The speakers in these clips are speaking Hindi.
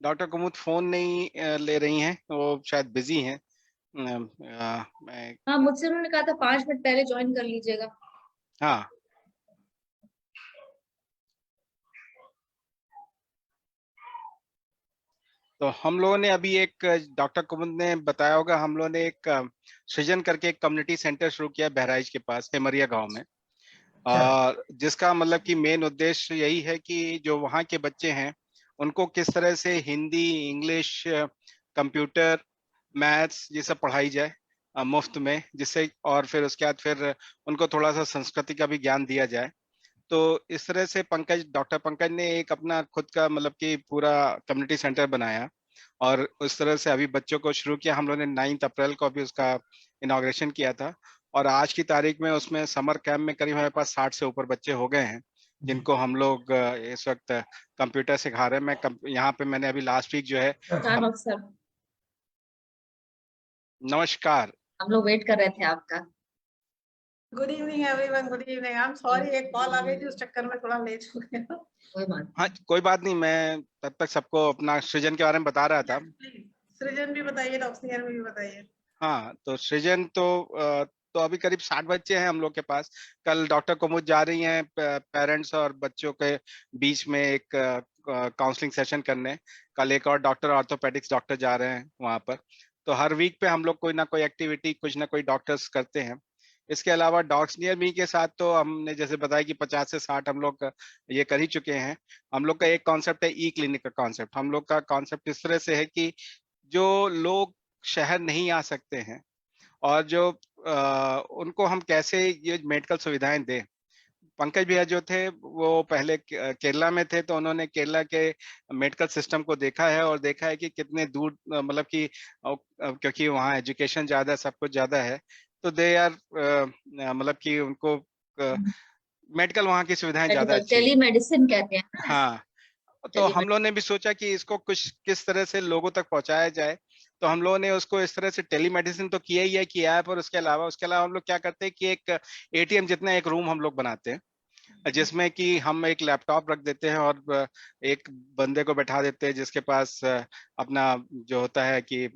डॉक्टर कुमुद फोन नहीं ले रही हैं, वो शायद बिजी हैं। मैं हाँ, मुझसे उन्होंने कहा था 5 मिनट पहले ज्वाइन कर लीजिएगा। हाँ, तो हम लोगों ने अभी एक, डॉक्टर कुमुद ने बताया होगा, हम लोगों ने एक सृजन करके एक कम्युनिटी सेंटर शुरू किया बहराइच के पास हेमरिया गांव में। अच्छा। और जिसका मतलब कि मेन उद्देश्य यही है कि जो वहाँ के बच्चे हैं उनको किस तरह से हिंदी, इंग्लिश, कंप्यूटर, मैथ्स ये सब पढ़ाई जाए मुफ्त में, जिससे और फिर उसके बाद फिर उनको थोड़ा सा संस्कृति का भी ज्ञान दिया जाए। तो इस तरह से डॉक्टर पंकज ने एक अपना खुद का मतलब कि पूरा कम्युनिटी सेंटर बनाया। और उस तरह से अभी बच्चों को शुरू किया। हम लोगों ने 9 अप्रैल को अभी उसका इनाग्रेशन किया था। और आज की तारीख में उसमें समर कैंप में करीब हमारे पास 60 से ऊपर बच्चे हो गए हैं, जिनको हम लोग इस वक्त कंप्यूटर सिखा रहे हैं। यहाँ पे मैंने अभी लास्ट वीक जो है नमस्कार सर। नमस्कार। हम लोग वेट कर रहे थे आपका। Good evening everyone, good evening. I am sorry, एक कॉल आ गई थी, उस चक्कर में थोड़ा लेट हो गया। कोई बात हाँ, कोई बात नहीं, मैं तब तक सबको अपना सृजन के बारे में बता रहा था। प्लीज सृजन भी बताइए, डॉक्टर भी बताइए। हाँ, तो सृजन तो अभी करीब 60 बच्चे हैं हम लोग के पास। कल डॉक्टर कुमुद जा रही हैं पेरेंट्स और बच्चों के बीच में एक काउंसलिंग सेशन करने। कल एक और डॉक्टर ऑर्थोपेडिक्स डॉक्टर जा रहे हैं वहाँ पर। तो हर वीक पे हम लोग कोई ना कोई एक्टिविटी, कुछ ना कोई डॉक्टर्स करते हैं। इसके अलावा डॉग्स नियर मी के साथ तो हमने जैसे बताया कि 50 से 60 हम लोग ये कर ही चुके हैं। हम लोग का एक कॉन्सेप्ट है ई क्लिनिक का कॉन्सेप्ट। हम लोग का कॉन्सेप्ट इस तरह से है कि जो लोग शहर नहीं आ सकते हैं और जो उनको हम कैसे ये मेडिकल सुविधाएं दें। पंकज भैया जो थे वो पहले केरला में थे, तो उन्होंने केरला के मेडिकल सिस्टम को देखा है और देखा है कि कितने दूर मतलब कि क्योंकि वहाँ एजुकेशन ज्यादा है, सब कुछ ज्यादा है। तो दे आर मतलब कि उनको मेडिकल वहाँ की सुविधाएं ज्यादा मेडिकल अच्छी टेली है। मेडिसिन कहते हैं ना। हाँ, तो टेली हम लोगों ने भी सोचा कि इसको कुछ किस तरह से लोगों तक पहुंचाया जाए। तो हम लोगों ने उसको इस तरह से टेलीमेडिसिन तो किया ही है कि ऐप, और उसके अलावा हम लोग क्या करते हैं कि एक एटीएम जितना एक रूम हम लोग बनाते हैं, जिसमें कि हम एक लैपटॉप रख देते हैं और एक बंदे को बैठा देते हैं जिसके पास अपना जो होता है कि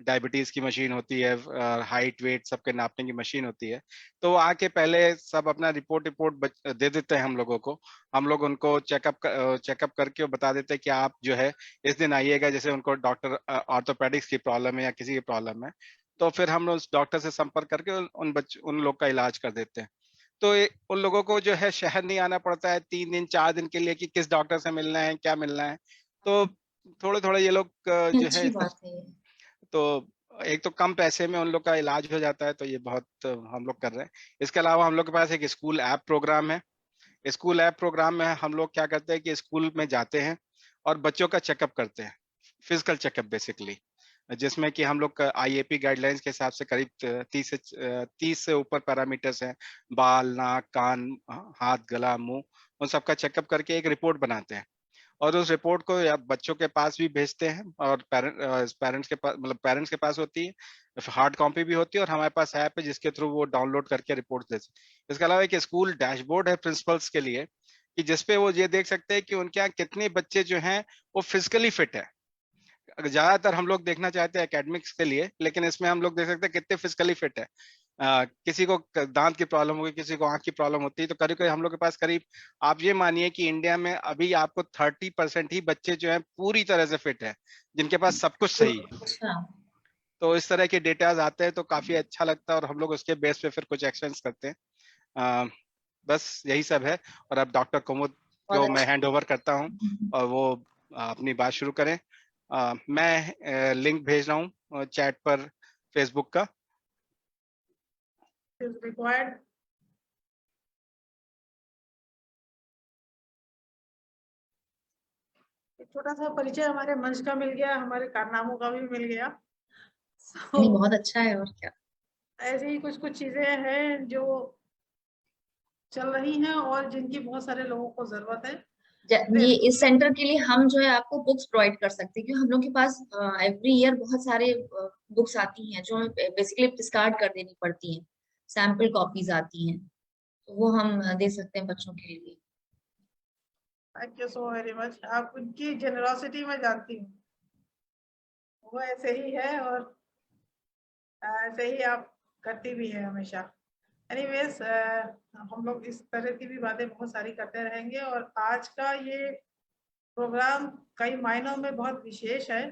डायबिटीज की मशीन होती है, हाइट वेट सबके नापने की मशीन होती है। तो वो आके पहले सब अपना रिपोर्ट रिपोर्ट दे देते हैं हम लोगों को। हम लोग उनको चेकअप करके वो बता देते हैं कि आप जो है इस दिन आइएगा, जैसे उनको डॉक्टर ऑर्थोपेडिक्स की प्रॉब्लम है या किसी की प्रॉब्लम है। तो फिर हम उस डॉक्टर से संपर्क करके उन लोग का इलाज कर देते हैं। तो उन लोगों को जो है शहर नहीं आना पड़ता है 3 दिन 4 दिन के लिए कि किस डॉक्टर से मिलना है, क्या मिलना है। तो थोड़े थोड़े ये लोग जो है अच्छी बात है ये। तो एक तो कम पैसे में उन लोग का इलाज हो जाता है, तो ये बहुत हम लोग कर रहे हैं। इसके अलावा हम लोग के पास एक स्कूल ऐप प्रोग्राम है। स्कूल ऐप प्रोग्राम में हम लोग क्या करते हैं कि स्कूल में जाते हैं और बच्चों का चेकअप करते हैं, फिजिकल चेकअप बेसिकली, जिसमें कि हम लोग आईएपी गाइडलाइंस के हिसाब से करीब 30 से ऊपर पैरामीटर्स हैं। बाल, नाक, कान, हाथ, गला, मुंह, उन सबका चेकअप करके एक रिपोर्ट बनाते हैं। और उस रिपोर्ट को या बच्चों के पास भी भेजते हैं, और पेरेंट्स के पास, मतलब पेरेंट्स के पास होती है, हार्ड कॉपी भी होती है, और हमारे पास ऐप है जिसके थ्रू वो डाउनलोड करके रिपोर्ट देते हैं। इसके अलावा एक स्कूल डैशबोर्ड है प्रिंसिपल्स के लिए, कि जिसपे वो ये देख सकते हैं कि उनके यहाँ कितने बच्चे जो हैं वो फिजिकली फिट है। ज्यादातर हम लोग देखना चाहते हैं एकेडमिक्स के लिए, लेकिन इसमें हम लोग देख सकते हैं कितने फिजिकली फिट है। किसी को दांत की प्रॉब्लम होगी, किसी को आंख की प्रॉब्लम होती है, तो करीब करीब हम लोग के पास करीब, आप ये मानिए कि इंडिया में अभी आपको 30% ही बच्चे जो हैं पूरी तरह से फिट है, जिनके पास सब कुछ सही है। अच्छा। तो इस तरह के डेटाज आते हैं तो काफी अच्छा लगता है, और हम लोग उसके बेस पे फिर कुछ एक्शंस करते हैं। अ, बस यही सब है। और अब डॉक्टर कुमुद बहुत को मैं अच्छा। हैंड ओवर करता हूँ और वो अपनी बात शुरू करें। मैं लिंक भेज रहा हूँ चैट पर, फेसबुक का। रिक्वायर्ड। छोटा सा परिचय हमारे मंच का मिल गया, हमारे कारनामों का भी मिल गया। नहीं, so, बहुत अच्छा है। और क्या। ऐसी ही कुछ कुछ चीजें हैं जो चल रही हैं और जिनकी बहुत सारे लोगों को जरूरत है। ये इस सेंटर के लिए हम जो है आपको बुक्स प्रोवाइड कर सकते हैं, क्योंकि हम लोग के पास एवरी ईयर बहुत सारे बुक्स आती हैं जो हमें बेसिकली डिस्कार्ड कर देनी पड़ती हैं। सैम्पल कॉपीज आती हैं, तो वो हम दे सकते हैं बच्चों के लिए। Thank you so very much. आप उनकी जेनरोसिटी मैं जानती हूँ। वो ऐसे ही है और ऐसे ही आप करती भी है हमेशा। एनीवेज, हम लोग इस तरह की भी बातें बहुत सारी करते रहेंगे और आज का ये प्रोग्राम कई मायनों में बहुत विशेष है।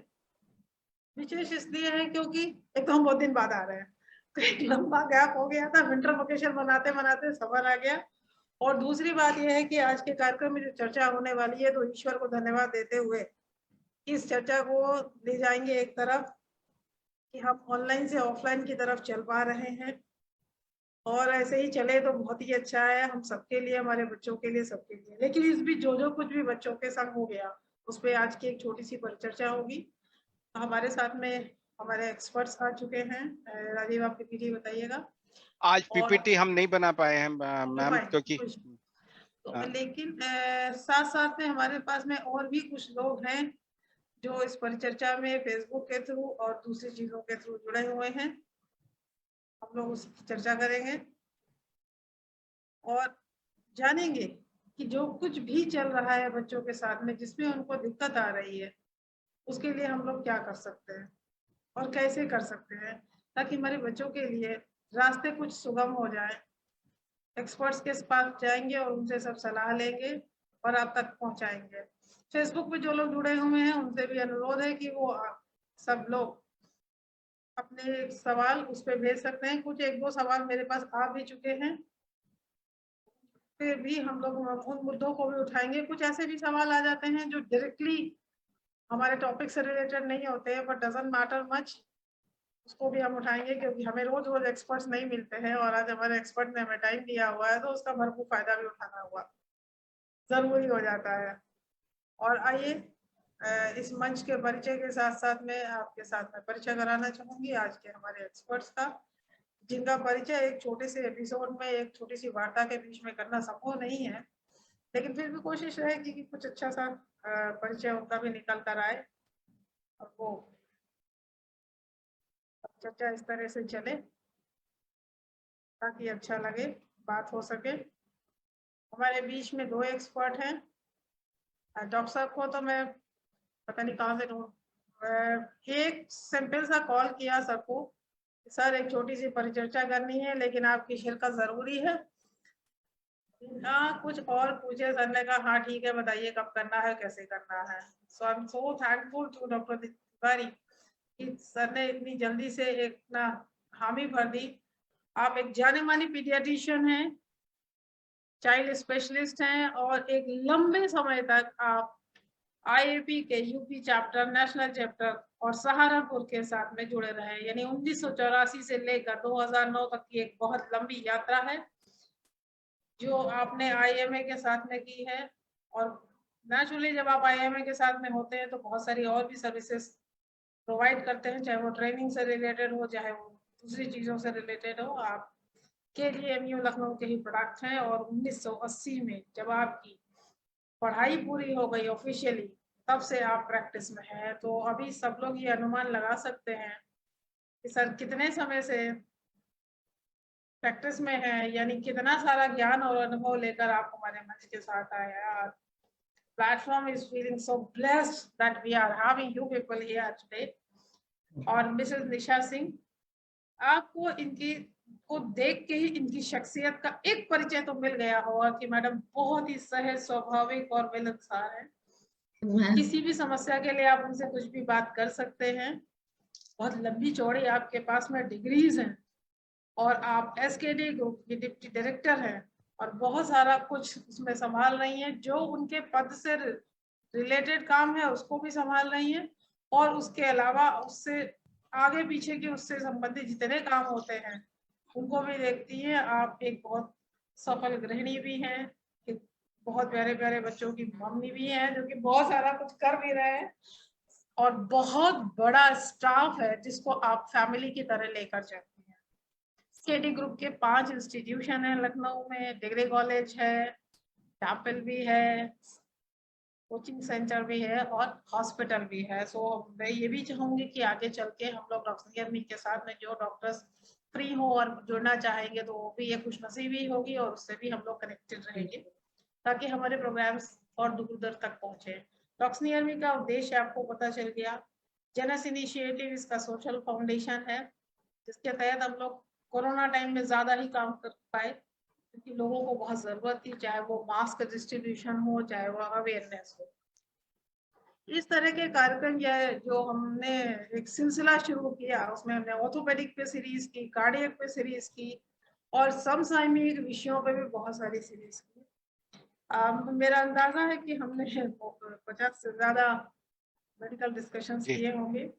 विशेष इसलिए है क्योंकि एक तो हम बहुत दिन बाद आ रहे हैं, तो एक लंबा गैप हो गया था, विंटर वेकेशन मनाते मनाते समर आ गया। और दूसरी बात यह है कि आज के कार्यक्रम में जो चर्चा होने वाली है, तो ईश्वर को धन्यवाद देते हुए इस चर्चा को ले जाएंगे एक तरफ कि हम ऑनलाइन से ऑफलाइन की तरफ चल पा रहे हैं, और ऐसे ही चले तो बहुत ही अच्छा है हम सबके लिए, हमारे बच्चों के लिए, सबके लिए। लेकिन इस बीच जो कुछ भी बच्चों के संग हो गया, उस पर आज की एक छोटी सी परिचर्चा होगी। हमारे साथ में हमारे एक्सपर्ट्स आ चुके हैं। राजीव, आप पीपीटी बताइएगा। आज और पीपीटी हम नहीं बना पाए हैं मैम, क्योंकि तो लेकिन साथ साथ में हमारे पास में और भी कुछ लोग हैं जो इस परिचर्चा में फेसबुक के थ्रू और दूसरी चीजों के थ्रू जुड़े हुए हैं। हम लोग उसकी चर्चा करेंगे और जानेंगे कि जो कुछ भी चल रहा है बच्चों के साथ में, जिसमें उनको दिक्कत आ रही है, उसके लिए हम लोग क्या कर सकते हैं और कैसे कर सकते हैं, ताकि हमारे बच्चों के लिए रास्ते कुछ सुगम हो जाए। एक्सपर्ट्स के पास जाएंगे और उनसे सब सलाह लेंगे और आप तक पहुंचाएंगे। फेसबुक पे जो लोग जुड़े हुए हैं उनसे भी अनुरोध है कि वो सब लोग अपने सवाल उस पर भेज सकते हैं। कुछ एक दो सवाल मेरे पास आ भी चुके हैं, फिर भी हम लोग उन मुद्दों को भी उठाएंगे। कुछ ऐसे भी सवाल आ जाते हैं जो डायरेक्टली हमारे टॉपिक से रिलेटेड नहीं होते हैं, बट डजंट मैटर मच, उसको भी हम उठाएंगे, क्योंकि हमें रोज रोज एक्सपर्ट्स नहीं मिलते हैं और आज हमारे एक्सपर्ट ने हमें टाइम दिया हुआ है, तो उसका भरपूर फायदा भी उठाना हुआ जरूरी हो जाता है। और आइए, इस मंच के परिचय के साथ साथ में आपके साथ में परिचय कराना चाहूंगी आज के हमारे एक्सपर्ट्स का, जिनका परिचय एक छोटे से एपिसोड में, एक छोटी सी वार्ता के बीच में करना संभव नहीं है, लेकिन फिर भी कोशिश रहेगी कि कुछ अच्छा सा परिचय उनका भी निकल कर आए और वो चर्चा इस तरह से चले ताकि अच्छा लगे, बात हो सके। हमारे बीच में दो एक्सपर्ट हैं। डॉक्टर साहब को तो मैं पता नहीं कहाँ से ढूंढ, एक सिंपल सा कॉल किया सबको, सर एक छोटी सी परिचर्चा करनी है लेकिन आपकी शिरकत जरूरी है। हाँ, कुछ और पूछे, सर ने कहा हाँ ठीक है, बताइए कब करना है, कैसे करना है। So I am so thankful to doctor Tiwari कि सर ने इतनी जल्दी से एक ना हामी भर दी। आप एक जाने मानी पीडियाट्रिशियन हैं, चाइल्ड स्पेशलिस्ट हैं, और एक लंबे समय तक आप आईएपी के यूपी चैप्टर, नेशनल चैप्टर और सहारनपुर के साथ में जुड़े रहे। यानी 1984 से लेकर 2009 तक की एक बहुत लंबी यात्रा है जो आपने आईएमए के साथ में की है। और नेचुरली जब आप आईएमए के साथ में होते हैं तो बहुत सारी और भी सर्विसेज प्रोवाइड करते हैं, चाहे वो ट्रेनिंग से रिलेटेड हो, चाहे वो दूसरी चीज़ों से रिलेटेड हो। आप के लिए एमयू लखनऊ के ही प्रोडक्ट हैं। और 1980 में जब आपकी पढ़ाई पूरी हो गई ऑफिशियली, तब से आप प्रैक्टिस में हैं। तो अभी सब लोग ये अनुमान लगा सकते हैं कि सर कितने समय से प्रैक्टिस में है, यानी कितना सारा ज्ञान और अनुभव लेकर आप हमारे मंच के साथ आए हैं। Platform is feeling so blessed that we are having you people here today. और मिसेस निशा सिंह, आपको इनकी को देख के ही इनकी शख्सियत का एक परिचय तो मिल गया होगा कि मैडम बहुत ही सहज, स्वाभाविक और मिलनसार है। किसी भी समस्या के लिए आप उनसे कुछ भी बात कर सकते हैं। बहुत लंबी चौड़ी आपके पास में डिग्रीज हैं और आप एसकेडी ग्रुप की डिप्टी डायरेक्टर हैं और बहुत सारा कुछ उसमें संभाल रही हैं। जो उनके पद से रिलेटेड काम है उसको भी संभाल रही हैं, और उसके अलावा उससे आगे पीछे के उससे संबंधित जितने काम होते हैं उनको भी देखती हैं। आप एक बहुत सफल गृहिणी भी हैं, बहुत प्यारे प्यारे बच्चों की मम्मी भी हैं, जो कि बहुत सारा कुछ कर भी रहे हैं, और बहुत बड़ा स्टाफ है जिसको आप फैमिली की तरह लेकर चलती हैं। केडी ग्रुप के 5 इंस्टीट्यूशन है लखनऊ में, डिग्री कॉलेज है, चैपल भी है, कोचिंग सेंटर भी है और हॉस्पिटल भी है। सो मैं ये भी चाहूंगी कि आगे चल के हम लोग डॉक्टर के साथ में जो डॉक्टर्स फ्री हो और जुड़ना चाहेंगे तो वो भी ये खुशनसीबी होगी और उससे भी हम लोग कनेक्टेड रहेंगे, ताकि हमारे प्रोग्राम्स और दूर दूर तक पहुंचे। डॉक्टर का उद्देश्य आपको पता चल गया, जनस इनिशिएटिव इसका सोशल फाउंडेशन है, जिसके तहत हम लोग कोरोना टाइम में ज्यादा ही काम कर पाए, क्योंकि लोगों को बहुत जरूरत थी, चाहे वो मास्क डिस्ट्रीब्यूशन हो, चाहे वो अवेयरनेस हो। इस तरह के कार्यक्रम या जो हमने एक सिलसिला शुरू किया, उसमें हमने ऑर्थोपेडिक पे सीरीज की, कार्डियक पे सीरीज की और समसामयिक विषयों पे भी बहुत सारी सीरीज की। मेरा अंदाजा है कि हमने 50 से ज्यादा मेडिकल डिस्कशंस जी। किए होंगे।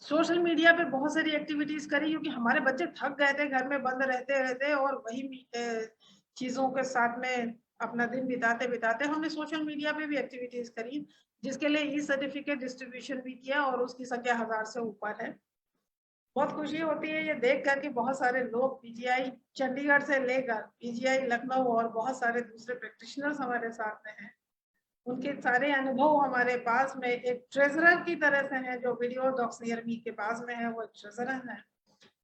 सोशल मीडिया पे बहुत सारी एक्टिविटीज करी, क्योंकि हमारे बच्चे थक गए थे घर में बंद रहते रहते, और वही चीजों के साथ में अपना दिन बिताते बिताते हमने सोशल मीडिया पे भी एक्टिविटीज करी, जिसके लिए ई सर्टिफिकेट डिस्ट्रीब्यूशन भी किया, और उसकी संख्या 1000 से ऊपर है। बहुत खुशी होती है ये देख कर कि बहुत सारे लोग पीजीआई चंडीगढ़ से लेकर पीजीआई लखनऊ और बहुत सारे दूसरे प्रैक्टिशनर्स हमारे साथ में हैं। उनके सारे अनुभव हमारे पास में एक ट्रेजरर की तरह से हैं, जो वीडियो डॉक्स नियर मी के पास में है, वो ट्रेजरर है।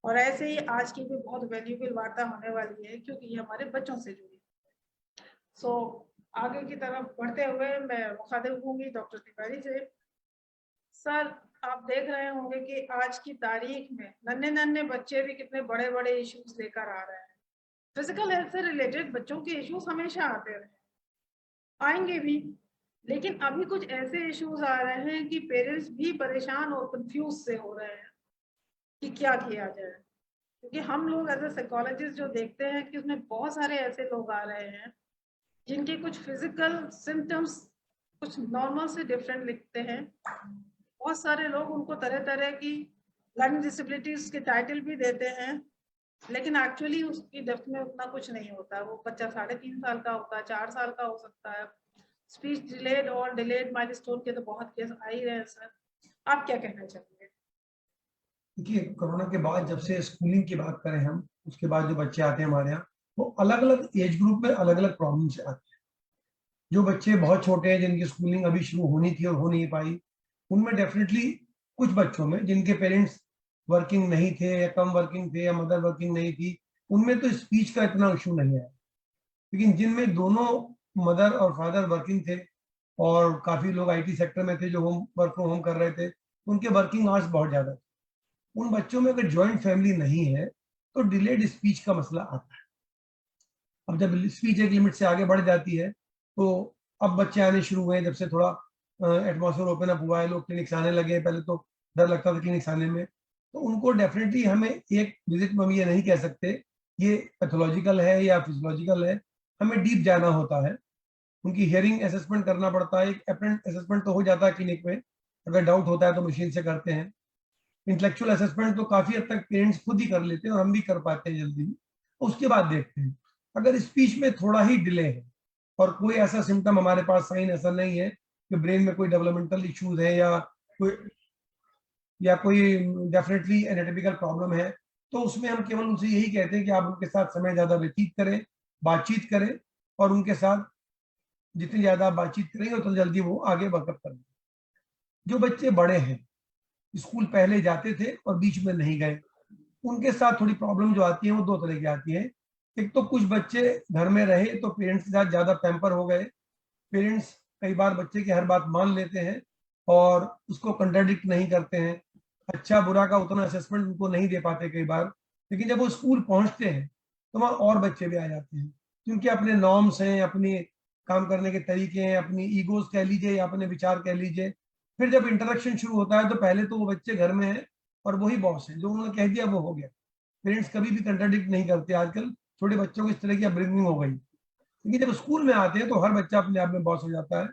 और ऐसे ही आज की भी बहुत वैल्यूएबल वार्ता होने वाली है, क्योंकि ये हमारे बच्चों से जुड़ी है। सो आगे की तरफ बढ़ते हुए मैं मुखातिब होंगी डॉक्टर तिवारी से। सर, आप देख रहे होंगे कि आज की तारीख में नन्हे नन्हे बच्चे भी कितने बड़े बड़े इश्यूज लेकर आ रहे हैं। फिजिकल हेल्थ से रिलेटेड बच्चों के इश्यूज हमेशा आते रहे, आएंगे भी, लेकिन अभी कुछ ऐसे इश्यूज आ रहे हैं कि पेरेंट्स भी परेशान और कंफ्यूज से हो रहे हैं कि क्या किया जाए। क्योंकि हम लोग एज ए साइकोलॉजिस्ट जो देखते हैं कि उसमें बहुत सारे ऐसे लोग आ रहे हैं जिनके कुछ फिजिकल सिम्टम्स कुछ नॉर्मल से डिफरेंट लिखते हैं। बहुत सारे लोग उनको तरह तरह की लर्निंग डिसेबिलिटीज के टाइटल भी देते हैं, लेकिन एक्चुअली उसकी डेप्थ में उतना कुछ नहीं होता। वो बच्चा 3.5 साल का होता है, 4 साल का हो सकता है। स्पीच डिलेड और डिलेड माइलस्टोन के तो बहुत केस आ ही रहे हैं। सर, आप क्या कहना चाहेंगे? देखिए, कोरोना के बाद जब से स्कूलिंग की बात करें हम, उसके बाद जो बच्चे आते हैं हमारे यहाँ, वो अलग अलग एज ग्रुप में अलग अलग प्रॉब्लम से आते हैं। जो बच्चे बहुत छोटे हैं, जिनकी स्कूलिंग अभी शुरू होनी थी और हो नहीं पाई, उनमें डेफिनेटली कुछ बच्चों में जिनके पेरेंट्स वर्किंग नहीं थे या कम वर्किंग थे या मदर वर्किंग नहीं थी, उनमें तो स्पीच का इतना इशू नहीं आया। लेकिन जिनमें दोनों मदर और फादर वर्किंग थे और काफी लोग आईटी सेक्टर में थे जो होम वर्क फ्रॉम होम कर रहे थे, उनके वर्किंग आवर्स बहुत ज्यादा थे। उन बच्चों में अगर ज्वाइंट फैमिली नहीं है तो डिलेड स्पीच का मसला आता है। अब जब स्पीच एक लिमिट से आगे बढ़ जाती है, तो अब बच्चे आने शुरू हुए जब से थोड़ा एटमॉस्फेयर ओपन अप हुआ है, लोग क्लिनिक्स आने लगे। पहले तो डर लगता था क्लिनिक्स आने में, तो उनको डेफिनेटली हमें एक विजिट में हम ये नहीं कह सकते ये पैथोलॉजिकल है या फिजियोलॉजिकल है, हमें डीप जाना होता है। उनकी हियरिंग असेसमेंट करना पड़ता है। एक अपरेंट असेसमेंट तो हो जाता है क्लिनिक में, अगर डाउट होता है तो मशीन से करते हैं। इंटेलेक्चुअल असेसमेंट तो काफी हद तक पेरेंट्स खुद ही कर लेते हैं और हम भी कर पाते हैं जल्दी। उसके बाद देखते हैं अगर स्पीच में थोड़ा ही डिले है और कोई ऐसा सिम्टम हमारे पास साइन ऐसा नहीं है कि ब्रेन में कोई डेवलपमेंटल इश्यूज है या कोई डेफिनेटली एनाटॉमिकल प्रॉब्लम है, तो उसमें हम केवल उनसे यही कहते हैं कि आप उनके साथ समय ज्यादा व्यतीत करें, बातचीत करें, और उनके साथ जितनी ज्यादा बातचीत करेंगे उतना जल्दी वो आगे वर्कअप करेंगे। जो बच्चे बड़े हैं, स्कूल पहले जाते थे और बीच में नहीं गए, उनके साथ थोड़ी प्रॉब्लम जो आती है वो दो तरह की आती है। एक तो कुछ बच्चे घर में रहे तो पेरेंट्स के साथ ज्यादा पैम्पर हो गए। पेरेंट्स कई बार बच्चे की हर बात मान लेते हैं और उसको कंट्राडिक्ट नहीं करते हैं। अच्छा बुरा का उतना असेसमेंट उनको नहीं दे पाते कई बार। लेकिन जब वो स्कूल पहुंचते हैं तो वहाँ और बच्चे भी आ जाते हैं, क्योंकि अपने नॉर्म्स हैं, अपनी काम करने के तरीके हैं, अपनी ईगोज कह लीजिए या अपने विचार कह लीजिए। फिर जब इंटरेक्शन शुरू होता है तो पहले तो वो बच्चे घर में है और वही बॉस है, जो उन्होंने कह दिया वो हो गया। पेरेंट्स कभी भी कंट्राडिक्ट नहीं करते। आजकल छोटे बच्चों को इस तरह की अपब्रिंगिंग हो गई। लेकिन जब स्कूल में आते हैं तो हर बच्चा अपने आप में बॉस हो जाता है।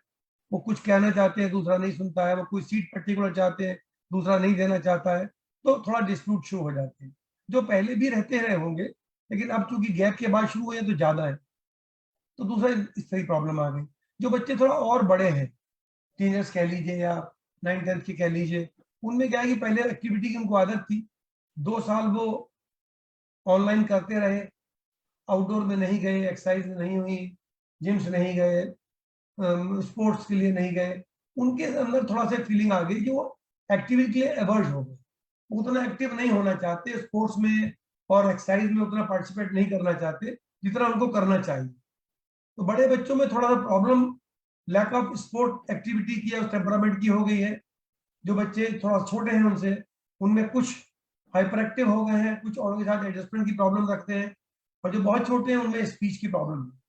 वो कुछ कहना चाहते हैं, दूसरा नहीं सुनता है। वो कोई सीट पर्टिकुलर चाहते हैं, दूसरा नहीं देना चाहता है, तो थोड़ा डिस्प्यूट शुरू हो जाते हैं, जो पहले भी रहते रहे होंगे, लेकिन अब चूंकि गैप के बाद शुरू हुए तो ज्यादा है। तो दूसरा इस तरह की प्रॉब्लम आ गई। जो बच्चे थोड़ा और बड़े हैं, टीनेजर्स कह लीजिए या 9th-10th की कह लीजिए, उनमें क्या है कि पहले एक्टिविटी की उनको आदत थी, 2 साल वो ऑनलाइन करते रहे, आउटडोर में नहीं गए, एक्सरसाइज नहीं हुई, जिम्स नहीं गए, स्पोर्ट्स के लिए नहीं गए। उनके अंदर थोड़ा सा फीलिंग आ गई कि वो एक्टिविटी के लिए एवर्ज हो गए, उतना एक्टिव नहीं होना चाहते स्पोर्ट्स में और एक्सरसाइज में, उतना पार्टिसिपेट नहीं करना चाहते जितना उनको करना चाहिए। तो बड़े बच्चों में थोड़ा सा problem lack of sport activity की या टेम्परामेंट की हो गई है। जो बच्चे थोड़ा छोटे हैं उनसे, उनमें कुछ हाइपर एक्टिव हो गए हैं, कुछ और के साथ एडजस्टमेंट की प्रॉब्लम रखते हैं, और जो बहुत छोटे हैं उनमें स्पीच की प्रॉब्लम है।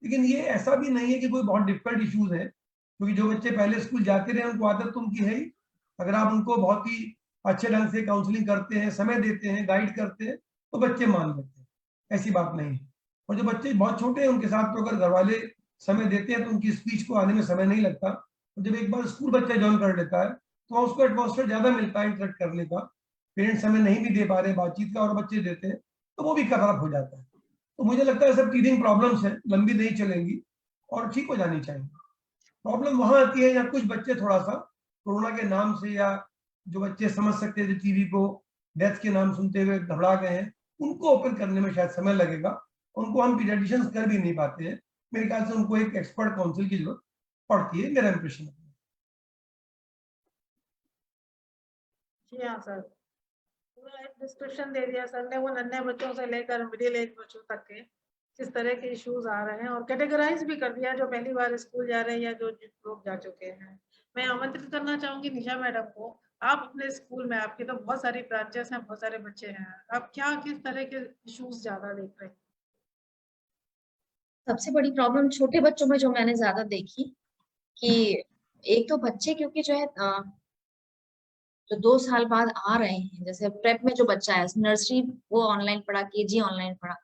लेकिन ये ऐसा भी नहीं है कि कोई बहुत डिफिकल्ट इश्यूज है, क्योंकि जो बच्चे पहले स्कूल जाते रहे उनको आदत तो उनकी है ही। अगर आप उनको बहुत ही अच्छे ढंग से काउंसलिंग करते हैं, समय देते हैं, गाइड करते हैं, तो बच्चे मान लेते हैं, ऐसी बात नहीं है। और जो बच्चे बहुत छोटे हैं उनके साथ तो अगर घर वाले समय देते हैं तो उनकी स्पीच को आने में समय नहीं लगता। तो जब एक बार स्कूल बच्चा ज्वाइन कर लेता है तो उसको एटमॉस्फेयर ज्यादा मिलता है इंटरेक्ट करने का। पेरेंट्स समय नहीं भी दे पा रहे बातचीत का और बच्चे देते हैं तो वो भी कवर अप हो जाता है। तो मुझे लगता है सब टीथिंग प्रॉब्लम्स हैं, लंबी नहीं चलेंगी और ठीक हो जानी चाहिए। प्रॉब्लम वहां आती है या कुछ बच्चे थोड़ा सा कोरोना के नाम से, या जो बच्चे समझ सकते थे टीवी को डेथ के नाम सुनते हुए घबरा गए हैं, उनको ओपन करने में शायद समय लगेगा। उनको हम पीडियाट्रिशियंस कर भी नहीं पाते हैं, मेरे ख्याल से उनको एक एक्सपर्ट काउंसिल की जरूरत पड़ती है, मेरा इंप्रेशन है। जी हाँ सर, पूरा एक डिस्क्रिप्शन दे दिया सर ने, वो नन्हे बच्चों से लेकर मिडिल एज बच्चों तक के किस तरह के इश्यूज आ रहे हैं, और कैटेगराइज भी कर दिया जो पहली बार स्कूल जा रहे हैं या जो लोग जा चुके हैं। मैं आमंत्रित करना चाहूंगी निशा मैडम को, आप अपने स्कूल में, आपकी तो बहुत सारी ब्रांचेस हैं, बहुत सारे बच्चे हैं, आप क्या किस तरह के इश्यूज ज्यादा देख रहे हैं? सबसे बड़ी प्रॉब्लम छोटे बच्चों में जो मैंने ज्यादा देखी कि एक तो बच्चे क्योंकि जो है जो 2 साल बाद आ रहे हैं, जैसे प्रेप में जो बच्चा है नर्सरी वो ऑनलाइन पढ़ा, केजी ऑनलाइन पढ़ा,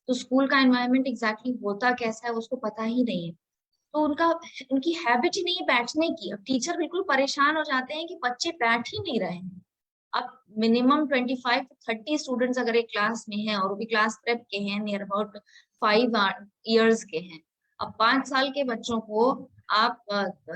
तो स्कूल का एनवायरनमेंट एग्जैक्टली होता कैसा है उसको पता ही नहीं है। तो उनकी हैबिट ही नहीं है बैठने की। अब टीचर बिल्कुल परेशान हो जाते हैं कि बच्चे बैठ ही नहीं रहे हैं। अब मिनिमम 25 to 30 स्टूडेंट्स अगर एक क्लास में हैं और वो भी क्लास प्रेप के हैं, नियर अबाउट 5 years के हैं, अब 5 साल के बच्चों को आप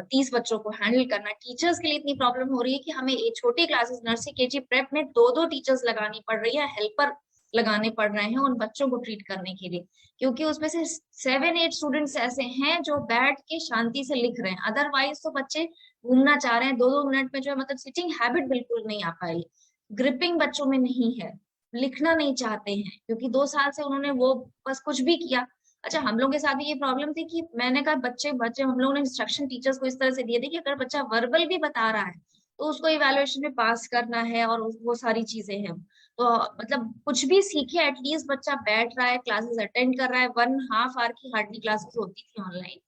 30 बच्चों को हैंडल करना, टीचर्स के लिए इतनी प्रॉब्लम हो रही है कि हमें ये छोटी क्लासेस नर्सरी केजी प्रेप में 2-2 टीचर्स लगानी पड़ रही है, हेल्पर लगाने पड़ रहे हैं उन बच्चों को ट्रीट करने के लिए, क्योंकि उसमें से 7-8 स्टूडेंट्स ऐसे हैं जो बैठ के शांति से लिख रहे हैं। अदरवाइज तो बच्चे घूमना चाह रहे हैं 2-2 मिनट में, जो है मतलब सिटिंग हैबिट बिल्कुल नहीं आ पाई, ग्रिपिंग बच्चों में नहीं है, लिखना नहीं चाहते हैं क्योंकि 2 साल से उन्होंने वो बस कुछ भी किया। अच्छा, हम लोगों के साथ भी ये प्रॉब्लम थी कि मैंने कहा बच्चे बच्चे हम लोगों ने इंस्ट्रक्शन टीचर्स को इस तरह से दिए थे कि अगर बच्चा वर्बल भी बता रहा है तो उसको इवैल्यूएशन में पास करना है और वो सारी चीजें हैं। तो मतलब कुछ भी सीखे, एटलीस्ट बच्चा बैठ रहा है, क्लासेस अटेंड कर रहा है। 1.5 hour की हार्डली क्लासेस होती थी ऑनलाइन,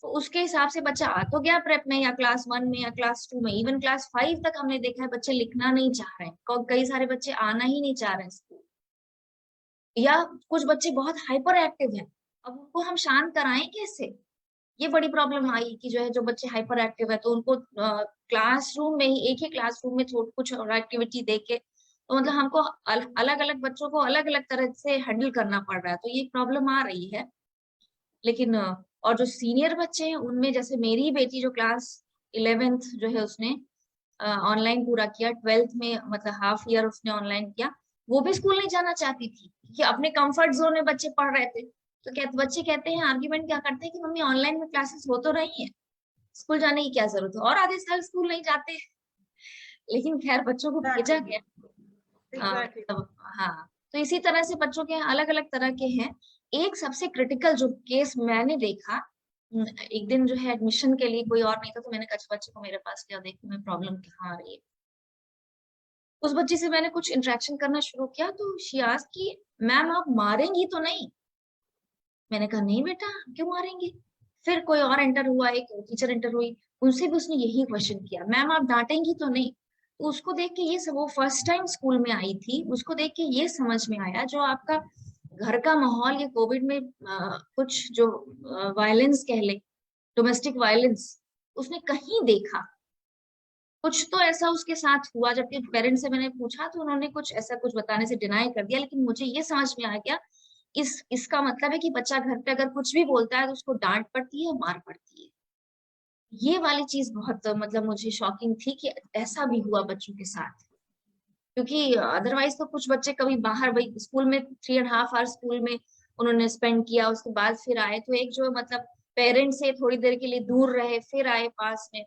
तो उसके हिसाब से बच्चा आ तो गया प्रेप में या क्लास 1 में या क्लास 2 में। इवन क्लास 5 तक हमने देखा है बच्चे लिखना नहीं चाह रहे हैं, कई सारे बच्चे आना ही नहीं चाह रहे हैं स्कूल, या कुछ बच्चे बहुत हाइपर एक्टिव हैं। अब उनको हम शांत कराएं कैसे, ये बड़ी प्रॉब्लम आई कि जो है जो बच्चे हाइपर एक्टिव है तो उनको क्लासरूम में ही, एक ही क्लासरूम में कुछ और एक्टिविटी देके, तो मतलब हमको अलग अलग बच्चों को अलग अलग तरह से हैंडल करना पड़ रहा है, तो ये प्रॉब्लम आ रही है। लेकिन और जो सीनियर बच्चे हैं उनमें, जैसे मेरी बेटी जो क्लास 11th जो है उसने ऑनलाइन पूरा किया, 12th में मतलब हाफ ईयर उसने ऑनलाइन किया, वो भी स्कूल नहीं जाना चाहती थी कि अपने कंफर्ट जोन में बच्चे पढ़ रहे थे। तो बच्चे कहते हैं, आर्ग्यूमेंट क्या करते हैं कि मम्मी ऑनलाइन में क्लासेस हो तो रही है, स्कूल जाने की क्या जरूरत है, और आधे साल स्कूल नहीं जाते। लेकिन खैर बच्चों को भेजा गया। हाँ, तो इसी तरह से बच्चों के अलग अलग तरह के हैं। एक सबसे क्रिटिकल जो केस मैंने देखा, एक दिन जो है एडमिशन के लिए कोई और नहीं था, तो मैंने कहा बच्चे को मेरे पास लिया, देखो मैं प्रॉब्लम कहाँ आ रही है। उस बच्चे से मैंने कुछ इंटरेक्शन करना शुरू किया, तो शी आस्क्ड कि मैम आप मारेंगी तो नहीं। मैंने कहा नहीं बेटा, क्यों मारेंगी। फिर कोई और एंटर हुआ, एक टीचर एंटर हुई, उनसे भी उसने यही क्वेश्चन किया, मैम आप डांटेंगी तो नहीं। तो उसको देख के ये सब, वो फर्स्ट टाइम स्कूल में आई थी, उसको देख के ये समझ में आया जो आपका घर का माहौल, ये कोविड में कुछ जो वायलेंस कह ले, डोमेस्टिक वायलेंस, उसने कहीं देखा, कुछ तो ऐसा उसके साथ हुआ। जबकि पेरेंट्स से मैंने पूछा तो उन्होंने कुछ ऐसा कुछ बताने से डिनाई कर दिया, लेकिन मुझे ये समझ में आ गया इसका मतलब है कि बच्चा घर पे अगर कुछ भी बोलता है तो उसको डांट पड़ती है, मार पड़ती है। ये वाली चीज बहुत मतलब मुझे शॉकिंग थी कि ऐसा भी हुआ बच्चों के साथ, क्योंकि अदरवाइज तो कुछ बच्चे कभी बाहर, वही स्कूल में 3.5 hour स्कूल में उन्होंने स्पेंड किया, उसके बाद फिर आए, तो एक जो मतलब पेरेंट्स से थोड़ी देर के लिए दूर रहे, फिर आए पास में,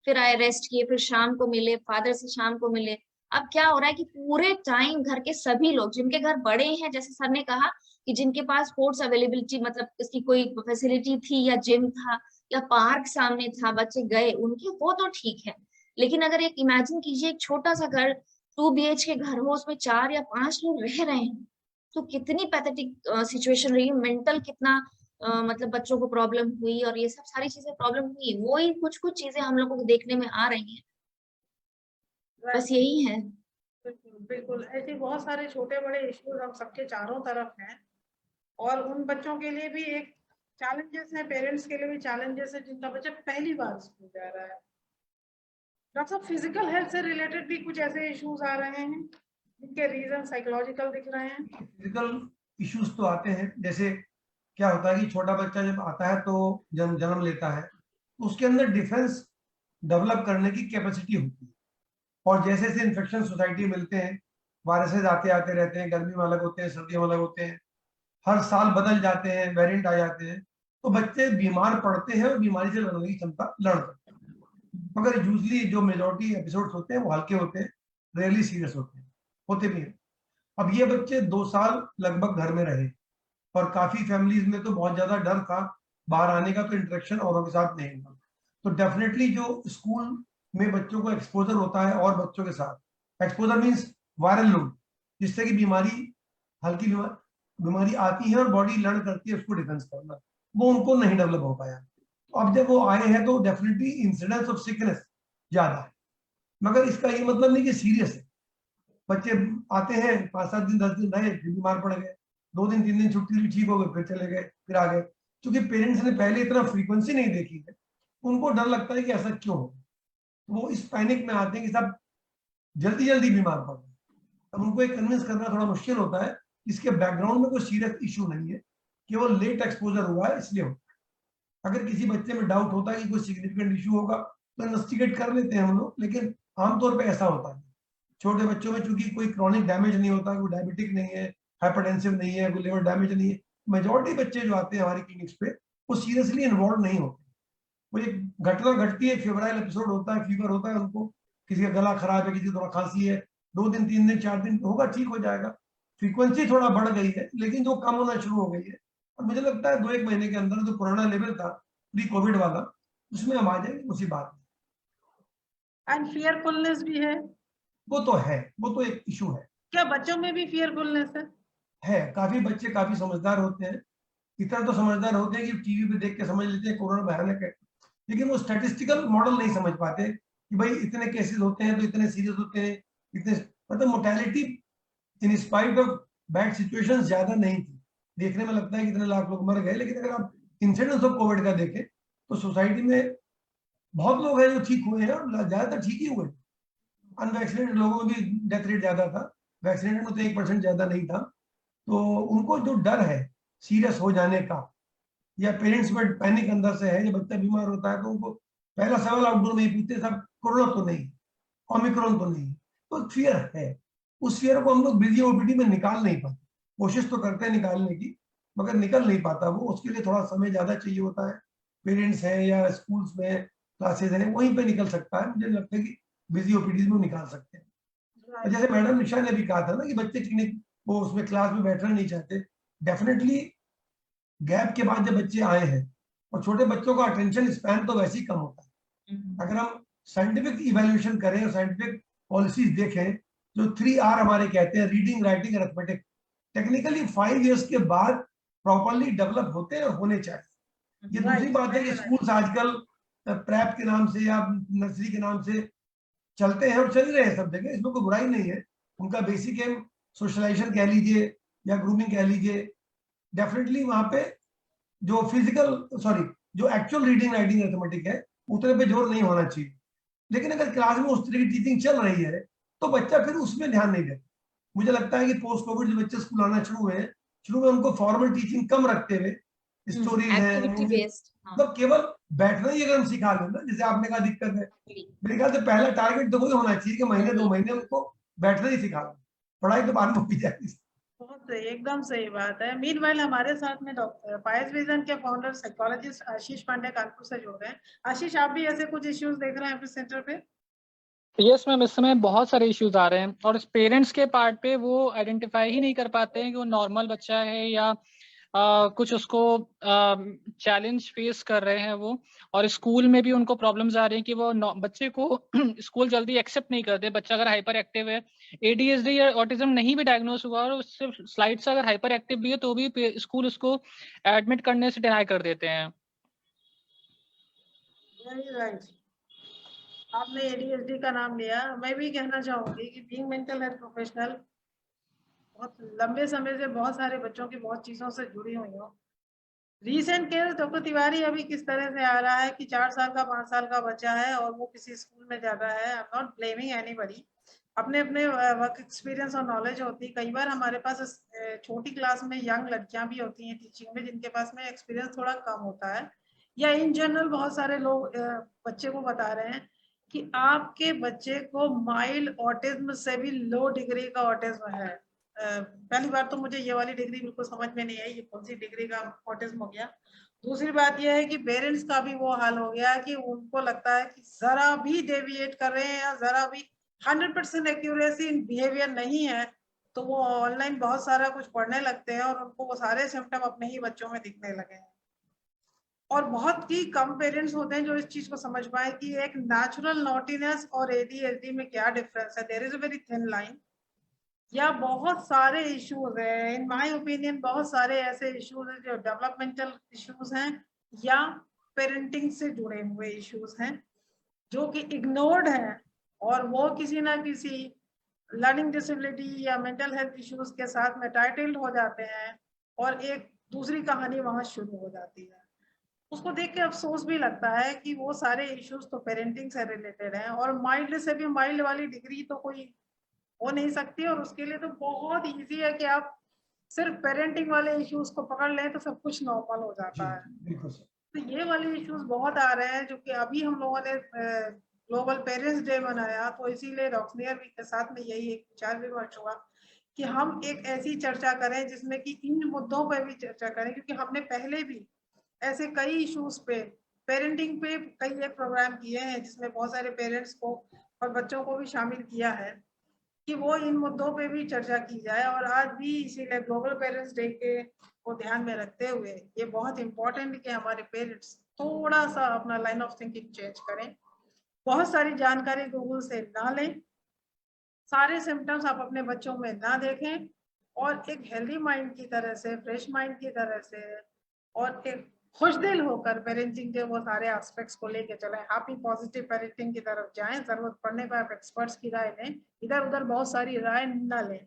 फिर आए रेस्ट किए, फिर शाम को मिले, फादर से शाम को मिले। अब क्या हो रहा है कि पूरे टाइम घर के सभी लोग, जिनके घर बड़े हैं, जैसे सर ने कहा कि जिनके पास स्पोर्ट्स अवेलेबिलिटी, मतलब इसकी कोई फैसिलिटी थी, या जिम था या पार्क सामने था, बच्चे गए उनके, वो तो ठीक है। लेकिन अगर एक इमेजिन कीजिए एक छोटा सा घर 2 BHK घर हो, उसमें 4 या 5 लोग रह रहे हैं, तो कितनी पैथेटिक सिचुएशन रही, मेंटल कितना मतलब बच्चों को प्रॉब्लम हुई, और ये सब सारी चीजें प्रॉब्लम हुई। वो ही कुछ कुछ चीजें हम लोगों को देखने में आ रही हैं, बस यही है। बिल्कुल बिल्कुल, ऐसे बहुत सारे छोटे बड़े इश्यूज हम सबके चारों तरफ हैं, और उन बच्चों के लिए भी एक चैलेंजेस है, पेरेंट्स के लिए भी चैलेंजेस है जिनका बच्चा पहली बार स्कूल जा रहा है। डॉक्टर साहब, फिजिकल हेल्थ से रिलेटेड भी कुछ ऐसे इश्यूज आ रहे हैं जिनके रीजन साइकोलॉजिकल दिख रहे हैं? फिजिकल इश्यूज तो आते हैं, जैसे क्या होता है कि छोटा बच्चा जब आता है तो जन्म लेता है, तो उसके अंदर डिफेंस डेवलप करने की कैपेसिटी होती है, और जैसे जैसे इन्फेक्शन सोसाइटी मिलते हैं, वायरसेस आते आते रहते हैं, गर्मी में अलग होते हैं, सर्दियों में अलग होते हैं, हर साल बदल जाते हैं, वेरिएंट आ जाते हैं, तो बच्चे बीमार पड़ते हैं और बीमारी से लड़ने की क्षमता लड़ सकते हैं। मगर यूजली जो मेजोरिटी एपिसोड्स होते हैं वो हल्के होते हैं, रेयरली सीरियस होते भी हैं। अब ये बच्चे 2 साल लगभग घर में रहे, और काफी फैमिलीज में तो बहुत ज्यादा डर था बाहर आने का, तो इंटरेक्शन औरों के साथ नहीं हुआ। तो डेफिनेटली जो स्कूल में बच्चों को एक्सपोजर होता है और बच्चों के साथ, एक्सपोजर मीन्स वायरल लोड, जिससे कि हल्की बीमारी आती है और बॉडी लर्न करती है उसको डिफेंस करना, वो उनको नहीं डेवलप हो पाया। तो अब जब वो आए हैं तो डेफिनेटली इंसिडेंस ऑफ सिकनेस ज्यादा है, मगर इसका ये मतलब नहीं कि सीरियस है। बच्चे आते हैं 5-7 दिन 10 दिन रहे, फिर बीमार पड़ गए, 2 दिन 3 दिन छुट्टी ली, ठीक हो गए, फिर चले गए, फिर आ गए। क्योंकि पेरेंट्स ने पहले इतना फ्रीक्वेंसी नहीं देखी है, उनको डर लगता है कि ऐसा क्यों हो, वो इस पैनिक में आते हैं कि सब जल्दी जल्दी बीमार पड़ गए। अब उनको एक कन्विंस करना थोड़ा मुश्किल होता है, इसके बैकग्राउंड में कोई सीरियस इशू नहीं है, केवल लेट एक्सपोजर हुआ है इसलिए होता है। अगर किसी बच्चे में डाउट होता है कि कोई सिग्निफिकेंट इशू होगा तो इन्वेस्टिगेट कर लेते हैं हम लोग, लेकिन आमतौर पर ऐसा होता है। छोटे बच्चों में चूंकि कोई क्रॉनिक डैमेज नहीं होता, कोई डायबिटिक नहीं है, हाइपरटेंसिव नहीं है, कोई लिवर डैमेज नहीं है, मेजॉरिटी बच्चे जो आते हैं हमारी क्लिनिक्स पे वो सीरियसली इन्वॉल्व नहीं होते। वो एक घटना घटती है, फेब्राइल एपिसोड होता है, फीवर होता है उनको, किसी का गला खराब है, किसी को थोड़ा खांसी है, 2 दिन 3 दिन 4 दिन होगा, ठीक हो जाएगा। फ्रीक्वेंसी थोड़ा बढ़ गई है, लेकिन जो कम होना शुरू हो गई है, और मुझे लगता है 2-1 महीने के अंदर जो पुराना लेवल था प्री कोविड वाला, उसमें हम आ जाएंगे, उसी बात में। एंड फियरफुलनेस भी है, वो तो है, वो तो एक इशू है। क्या बच्चों में भी फियरफुलनेस है, काफी बच्चे काफी समझदार होते हैं, इतना तो समझदार होते हैं कि टीवी पे देख के समझ लेते हैं कोरोना भयानक है, लेकिन वो स्टैटिस्टिकल मॉडल नहीं समझ पाते कि भाई इतने केसेस होते हैं तो इतने सीरियस होते हैं, इतने मतलब mortality in spite of bad situations ज्यादा नहीं थी। देखने में लगता है कि इतने लाख लोग मर गए, लेकिन अगर आप इंसिडेंस ऑफ कोविड का देखें तो सोसाइटी में बहुत लोग हैं जो ठीक हुए हैं, और ज्यादातर ठीक ही हुए। अनवैक्सीनेटेड लोगों में भी डेथ रेट ज्यादा था, वैक्सीनेटेड में तो 1% ज्यादा नहीं था। तो उनको जो डर है सीरियस हो जाने का, या पेरेंट्स में पैनिक अंदर से है, जब बच्चा बीमार होता है तो उनको पहला सवाल आउटडोर में ही पूछते सब कोरोना तो नहीं, ओमिक्रॉन तो नहीं, तो फियर है। उस फियर को हम लोग बिजी ओपीडी में निकाल नहीं पाते, कोशिश तो करते हैं निकालने की, मगर निकल नहीं पाता वो, उसके लिए थोड़ा समय ज्यादा चाहिए होता है। पेरेंट्स हैं या स्कूल्स में क्लासेज हैं, वहीं पे निकल सकता है, मुझे लगता है कि बिजी ओपीडी में निकाल सकते हैं। और जैसे मैडम निशा ने भी कहा था ना कि बच्चे क्लिनिक वो उसमें क्लास में बैठना नहीं चाहते, डेफिनेटली गैप के बाद जब बच्चे आए हैं, और छोटे बच्चों का अटेंशन स्पैन तो वैसे ही कम होता है। अगर हम साइंटिफिक इवैल्यूएशन करें और साइंटिफिक पॉलिसीज देखें, जो 3R हमारे कहते हैं, reading writing arithmetic, technically 5 years के बाद प्रॉपरली डेवलप होते हैं और होने चाहिए। ये दूसरी बात है कि स्कूल्स आजकल प्रेप के नाम से या नर्सरी के नाम से चलते हैं और चल रहे हैं सब जगह, इसमें कोई बुराई नहीं है। उनका बेसिक एम सोशलाइजेशन कह लीजिए या ग्रूमिंग कह लीजिए, डेफिनेटली वहां पे जो जो एक्चुअल रीडिंग राइटिंग अरिथमेटिक है उतने पे जोर नहीं होना चाहिए। लेकिन अगर क्लास में उस तरह की टीचिंग चल रही है तो बच्चा फिर उसमें ध्यान नहीं देता। मुझे लगता है कि पोस्ट कोविड जो बच्चे स्कूल आना शुरू हुए हैं, शुरू में उनको फॉर्मल टीचिंग कम रखते हुए स्टोरीज है, मतलब केवल बैठना ही अगर हम सिखा लेना, जैसे आपने कहा दिक्कत है, मेरे ख्याल से पहला टारगेट तो वही होना चाहिए कि महीने 2 महीने उनको बैठना ही सिखा दो, पढ़ाई तो बाद में होती जाएगी। बहुत सही, एकदम सही बात है। मीनवाइल हमारे साथ में डॉक्टर पायस विजन के फाउंडर साइकोलॉजिस्ट आशीष पांडे कानपुर से जुड़ रहे हैं। आशीष, आप भी ऐसे कुछ इश्यूज देख रहे हैं अपने सेंटर पे? यस मैम, इस समय बहुत सारे इश्यूज आ रहे हैं, और पेरेंट्स के पार्ट पे वो आइडेंटिफाई ही नहीं कर पाते हैं कि वो नॉर्मल बच्चा है या कुछ उसको चैलेंज फेस कर रहे हैं वो, और स्कूल में भी उनको प्रॉब्लम्स आ रही हैं कि वो बच्चे को स्कूल जल्दी एक्सेप्ट नहीं करते। बच्चा अगर हाइपर एक्टिव है, ADHD या ऑटिज्म नहीं भी डायग्नोस हुआ और सिर्फ स्लाइड से अगर हाइपर एक्टिव भी है तो भी स्कूल उसको एडमिट करने से डिनाई कर देते हैं। वेरी राइट, आपने ADHD का नाम लिया। मैं भी कहना चाहूंगी कि बीइंग मेंटल हेल्थ प्रोफेशनल बहुत लंबे समय से बहुत सारे बच्चों की बहुत चीजों से जुड़ी हुई हूँ। रिसेंट केस डॉक्टर तिवारी अभी किस तरह से आ रहा है कि 4 साल का 5 साल का बच्चा है और वो किसी स्कूल में जाता है। I am not blaming anybody, अपने अपने वर्क एक्सपीरियंस और नॉलेज होती है। कई बार हमारे पास छोटी क्लास में यंग लड़कियां भी होती हैं टीचिंग में, जिनके पास में एक्सपीरियंस थोड़ा कम होता है, या इन जनरल बहुत सारे लोग बच्चे को बता रहे हैं कि आपके बच्चे को माइल्ड ऑटिज्म से भी लो डिग्री का ऑटिज्म है। पहली बात तो मुझे ये वाली डिग्री बिल्कुल समझ में नहीं आई, ये कौन सी डिग्री का ऑटिज्म हो गया। दूसरी बात यह है कि पेरेंट्स का भी वो हाल हो गया कि उनको लगता है कि जरा भी डेविएट कर रहे हैं या जरा भी 100% एक्यूरेसी इन बिहेवियर नहीं है, तो वो ऑनलाइन बहुत सारा कुछ पढ़ने लगते हैं और उनको वो सारे सिम्टम अपने ही बच्चों में दिखने लगे हैं। और बहुत ही कम पेरेंट्स होते हैं जो इस चीज को समझ पाए कि एक नेचुरल नॉटीनेस और ADHD में क्या डिफरेंस है। There is a very thin line. या बहुत सारे इश्यूज है, इन माय ओपिनियन बहुत सारे ऐसे इश्यूज हैं जो डेवलपमेंटल इश्यूज हैं या पेरेंटिंग से जुड़े हुए इश्यूज हैं जो कि इग्नोर्ड हैं, और वो किसी ना किसी लर्निंग डिसेबिलिटी या मेंटल हेल्थ इश्यूज के साथ में टाइटल्ड हो जाते हैं और एक दूसरी कहानी वहां शुरू हो जाती है। उसको देख के अफसोस भी लगता है कि वो सारे इश्यूज तो पेरेंटिंग से रिलेटेड हैं, और माइल्ड से भी माइल्ड वाली डिग्री तो कोई हो नहीं सकती, और उसके लिए तो बहुत इजी है कि आप सिर्फ पेरेंटिंग वाले इश्यूज को पकड़ लें तो सब कुछ नॉर्मल हो जाता है। बिल्कुल सर। तो ये वाले इश्यूज बहुत आ रहे हैं, जो कि अभी हम लोगों ने ग्लोबल पेरेंट्स डे मनाया, तो इसीलिए रॉक्सनियर वीक के साथ में यही एक विचार विमर्श हुआ कि हम एक ऐसी चर्चा करें जिसमें कि इन मुद्दों पर भी चर्चा करें, क्योंकि हमने पहले भी ऐसे कई इश्यूज पे पेरेंटिंग पे कई एक प्रोग्राम किए हैं जिसमें बहुत सारे पेरेंट्स को और बच्चों को भी शामिल किया है कि वो इन मुद्दों पे भी चर्चा की जाए। और आज भी इसीलिए ग्लोबल पेरेंट्स डे के को ध्यान में रखते हुए ये बहुत इंपॉर्टेंट है कि हमारे पेरेंट्स थोड़ा सा अपना लाइन ऑफ थिंकिंग चेंज करें, बहुत सारी जानकारी गूगल से ना लें, सारे सिम्टम्स आप अपने बच्चों में ना देखें, और एक हेल्दी माइंड की तरह से, फ्रेश माइंड की तरह से और एक खुशदिल होकर पेरेंटिंग के वो सारे एस्पेक्ट्स को लेके चलें। हैप्पी पॉजिटिव पेरेंटिंग की तरफ जाएं। जरूरत पड़ने पर आप एक्सपर्ट्स की राय लें, इधर उधर बहुत सारी राय ना लें,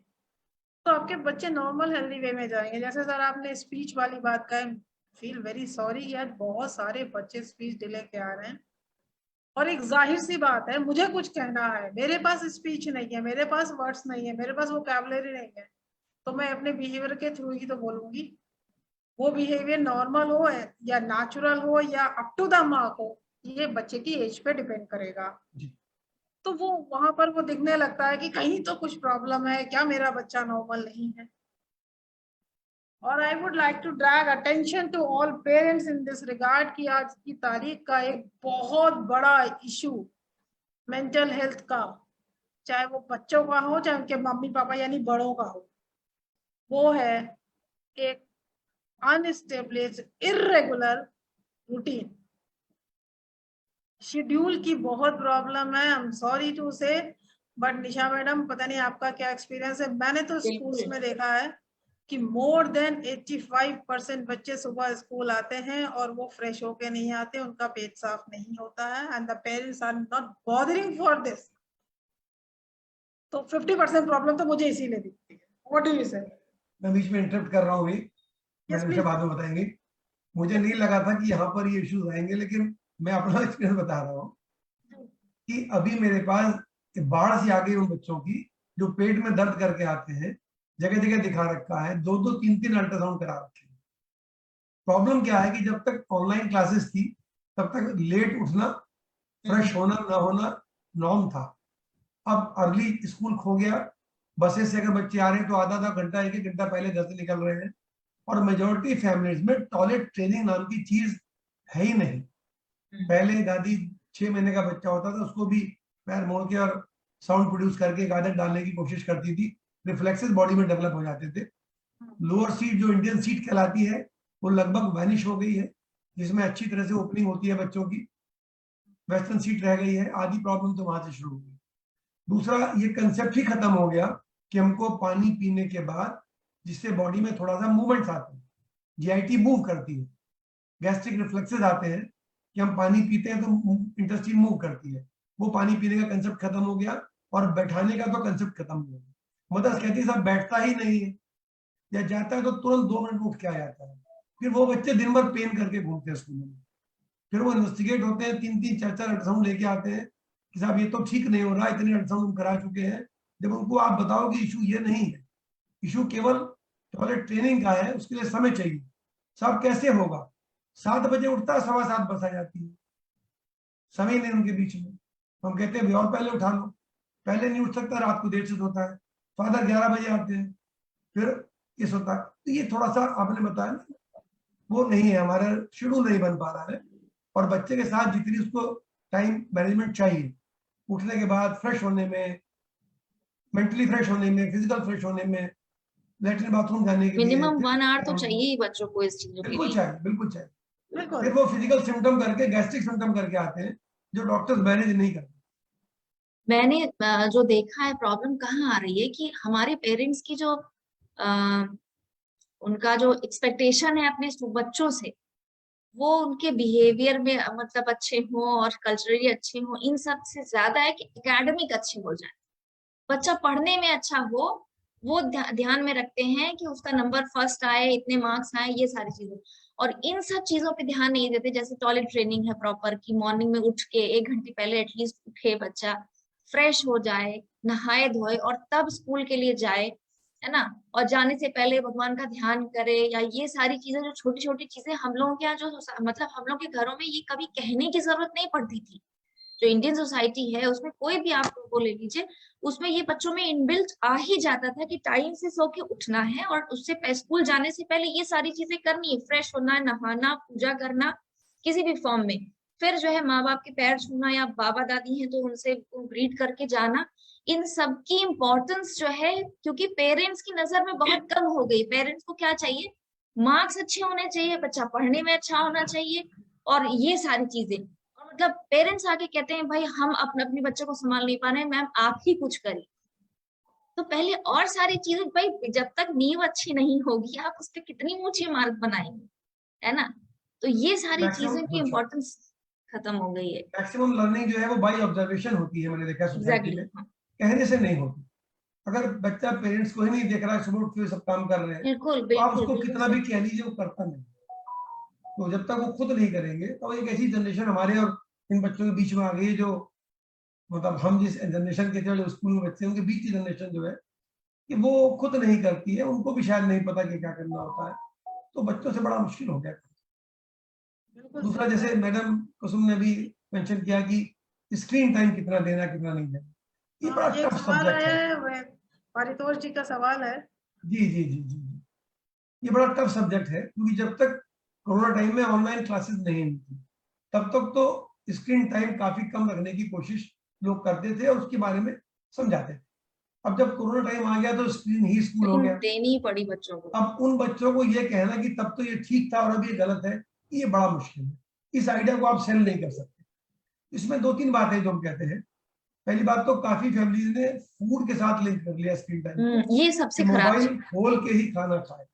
तो आपके बच्चे नॉर्मल हेल्दी वे में जाएंगे। जैसे सर आपने स्पीच वाली बात का, फील वेरी सॉरी कि आज बहुत सारे बच्चे स्पीच डिले के आ रहे हैं, और एक जाहिर सी बात है, मुझे कुछ कहना है, मेरे पास स्पीच नहीं है, मेरे पास वर्ड्स नहीं है, मेरे पास वोकैबुलरी नहीं है, तो मैं अपने बिहेवियर के थ्रू ही तो बोलूंगी। वो बिहेवियर नॉर्मल हो या नेचुरल हो या अप टू द मार्क हो, ये बच्चे की एज पे डिपेंड करेगा। तो वो वहां पर वो दिखने लगता है कि कहीं तो कुछ प्रॉब्लम है, क्या मेरा बच्चा नॉर्मल नहीं है। और I would like to drag attention to all parents in this regard कि आज की तारीख का एक बहुत बड़ा इशू मेंटल हेल्थ का, चाहे वो बच्चों का हो चाहे उनके मम्मी पापा यानी बड़ों का हो, वो है एक अनस्टेब्लिश इर्रेगुलर रूटीन। शेड्यूल की बहुत प्रॉब्लम है, आई एम सॉरी टू से, बट निशा मैडम पता नहीं आपका क्या एक्सपीरियंस है, मैंने तो स्कूल्स में देखा है कि मोर देन 85% बच्चे सुबह स्कूल आते हैं और वो फ्रेश होके नहीं आते, उनका पेट साफ नहीं होता है, and the parents are not bothering for this. तो 50% प्रॉब्लम तो मुझे इसीलिए दिखती है। व्हाट डू यू से? मैं बीच में इंटरप्ट कर रहा हूँ भी, मैडम बाद में बताएंगे। मुझे नहीं लगा था कि यहाँ पर ये इश्यूज आएंगे, लेकिन मैं अपना एक्सपीरियंस बता रहा हूँ कि अभी मेरे पास बाढ़ से आ गई उन बच्चों की जो पेट में दर्द करके आते हैं, जगह जगह दिखा रखा है, 2-2 3-3 अल्ट्रासाउंड करा रखे हैं। प्रॉब्लम क्या है कि जब तक ऑनलाइन क्लासेस थी तब तक लेट उठना, फ्रेश होना ना होना नॉर्म था। अब अर्ली स्कूल खो गया, बसेस से अगर बच्चे आ रहे हैं तो आधा घंटा 1 घंटा पहले घर से निकल रहे हैं, और मेजोरिटी फैमिलीज में टॉयलेट ट्रेनिंग नाम की चीज है ही नहीं। पहले दादी 6 महीने का बच्चा होता था उसको भी पैर मोड़ के और साउंड प्रोड्यूस करके एक आदत डालने की कोशिश करती थी, रिफ्लेक्सेस बॉडी में डेवलप हो जाते थे। लोअर सीट जो इंडियन सीट कहलाती है वो लगभग वैनिश हो गई है, जिसमें अच्छी तरह से ओपनिंग होती है बच्चों की। वेस्टर्न सीट रह गई है, आधी प्रॉब्लम तो वहां से शुरू हो गई। दूसरा, ये कंसेप्ट ही खत्म हो गया कि हमको पानी पीने के बाद जिससे बॉडी में थोड़ा सा मूवमेंट्स आते हैं, जीआईटी मूव करती है, गैस्ट्रिक रिफ्लेक्सेस आते हैं कि हम पानी पीते हैं तो इंटेस्टाइन मूव करती है, वो पानी पीने का कंसेप्ट खत्म हो गया। और बैठाने का तो कंसेप्ट खत्म हो गया। मदर्स कहती है साहब बैठता ही नहीं है, या जाता है तो तुरंत 2 मिनट में उठ के आ जाता है। फिर वो बच्चे दिन भर पेन करके घूमते हैं स्कूल में, फिर वो इन्वेस्टिगेट होते हैं, 3-3 4-4 अल्ट्रासाउंड लेके आते हैं कि साहब ये तो ठीक नहीं हो रहा, इतने अल्ट्रासाउंड करा चुके हैं। जब उनको आप बताओ कि इशू ये नहीं है, इशू केवल टॉयलेट ट्रेनिंग का है, उसके लिए समय चाहिए। साहब कैसे होगा, 7 बजे उठता है, 7:15 बस आ जाती है, समय नहीं उनके बीच में। हम कहते हैं और पहले उठा लो, पहले नहीं उठ सकता, रात को देर से सोता है, फादर 11 बजे आते हैं, फिर ये सोता है। तो ये थोड़ा सा आपने बताया ना, वो नहीं है, हमारा शेड्यूल नहीं बन पा रहा है। और बच्चे के साथ जितनी उसको टाइम मैनेजमेंट चाहिए, उठने के बाद फ्रेश होने में, मेंटली फ्रेश होने में, फिजिकल फ्रेश होने में, लेटरिन बाथरूम जाने के लिए मिनिमम 1 आवर तो चाहिए ही बच्चों को इस चीजों के बिल्कुल लिए। चाहिए, बिल्कुल चाहिए। बिल्कुल। फिर वो फिजिकल सिम्टम करके, गैस्ट्रिक सिम्टम करके आते हैं जो डॉक्टर्स मैनेज नहीं करते। मैंने जो देखा है प्रॉब्लम कहाँ आ रही है कि हमारे पेरेंट्स की जो उनका जो एक्सपेक्टेशन है अपने बच्चों से, वो उनके बिहेवियर में मतलब अच्छे हो और कल्चरली अच्छे हो, इन सब से ज्यादा है कि एकेडमिक अच्छे हो जाए, बच्चा पढ़ने में अच्छा हो, वो ध्यान में रखते हैं कि उसका नंबर फर्स्ट आए, इतने मार्क्स आए, ये सारी चीजें। और इन सब चीजों पे ध्यान नहीं देते। जैसे टॉयलेट ट्रेनिंग है प्रॉपर की, मॉर्निंग में उठ के 1 घंटे पहले एटलीस्ट उठे बच्चा, फ्रेश हो जाए, नहाए धोए और तब स्कूल के लिए जाए, है ना। और जाने से पहले भगवान का ध्यान करे, या ये सारी चीजें जो छोटी छोटी चीजें हम लोगों के यहाँ जो मतलब हम लोग के घरों में ये कभी कहने की जरूरत नहीं पड़ती थी। जो इंडियन सोसाइटी है उसमें कोई भी आप वो ले लीजिए, उसमें ये बच्चों में इनबिल्ट आ ही जाता था कि टाइम से सो के उठना है और उससे स्कूल जाने से पहले ये सारी चीजें करनी है, फ्रेश होना, नहाना, पूजा करना किसी भी फॉर्म में, फिर जो है माँ बाप के पैर छूना, या बाबा दादी हैं तो उनसे ग्रीट करके जाना। इन सब की इम्पोर्टेंस जो है, क्योंकि पेरेंट्स की नजर में बहुत कम हो गई। पेरेंट्स को क्या चाहिए, मार्क्स अच्छे होने चाहिए, बच्चा पढ़ने में अच्छा होना चाहिए, और ये सारी चीजें। और मतलब पेरेंट्स आके कहते हैं भाई हम अपने बच्चे को संभाल नहीं पा रहे हैं, मैम आप ही कुछ करिए। तो पहले और सारी चीजें, भाई जब तक नींव अच्छी नहीं होगी आप उस पर कितनी ऊंची इमारत बनाएंगे, है ना। तो ये सारी चीजों की इम्पोर्टेंस खत्म हो गई है। मैक्सिमम लर्निंग जो है वो बाय ऑब्जर्वेशन होती है, मैंने देखा सोसाइटी में, कहने से नहीं होती। अगर बच्चा पेरेंट्स को ही नहीं देख रहा है, सुबह उठ के सब काम कर रहे हैं, बिल्कुल तो आप बिल्कुल उसको कितना भी कह लीजिए वो करता नहीं। तो जब तक वो खुद नहीं करेंगे तो एक ऐसी जनरेशन हमारे और इन बच्चों के बीच में आ गई है, जो मतलब हम जिस जनरेशन के थे, जो स्कूल में बच्चे, उनके बीच की जनरेशन जो है कि वो खुद नहीं करती है, उनको भी शायद नहीं पता कि क्या करना होता है, तो बच्चों से बड़ा मुश्किल हो गया। दूसरा, जैसे मैडम कुसुम ने भी मेंशन किया कि स्क्रीन टाइम कितना देना कितना नहीं देना, ये बड़ा टफ सब्जेक्ट है। पारितोष जी का सवाल है। जी जी जी जी, ये बड़ा टफ सब्जेक्ट है, क्योंकि जब तक कोरोना टाइम में ऑनलाइन क्लासेस नहीं हुई थी, तब तक तो स्क्रीन टाइम काफी कम रखने की कोशिश लोग करते थे और उसके बारे में समझाते थे। अब जब कोरोना टाइम आ गया तो स्क्रीन ही स्कूल हो गया, देनी ही पड़ी बच्चों को। अब उन बच्चों को ये कहना कि तब तो ये ठीक था और अब ये गलत है, ये बड़ा मुश्किल है। इस आइडिया को आप सेल नहीं कर सकते। इसमें 2-3 बातें जो हम कहते हैं। पहली बात तो काफी फैमिलीज ने फूड के साथ लिंक कर लिया स्क्रीन टाइम, ये सबसे खराब मोबाइल खोल के ही खाना खाए।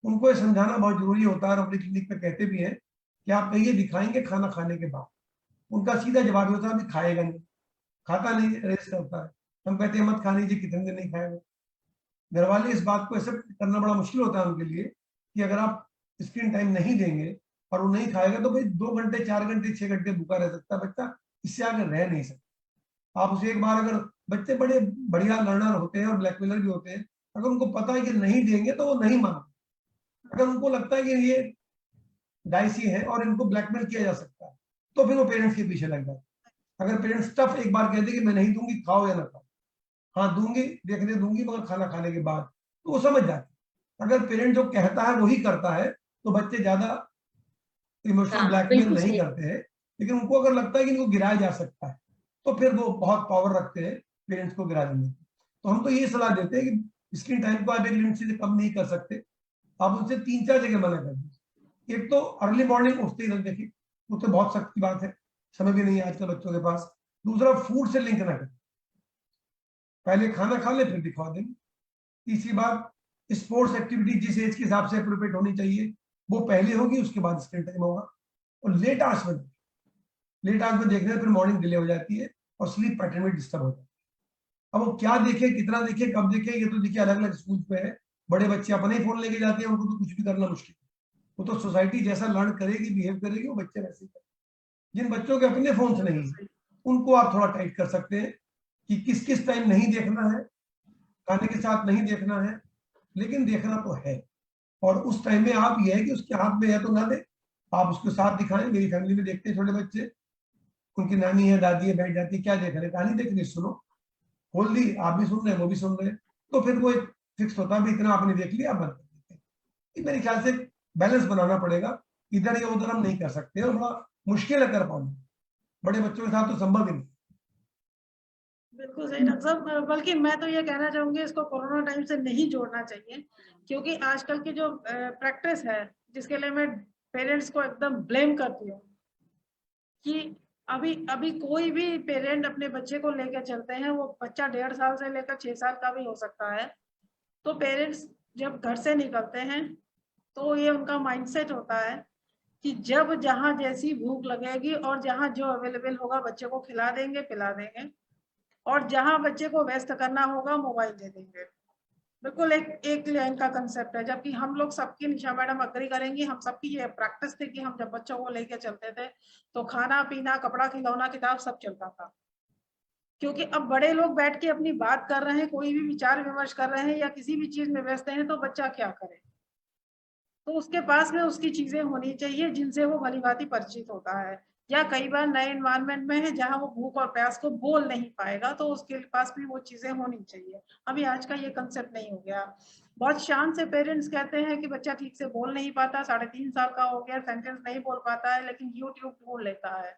उनको ये समझाना बहुत जरूरी होता है, और अपनी क्लिनिक पे कहते भी हैं कि आप कहिए दिखाएंगे खाना खाने के बाद। उनका सीधा जवाब होता है कि खाएगा नहीं, खाता नहीं, रेस्ट करता है। हम कहते हैं मत खाने दीजिए, कितने दिन नहीं खाएगा। घर वाले इस बात को एक्सेप्ट करना बड़ा मुश्किल होता है उनके लिए कि अगर आप स्क्रीन टाइम नहीं देंगे और वो नहीं खाएगा तो भाई 2 घंटे 4 घंटे 6 घंटे भूखा रह सकता है बच्चा, इससे आगे रह नहीं सकता। आप उसे एक बार, अगर बच्चे बड़े बढ़िया लर्नर होते हैं और ब्लैकमेलर भी होते हैं, अगर उनको पता है कि नहीं देंगे तो वो नहीं मानते। अगर उनको लगता है कि ये डाइसी है और इनको ब्लैकमेल किया जा सकता है, तो फिर वो पेरेंट्स के पीछे लग जाते। अगर पेरेंट्स टफ एक बार कहते कि मैं नहीं दूंगी, खाओ या ना खाओ, हाँ दूंगी, देखने दूंगी मगर खाना खाने के बाद, तो वो समझ जाते। अगर पेरेंट जो कहता है वही करता है तो बच्चे ज्यादा इमोशनल ब्लैकमेल नहीं करते हैं। लेकिन उनको अगर लगता है कि इनको गिराया जा सकता है तो फिर वो बहुत पावर रखते हैं पेरेंट्स को गिरा देने की। तो हम तो ये सलाह देते हैं कि स्क्रीन टाइम को आप एक लिमिट से कम नहीं कर सकते, आप उनसे 3-4 जगह मना कर दीजिए। एक तो अर्ली मॉर्निंग उठते ही रख देखिए, वो तो बहुत सख्त की बात है, समय भी नहीं है आजकल बच्चों के पास। दूसरा, फूड से लिंक ना करें, पहले खाना खा ले फिर दिखवा देंगे। तीसरी बात, स्पोर्ट्स एक्टिविटी जिस एज के हिसाब से अप्रोप्रिएट होनी चाहिए वो पहले होगी, उसके बाद स्क्रीन टाइम होगा। और लेट आवर्स में देख रहे हैं, फिर मॉर्निंग डिले हो जाती है और स्लीप पैटर्न में डिस्टर्ब होता है। अब वो क्या देखे, कितना देखे, कब देखे, ये तो देखिए अलग अलग स्कूल पे है। बड़े बच्चे अपने ही फोन लेके जाते हैं, उनको तो कुछ भी करना मुश्किल है। वो तो सोसाइटी जैसा लर्न करेगी, बिहेव करेगी, वो बच्चे वैसे ही करेंगे। जिन बच्चों के अपने फोन से नहीं है उनको आप थोड़ा टाइट कर सकते हैं कि किस किस टाइम नहीं देखना है, खाने के साथ नहीं देखना है, लेकिन देखना तो है। और उस टाइम में आप ये है कि उसके हाथ में है तो ना दे, आप उसके साथ दिखाएं। मेरी फैमिली में देखते हैं छोटे बच्चे, उनकी नानी है, दादी है, बैठ जाती है, क्या देख रहे, कहानी देख रही, सुनो, खोल दी, आप भी सुन रहे हैं, वो भी सुन रहे हैं, तो फिर वो एक फिक्स होता है, इतना आपने देख लिया, आप बंद कर देते हैं। मेरे ख्याल से बैलेंस बनाना पड़ेगा, इधर या उधर हम नहीं कर सकते, और बड़ा मुश्किल है कर पाना, बड़े बच्चों के साथ तो संभव ही नहीं। बिल्कुल सही डॉक्टर साहब, बल्कि मैं तो ये कहना चाहूंगी इसको कोरोना टाइम से नहीं जोड़ना चाहिए, क्योंकि आजकल की जो प्रैक्टिस है, जिसके लिए मैं पेरेंट्स को एकदम ब्लेम करती हूँ, कि अभी अभी कोई भी पेरेंट अपने बच्चे को लेकर चलते हैं, वो बच्चा 1.5 साल से लेकर 6 साल का भी हो सकता है, तो पेरेंट्स जब घर से निकलते हैं तो ये उनका माइंडसेट होता है कि जब जहाँ जैसी भूख लगेगी और जहाँ जो अवेलेबल होगा बच्चे को खिला देंगे, पिला देंगे, और जहाँ बच्चे को व्यस्त करना होगा मोबाइल दे देंगे। बिल्कुल एक लाइन का कंसेप्ट है, जबकि हम लोग सबकी, निशा मैडम अग्री करेंगी, हम सबकी ये प्रैक्टिस थी कि हम जब बच्चों को लेके चलते थे तो खाना पीना, कपड़ा, खिलौना, किताब सब चलता था। क्योंकि अब बड़े लोग बैठ के अपनी बात कर रहे हैं, कोई भी विचार विमर्श कर रहे हैं या किसी भी चीज में व्यस्त हैं, तो बच्चा क्या करे? तो उसके पास में उसकी चीजें होनी चाहिए जिनसे वो भली भांति परिचित होता है, या कई बार नए एनवायरनमेंट में है जहाँ वो भूख और प्यास को बोल नहीं पाएगा, तो उसके पास भी वो चीजें होनी चाहिए। अभी आज का ये कंसेप्ट नहीं हो गया। बहुत शान से पेरेंट्स कहते हैं कि बच्चा ठीक से बोल नहीं पाता, 3.5 साल का हो गया, सेंटेंस नहीं बोल पाता है, लेकिन यूट्यूब ढूंढ लेता है।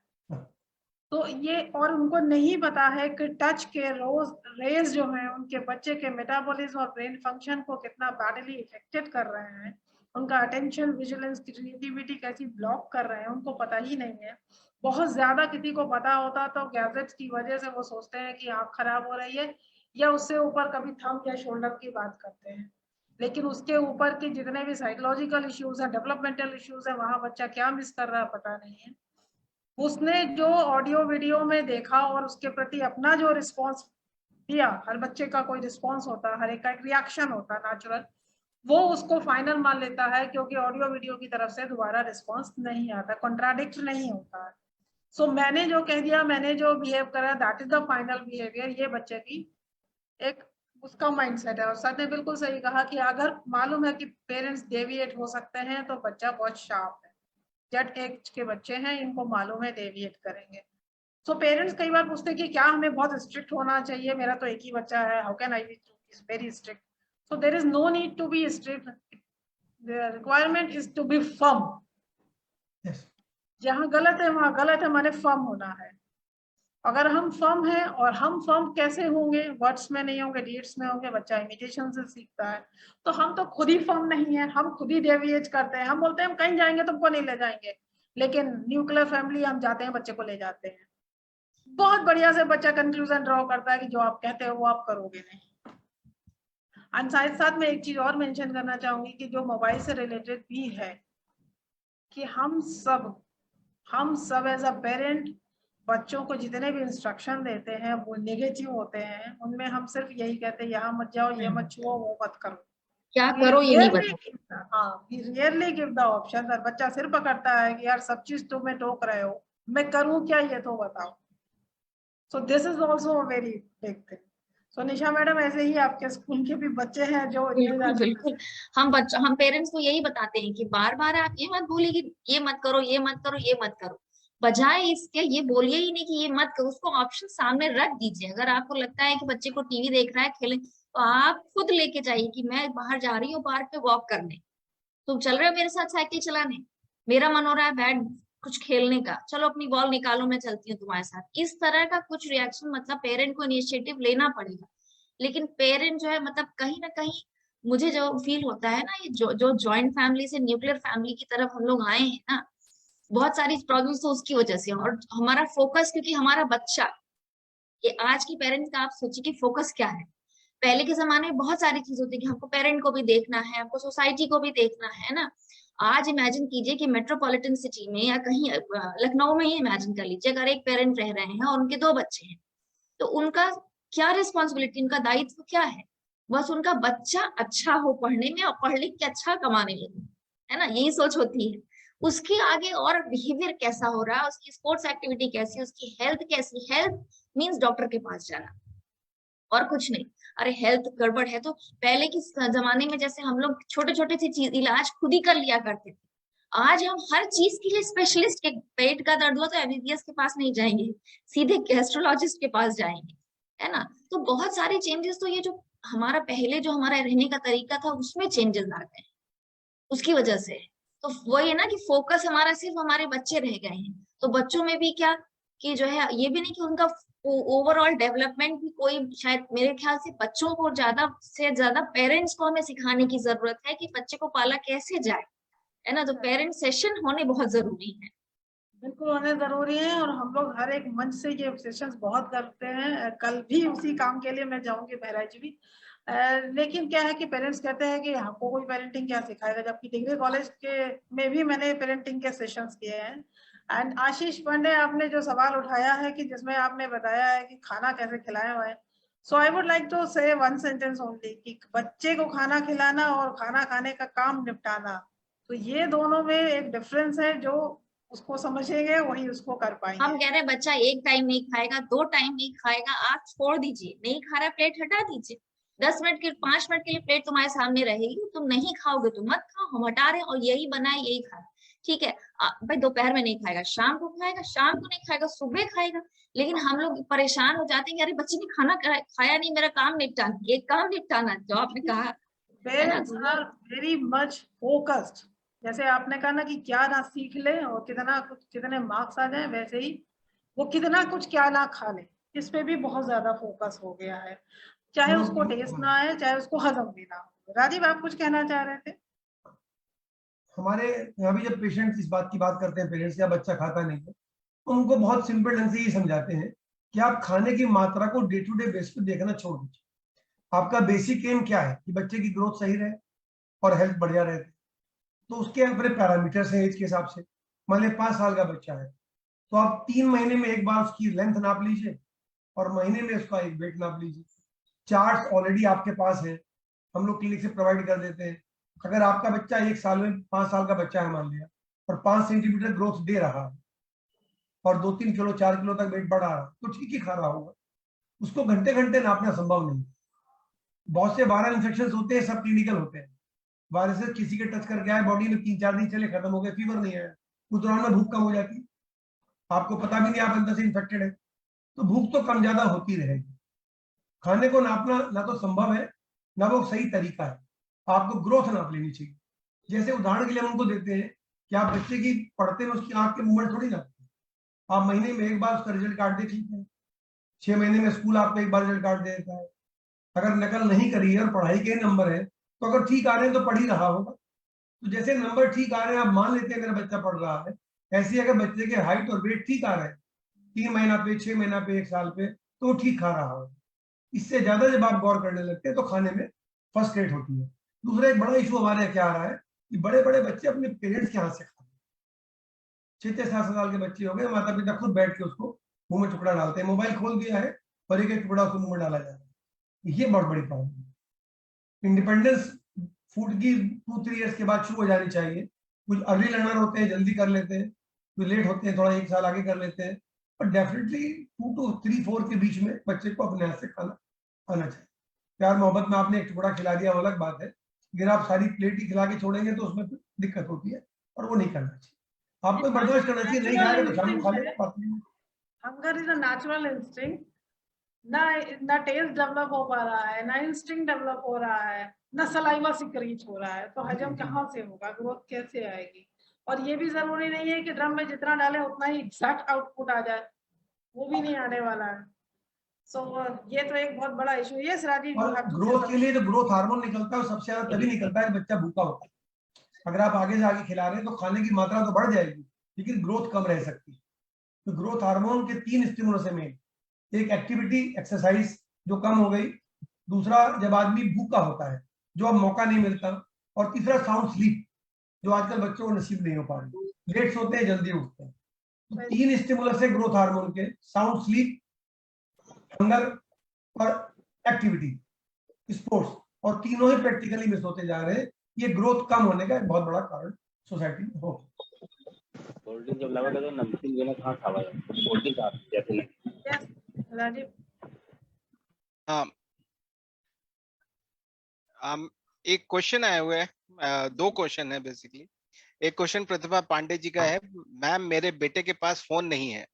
तो ये, और उनको नहीं पता है कि टच के रेज जो हैं उनके बच्चे के मेटाबॉलिज्म और ब्रेन फंक्शन को कितना बैडली इफेक्टेड कर रहे हैं, उनका अटेंशन, विजिलेंस, क्रिएटिविटी कैसी ब्लॉक कर रहे हैं, उनको पता ही नहीं है। बहुत ज्यादा किसी को पता होता तो गैजेट्स की वजह से वो सोचते हैं कि आंख खराब हो रही है, या उससे ऊपर कभी थंब या शोल्डर की बात करते हैं, लेकिन उसके ऊपर के जितने भी साइकोलॉजिकल इश्यूज हैं, डेवलपमेंटल इश्यूज हैं, वहां बच्चा क्या मिस कर रहा है पता नहीं है। उसने जो ऑडियो वीडियो में देखा और उसके प्रति अपना जो रिस्पॉन्स दिया, हर बच्चे का कोई रिस्पॉन्स होता है, हर एक का एक रिएक्शन होता है नेचुरल, वो उसको फाइनल मान लेता है, क्योंकि ऑडियो वीडियो की तरफ से दोबारा रिस्पॉन्स नहीं आता, कॉन्ट्राडिक्ट नहीं होता है। सो मैंने जो कह दिया, मैंने जो बिहेव करा, that is the final behaviour. ये बच्चे की एक उसका माइंडसेट है। और सर ने बिल्कुल सही कहा कि अगर मालूम है कि पेरेंट्स डेविएट हो सकते हैं तो बच्चा बहुत शार्प है, जेट एज के बच्चे हैं, इनको मालूम है डेविएट करेंगे। सो पेरेंट्स कई बार पूछते हैं कि क्या हमें बहुत स्ट्रिक्ट होना चाहिए, मेरा तो एक ही बच्चा है, how can I be very strict? So there is no need to be strict, the requirement is to be firm. जहाँ गलत है वहां गलत है, माने फर्म होना है। अगर हम फर्म हैं, और हम फर्म कैसे होंगे? वर्ड्स में नहीं होंगे, डीड्स में होंगे। बच्चा इमिटेशन से सीखता है, तो हम तो खुद ही फर्म नहीं है, हम खुद ही डेविएट करते हैं। हम बोलते हैं हम कहीं जाएंगे तुमको नहीं ले जाएंगे, लेकिन न्यूक्लियर फैमिली हम जाते हैं, बच्चे को ले जाते हैं। बहुत बढ़िया से बच्चा कंक्लूजन ड्रॉ करता है कि जो आप कहते हो वो आप करोगे नहीं। एंड साथ साथ में एक चीज और मेंशन करना चाहूंगी कि जो मोबाइल से रिलेटेड भी है, कि हम सब एज अ पेरेंट बच्चों को जितने भी इंस्ट्रक्शन देते हैं वो नेगेटिव होते हैं। उनमें हम सिर्फ यही कहते हैं यहाँ मत जाओ, ये मत छुओ, वो मत करो, क्या करो ये नहीं पता। हाँ, we rarely give the option. और बच्चा सिर पकड़ता है कि यार सब चीज तुम्हें टोक रहे हो, मैं करूँ क्या, ये तो बताओ। So this is also a very big thing. So Nisha madam, ऐसे ही आपके स्कूल के भी बच्चे हैं जो बिल्कुल बिल्कुल, हम पेरेंट्स को यही बताते हैं कि बार बार आप ये मत बोलिए कि ये मत करो, ये मत करो, ये मत करो। बजाय इसके ये बोलिए ही नहीं कि ये मत करो, उसको ऑप्शन सामने रख दीजिए। अगर आपको लगता है कि बच्चे को टीवी देख रहा है, खेले, तो आप खुद लेके जाइए कि मैं बाहर जा रही हूँ पार्क पे वॉक करने, तुम चल रहे हो मेरे साथ साइकिल चलाने, मेरा मन हो रहा है बैट कुछ खेलने का, चलो अपनी बॉल निकालो, मैं चलती हूँ तुम्हारे साथ। इस तरह का कुछ रिएक्शन, मतलब पेरेंट को इनिशिएटिव लेना पड़ेगा लेकिन पेरेंट जो है मतलब कहीं ना कहीं मुझे जो फील होता है ना, ये जो जॉइंट फैमिली से न्यूक्लियर फैमिली की तरफ हम लोग आए हैं ना, बहुत सारी प्रॉब्लम्स तो उसकी वजह से, और हमारा फोकस, क्योंकि हमारा बच्चा, ये आज की पेरेंट्स का आप सोचिए कि फोकस क्या है। पहले के जमाने में बहुत सारी चीज होती है कि हमको पेरेंट को भी देखना है, हमको सोसाइटी को भी देखना है ना। आज इमेजिन कीजिए कि मेट्रोपॉलिटन सिटी में या कहीं लखनऊ में ही इमेजिन कर लीजिए, अगर एक पेरेंट रह रहे हैं और उनके 2 बच्चे हैं, तो उनका क्या रिस्पॉन्सिबिलिटी, उनका दायित्व क्या है? बस उनका बच्चा अच्छा हो पढ़ने में और पढ़ लिख के अच्छा कमाने लगे, है ना, यही सोच होती है। उसके आगे और बिहेवियर कैसा हो रहा है, उसकी स्पोर्ट्स एक्टिविटी कैसी, उसकी हेल्थ कैसी, हेल्थ मीन्स डॉक्टर के पास जाना और कुछ नहीं। अरे हेल्थ गड़बड़ है तो पहले के जमाने में जैसे हम लोग छोटे छोटे से चीज इलाज खुद ही कर लिया करते थे, आज हम हर चीज के लिए स्पेशलिस्ट के, पेट का दर्द हुआ तो एमबीबीएस के पास नहीं जाएंगे, सीधे गैस्ट्रोलॉजिस्ट के पास जाएंगे, है ना। तो बहुत सारे चेंजेस, तो ये जो हमारा पहले जो हमारा रहने का तरीका था उसमें चेंजेस आ गए उसकी वजह से। तो वही है ना कि फोकस हमारा सिर्फ हमारे बच्चे रह गए हैं, तो बच्चों में भी क्या कि जो है ये भी नहीं कि उनका ओवरऑल डेवलपमेंट भी कोई, शायद मेरे ख्याल से बच्चों को ज्यादा से ज्यादा पेरेंट्स को हमें सिखाने की जरूरत है कि बच्चे को पाला कैसे जाए, है ना। तो पेरेंट सेशन होने बहुत जरूरी है। बिल्कुल होने जरूरी है, और हम लोग हर एक मंच से ये सेशंस बहुत करते हैं। कल भी उसी काम के लिए मैं जाऊंगी बहराइच भी। लेकिन क्या है कि पेरेंट्स कहते हैं कि हमको कोई पेरेंटिंग क्या सिखाएगा, जबकि डिग्री कॉलेज के में भी मैंने पेरेंटिंग के सेशंस किए हैं। एंड आशीष पांडे, आपने जो सवाल उठाया है कि जिसमें आपने बताया है कि खाना कैसे खिलाए हुए हैं, सो आई वुड लाइक टू से वन सेंटेंस ओनली कि बच्चे को खाना खिलाना और खाना खाने का काम निपटाना, तो ये दोनों में एक डिफरेंस है। जो उसको समझेंगे वही उसको कर पाएंगे। हम कह रहे हैं बच्चा 1 टाइम नहीं खाएगा, 2 टाइम नहीं खाएगा, आप छोड़ दीजिए, नहीं खा रहा प्लेट हटा दीजिए, 10 मिनट के 5 मिनट के लिए प्लेट तुम्हारे सामने रहेगी, तुम नहीं खाओगे तो मत खाओ, हम हटा रहे हैं और यही बनाए यही खाए, ठीक है। भाई दोपहर में नहीं खाएगा, शाम को खाएगा, शाम को नहीं खाएगा, सुबह खाएगा। लेकिन हम लोग परेशान हो जाते हैं कि अरे बच्चे ने खाना खाया नहीं, मेरा काम निपटाना, ये काम निपटाना जो आपने कहा, है ना। Parents are very much focused. जैसे आपने कहा ना कि क्या ना सीख ले और कितना कुछ, कितने मार्क्स आ जाए, वैसे ही वो कितना कुछ क्या ना खा ले, इस पे भी बहुत ज्यादा फोकस हो गया है, चाहे उसको टेस्ट ना आए, चाहे उसको हजम भी ना हो। राजीव, आप कुछ कहना चाह रहे थे? हमारे यहाँ भी जब पेशेंट्स इस बात की बात करते हैं पेरेंट्स, या बच्चा खाता नहीं है, तो उनको बहुत सिंपल ढंग से ये समझाते हैं कि आप खाने की मात्रा को डे टू डे बेस पे देखना छोड़ दीजिए। आपका बेसिक एम क्या है कि बच्चे की ग्रोथ सही रहे और हेल्थ बढ़िया रहे। तो उसके अपने पैरामीटर्स हैं एज के हिसाब से। मान लीजिए 5 साल का बच्चा है, तो आप 3 महीने में एक बार उसकी लेंथ नाप लीजिए और महीने में उसका एक वेट नाप लीजिए। चार्ट्स ऑलरेडी आपके पास है, हम लोग क्लिनिक से प्रोवाइड कर देते हैं। अगर आपका बच्चा 1 साल में 5 साल का बच्चा है मान लिया, और 5 सेंटीमीटर ग्रोथ दे रहा है और 2-3 किलो 4 किलो तक वेट बढ़ा रहा है, तो ठीक ही खा रहा होगा। उसको घंटे घंटे नापना संभव नहीं। बहुत से वायरल इन्फेक्शन होते हैं, सब क्लिनिकल होते हैं। वायरसेस किसी के टच करके आए बॉडी में, 3-4 दिन चले, खत्म हो गए, फीवर नहीं आया, उस दौरान में भूख कम हो जाती है, आपको पता भी नहीं आप अंदर से इन्फेक्टेड है। तो भूख तो कम ज्यादा होती रहेगी। खाने को नापना ना तो संभव है, ना वो सही तरीका है। आपको ग्रोथ नाप लेनी चाहिए। जैसे उदाहरण के लिए हम उनको देते हैं कि आप बच्चे की पढ़ते में उसकी आंख के मूवमेंट थोड़ी नापते हैं, आप महीने में एक बार उसका रिजल्ट कार्ड देख लेते हैं। 6 महीने में स्कूल आपको एक बार रिजल्ट कार्ड दे देता है। अगर नकल नहीं करी है और पढ़ाई के नंबर है, तो अगर ठीक आ रहे हैं तो पढ़ ही रहा होगा। तो जैसे नंबर ठीक आ रहे हैं, आप मान लेते हैं मेरा बच्चा पढ़ रहा है, ऐसे अगर बच्चे के हाइट और वेट ठीक आ रहे हैं 3 महीना पे, 6 महीना पे, 1 साल पे, तो वो ठीक खा रहा होगा। इससे ज्यादा जब आप गौर करने लगते हैं तो खाने में फर्स्ट रेट होती है। दूसरा एक बड़ा इशू हमारे यहाँ क्या आ रहा है कि बड़े बड़े बच्चे अपने पेरेंट्स के हाथ से खाते हैं। 6-7 साल के बच्चे हो गए, माता पिता खुद बैठ के उसको मुंह में टुकड़ा डालते हैं, मोबाइल खोल दिया है और एक एक टुकड़ा उसको मुंह में डाला जा रहा है। ये बहुत बड़ी प्रॉब्लम है। इंडिपेंडेंस फूड की 2-3 ईयर्स के बाद शुरू हो जानी चाहिए। कुछ अर्ली लर्नर होते हैं, जल्दी कर लेते हैं, कुछ लेट होते हैं, थोड़ा 1 साल आगे कर लेते हैं, पर डेफिनेटली 2 to 3-4 के बीच में बच्चे को अपने हाथ से खाना आना चाहिए। प्यार मोहब्बत में आपने एक टुकड़ा खिला दिया, वो अलग बात है, लेकिन आप सारी प्लेट ही खिला के छोड़ेंगे तो उसमें दिक्कत होती है, और वो नहीं करना चाहिए। आपको बर्दाश्त करना चाहिए, नहीं खाएगा तो शाम को खा लेगा, बात नहीं। Hunger is a natural instinct. ना ना टेस्ट डेवलप हो पा रहा है, ना इंस्टिंक्ट डेवलप हो रहा है, ना सलाइवा सिक्रीट हो रहा है, तो हजम कहाँ से होगा, ग्रोथ कैसे आएगी? और ये भी जरूरी नहीं है कि ड्रम में जितना डाले उतना ही एग्जैक्ट आउटपुट आ जाए, वो भी नहीं आने वाला है। So ये तो एक बहुत बड़ा इशू है। Yes, Rajiv, you और have to ग्रोथ say के लिए जो ग्रोथ हार्मोन निकलता है वो सबसे ज्यादा तभी निकलता है बच्चा भूखा होता है। अगर आप आगे से आगे खिला रहे हैं तो खाने की मात्रा तो बढ़ जाएगी लेकिन ग्रोथ कम रह सकती है। तो ग्रोथ हार्मोन के 3 स्टिमुलस है मेन। एक एक्टिविटी एक्सरसाइज जो कम हो गई, दूसरा जब आदमी भूखा होता है जो अब मौका नहीं मिलता, और तीसरा साउंड स्लीप जो आजकल बच्चों को नसीब नहीं हो पा रही, लेट सोते हैं जल्दी उठते हैं। तो 3 स्टिमुलस है ग्रोथ हार्मोन के, साउंड स्लीप, हंगर और एक्टिविटी स्पोर्ट्स, और तीनों ही प्रैक्टिकली मिस होते जा रहे हैं। ये ग्रोथ कम होने का एक बहुत बड़ा कारण सोसाइटी में हो। कोल्ड ड्रिंक जब लगा तो नमकीन बिना कहाँ खावा है, कोल्ड ड्रिंक आप जैसे लगे। yes, Rajiv. हाँ, एक क्वेश्चन आए हुए हैं, 2 क्वेश्चन है बेसिकली। एक क्वेश्चन प्रतिभा पांडे जी का है, मैम मेरे बेटे के पास फोन नहीं है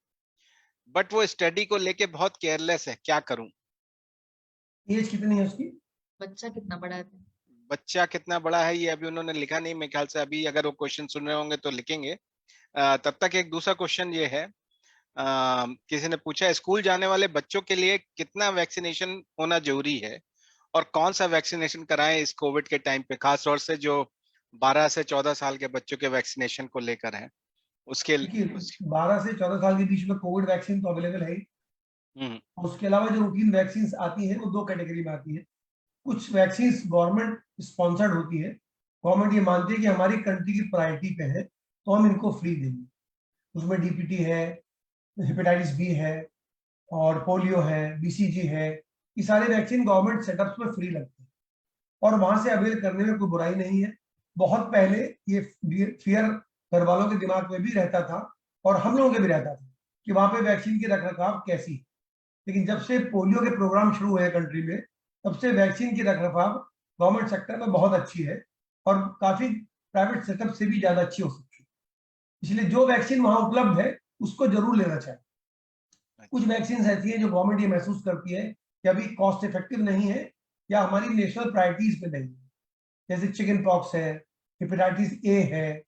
बट वो स्टडी को लेके बहुत केयरलेस है, क्या करूं? एज कितनी है उसकी? बच्चा कितना बड़ा है? बच्चा कितना बड़ा है ये अभी उन्होंने लिखा नहीं, मेरे ख्याल से अभी अगर वो क्वेश्चन सुन रहे होंगे तो लिखेंगे। तब तक एक दूसरा क्वेश्चन ये है, किसी ने पूछा स्कूल जाने वाले बच्चों के लिए कितना वैक्सीनेशन होना जरूरी है और कौन सा वैक्सीनेशन कराएं इस कोविड के टाइम पे, खास तौर से जो 12 से 14 साल के बच्चों के वैक्सीनेशन को लेकर है उसके। देखिए 12 से 14 साल के बीच में कोविड वैक्सीन तो अवेलेबल है ही। उसके अलावा जो रूटीन वैक्सीन आती है वो 2 कैटेगरी में आती है। कुछ वैक्सीन गवर्नमेंट स्पॉन्सर्ड होती है, गवर्नमेंट ये मानती है कि हमारी कंट्री की प्रायोरिटी पे है तो हम इनको फ्री देंगे। उसमें डीपीटी है, हेपेटाइटिस बी है और पोलियो है, बीसीजी है, ये सारे वैक्सीन गवर्नमेंट सेटअप्स में फ्री लगते हैं और वहां से अवेल करने में कोई बुराई नहीं है। बहुत पहले ये फियर घर वालों के दिमाग में भी रहता था और हम लोगों के भी रहता था कि वहां पे वैक्सीन की रखरखाव कैसी, लेकिन जब से पोलियो के प्रोग्राम शुरू हुए कंट्री में तब से वैक्सीन की रखरखाव गवर्नमेंट सेक्टर में बहुत अच्छी है और काफी प्राइवेट सेटअप से भी ज्यादा अच्छी हो सकती है। इसलिए जो वैक्सीन वहां उपलब्ध है उसको जरूर लेना चाहिए। कुछ वैक्सीन ऐसी है जो गवर्नमेंट ये महसूस करती है कि अभी कॉस्ट इफेक्टिव नहीं है या हमारी नेशनल प्रायोरिटीज पे नहीं है, जैसे चिकन पॉक्स है, हेपेटाइटिस ए है,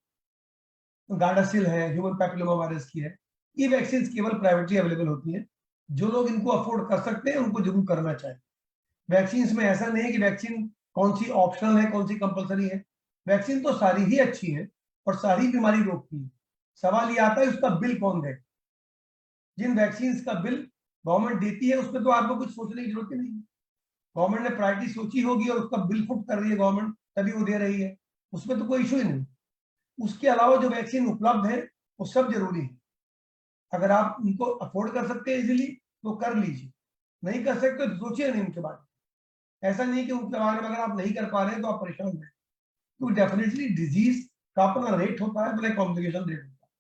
गार्डासिल है, ह्यूमन पैपिलोमा वायरस की है। ये वैक्सीन केवल प्राइवेटली अवेलेबल होती है। जो लोग इनको अफोर्ड कर सकते हैं उनको जरूर करना चाहिए। वैक्सीन में ऐसा नहीं है कि वैक्सीन कौन सी ऑप्शनल है कौन सी कंपलसरी है, वैक्सीन तो सारी ही अच्छी है और सारी बीमारी रोकती है। सवाल ये आता है उसका बिल कौन दे। जिन वैक्सीन का बिल गवर्नमेंट देती है उसमें तो आपको कुछ सोचने की जरूरत ही नहीं है। गवर्नमेंट ने प्रायोरिटी सोची होगी और उसका बिल फुट कर रही है गवर्नमेंट, तभी वो दे रही है, उसमें तो कोई इशू ही नहीं। उसके अलावा जो वैक्सीन उपलब्ध है वो सब जरूरी है। अगर आप उनको अफोर्ड कर सकते हैं इजीली तो कर लीजिए, नहीं कर सकते तो सोचिए नहीं उनके बारे में। ऐसा नहीं कि उनके बारे में अगर आप नहीं कर पा रहे हैं तो आप परेशान हैं, तो डेफिनेटली डिजीज का अपना रेट होता है, अपना कॉम्प्लिकेशन रेट होता है,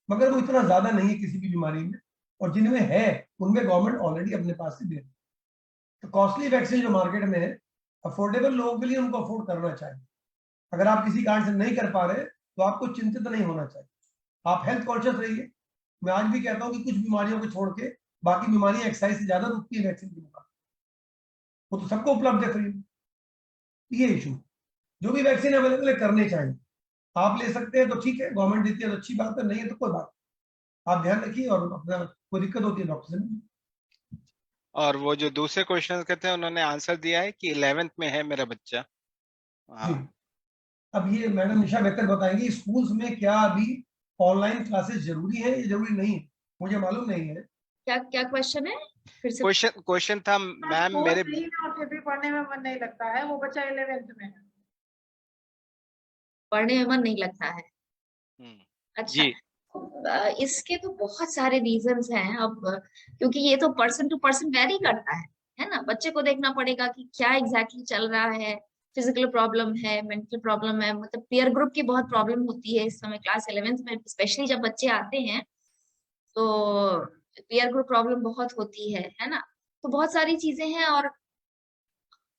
मगर वो इतना ज्यादा नहीं है किसी भी बीमारी में, और जिनमें है उनमें गवर्नमेंट ऑलरेडी अपने पास से दे रही है। तो कॉस्टली वैक्सीन जो मार्केट में है अफोर्डेबल लोगों के लिए उनको अफोर्ड करना चाहिए। अगर आप किसी कारण से नहीं कर पा रहे तो आपको चिंतित नहीं होना चाहिए, आप हेल्थ कॉन्शियस रहिए। मैं आज भी कहता हूँ कि कुछ बीमारियों को छोड़ के बाकी बीमारियां एक्सरसाइज से ज्यादा रुकती है वैक्सीन के मुकाबले, वो तो सबको उपलब्ध है फ्री में। ये इशू, जो भी वैक्सीन अवेलेबल है करने चाहिए। आप ले सकते हैं तो ठीक है, गवर्नमेंट देती है तो अच्छी बात है, नहीं है तो कोई बात, आप ध्यान रखिए और अपना कोई दिक्कत होती है डॉक्टर से मिलिए। और वो जो दूसरे क्वेश्चन कहते हैं उन्होंने आंसर दिया है कि 11th में है मेरा बच्चा। जी, अब ये मैडम निशा बेहतर बताएंगी, स्कूल्स में क्या अभी ऑनलाइन क्लासेस जरूरी है या जरूरी नहीं है, मुझे मालूम नहीं है। क्या क्या क्वेश्चन है फिर से? क्वेश्चन था मैम मेरे नहीं है और फिर भी पढ़ने में मन नहीं लगता है, वो बच्चा 11th में है। पढ़ने में मन नहीं लगता है? अच्छा, जी इसके तो बहुत सारे रीजंस हैं अब, क्योंकि ये तो पर्सन टू पर्सन वेरी करता है ना। बच्चे को देखना पड़ेगा कि क्या एग्जैक्टली चल रहा है, फिजिकल प्रॉब्लम है, मेंटल प्रॉब्लम है, मतलब पीयर ग्रुप की बहुत प्रॉब्लम होती है इस समय क्लास 11th में, स्पेशली जब बच्चे आते हैं तो पीयर ग्रुप प्रॉब्लम बहुत होती है ना। तो बहुत सारी चीजें हैं, और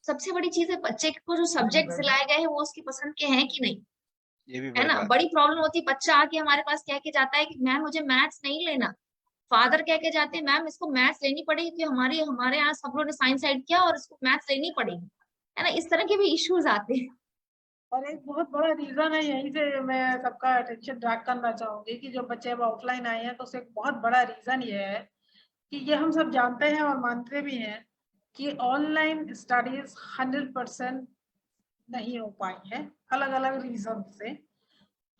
सबसे बड़ी चीज है बच्चे को जो सब्जेक्ट दिलाए गए हैं वो उसकी पसंद के हैं कि नहीं, ये भी है बड़ी ना। बात। बड़ी प्रॉब्लम होती है बच्चा आके हमारे पास कह के जाता है कि मैम मुझे मैथ्स नहीं लेना, फादर कह के जाते हैं मैम इसको मैथ्स लेनी पड़ेगी क्योंकि हमारे यहाँ सब लोगों ने साइंस साइड किया और इसको मैथ्स लेनी पड़ेगी, है ना। इस तरह के भी इश्यूज आते हैं। और एक बहुत बड़ा रीजन है, यहीं से मैं सबका अटेंशन ड्रैग करना चाहूंगी कि जो बच्चे अब ऑफलाइन आए हैं तो उससे एक बहुत बड़ा रीजन ये है कि ये हम सब जानते हैं और मानते भी हैं कि ऑनलाइन स्टडीज 100% नहीं हो पाई है, अलग अलग रीजन से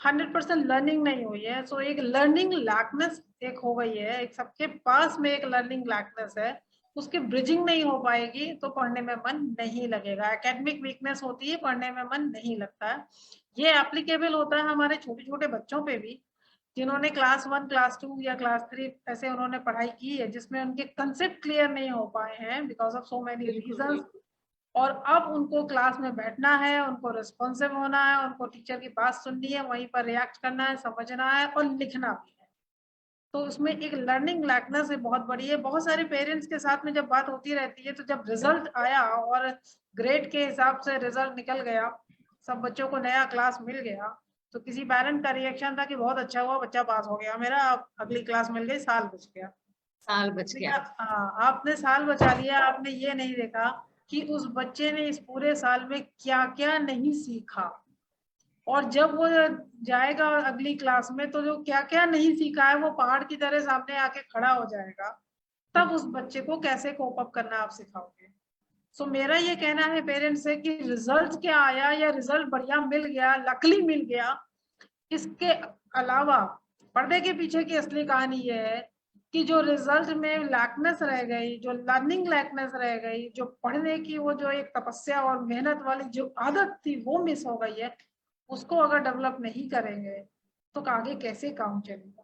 100% लर्निंग नहीं हुई है। सो एक लर्निंग लैकनेस एक हो गई है, एक सबके पास में एक लर्निंग लैकनेस है, उसकी ब्रिजिंग नहीं हो पाएगी तो पढ़ने में मन नहीं लगेगा। एकेडमिक वीकनेस होती है, पढ़ने में मन नहीं लगता है। ये एप्लीकेबल होता है हमारे छोटे छोटे बच्चों पे भी, जिन्होंने क्लास 1, क्लास 2 या क्लास 3 ऐसे उन्होंने पढ़ाई की है, जिसमें उनके कंसेप्ट क्लियर नहीं हो पाए हैं because of so many reasons. और अब उनको क्लास में बैठना है, उनको रिस्पॉन्सिव होना है, उनको टीचर की बात सुननी है, वहीं पर रिएक्ट करना है, समझना है और लिखना भी है। तो उसमें एक लर्निंग लैकनेस बहुत बड़ी है। बहुत सारे पेरेंट्स के साथ में जब बात होती रहती है, तो जब रिजल्ट आया और ग्रेड के हिसाब से रिजल्ट निकल गया, सब बच्चों को नया क्लास मिल गया, तो किसी पेरेंट का रिएक्शन था कि बहुत अच्छा हुआ, बच्चा पास हो गया मेरा, अब अगली क्लास मिल गई, साल बच गया। साल बच गया। हाँ, आपने साल बचा लिया, आपने ये नहीं देखा कि उस बच्चे ने इस पूरे साल में क्या क्या नहीं सीखा, और जब वो जाएगा अगली क्लास में तो जो क्या क्या नहीं सीखा है वो पहाड़ की तरह सामने आके खड़ा हो जाएगा। तब उस बच्चे को कैसे कोप अप करना आप सिखाओगे। सो मेरा ये कहना है पेरेंट्स से कि रिजल्ट क्या आया या रिजल्ट बढ़िया मिल गया, लकली मिल गया, इसके अलावा पर्दे के पीछे की असली कहानी ये है कि जो रिजल्ट में लैकनेस रह गई, जो लर्निंग लैकनेस रह गई, जो पढ़ने की वो जो एक तपस्या और मेहनत वाली जो आदत थी वो मिस हो गई है, उसको अगर डेवलप नहीं करेंगे तो आगे कैसे काम चलेगा।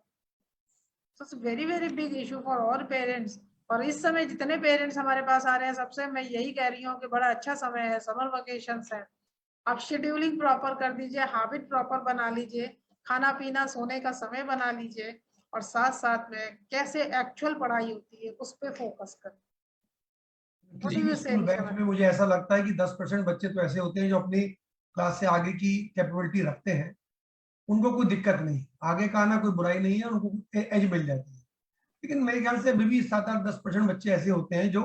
So it's very very big issue for all parents. और इस समय जितने पेरेंट्स हमारे पास आ रहे हैं, सबसे मैं यही कह रही हूँ कि बड़ा अच्छा समय है, समर वेकेशंस है, आप शेड्यूलिंग प्रॉपर कर दीजिए, हैबिट प्रॉपर बना लीजिए, खाना पीना सोने का समय बना लीजिए, और साथ साथ में कैसे एक्चुअल पढ़ाई होती है उस पर फोकस करें। किसी भी स्कूल बैच में मुझे ऐसा लगता है कि 10% बच्चे तो ऐसे होते हैं जो अपनी क्लास से आगे की कैपेबिलिटी रखते हैं, उनको कोई दिक्कत नहीं, आगे का आना कोई बुराई नहीं है, उनको एज मिल जाती है। लेकिन मेरे ख्याल से अभी भी 7-8-10% बच्चे ऐसे होते हैं जो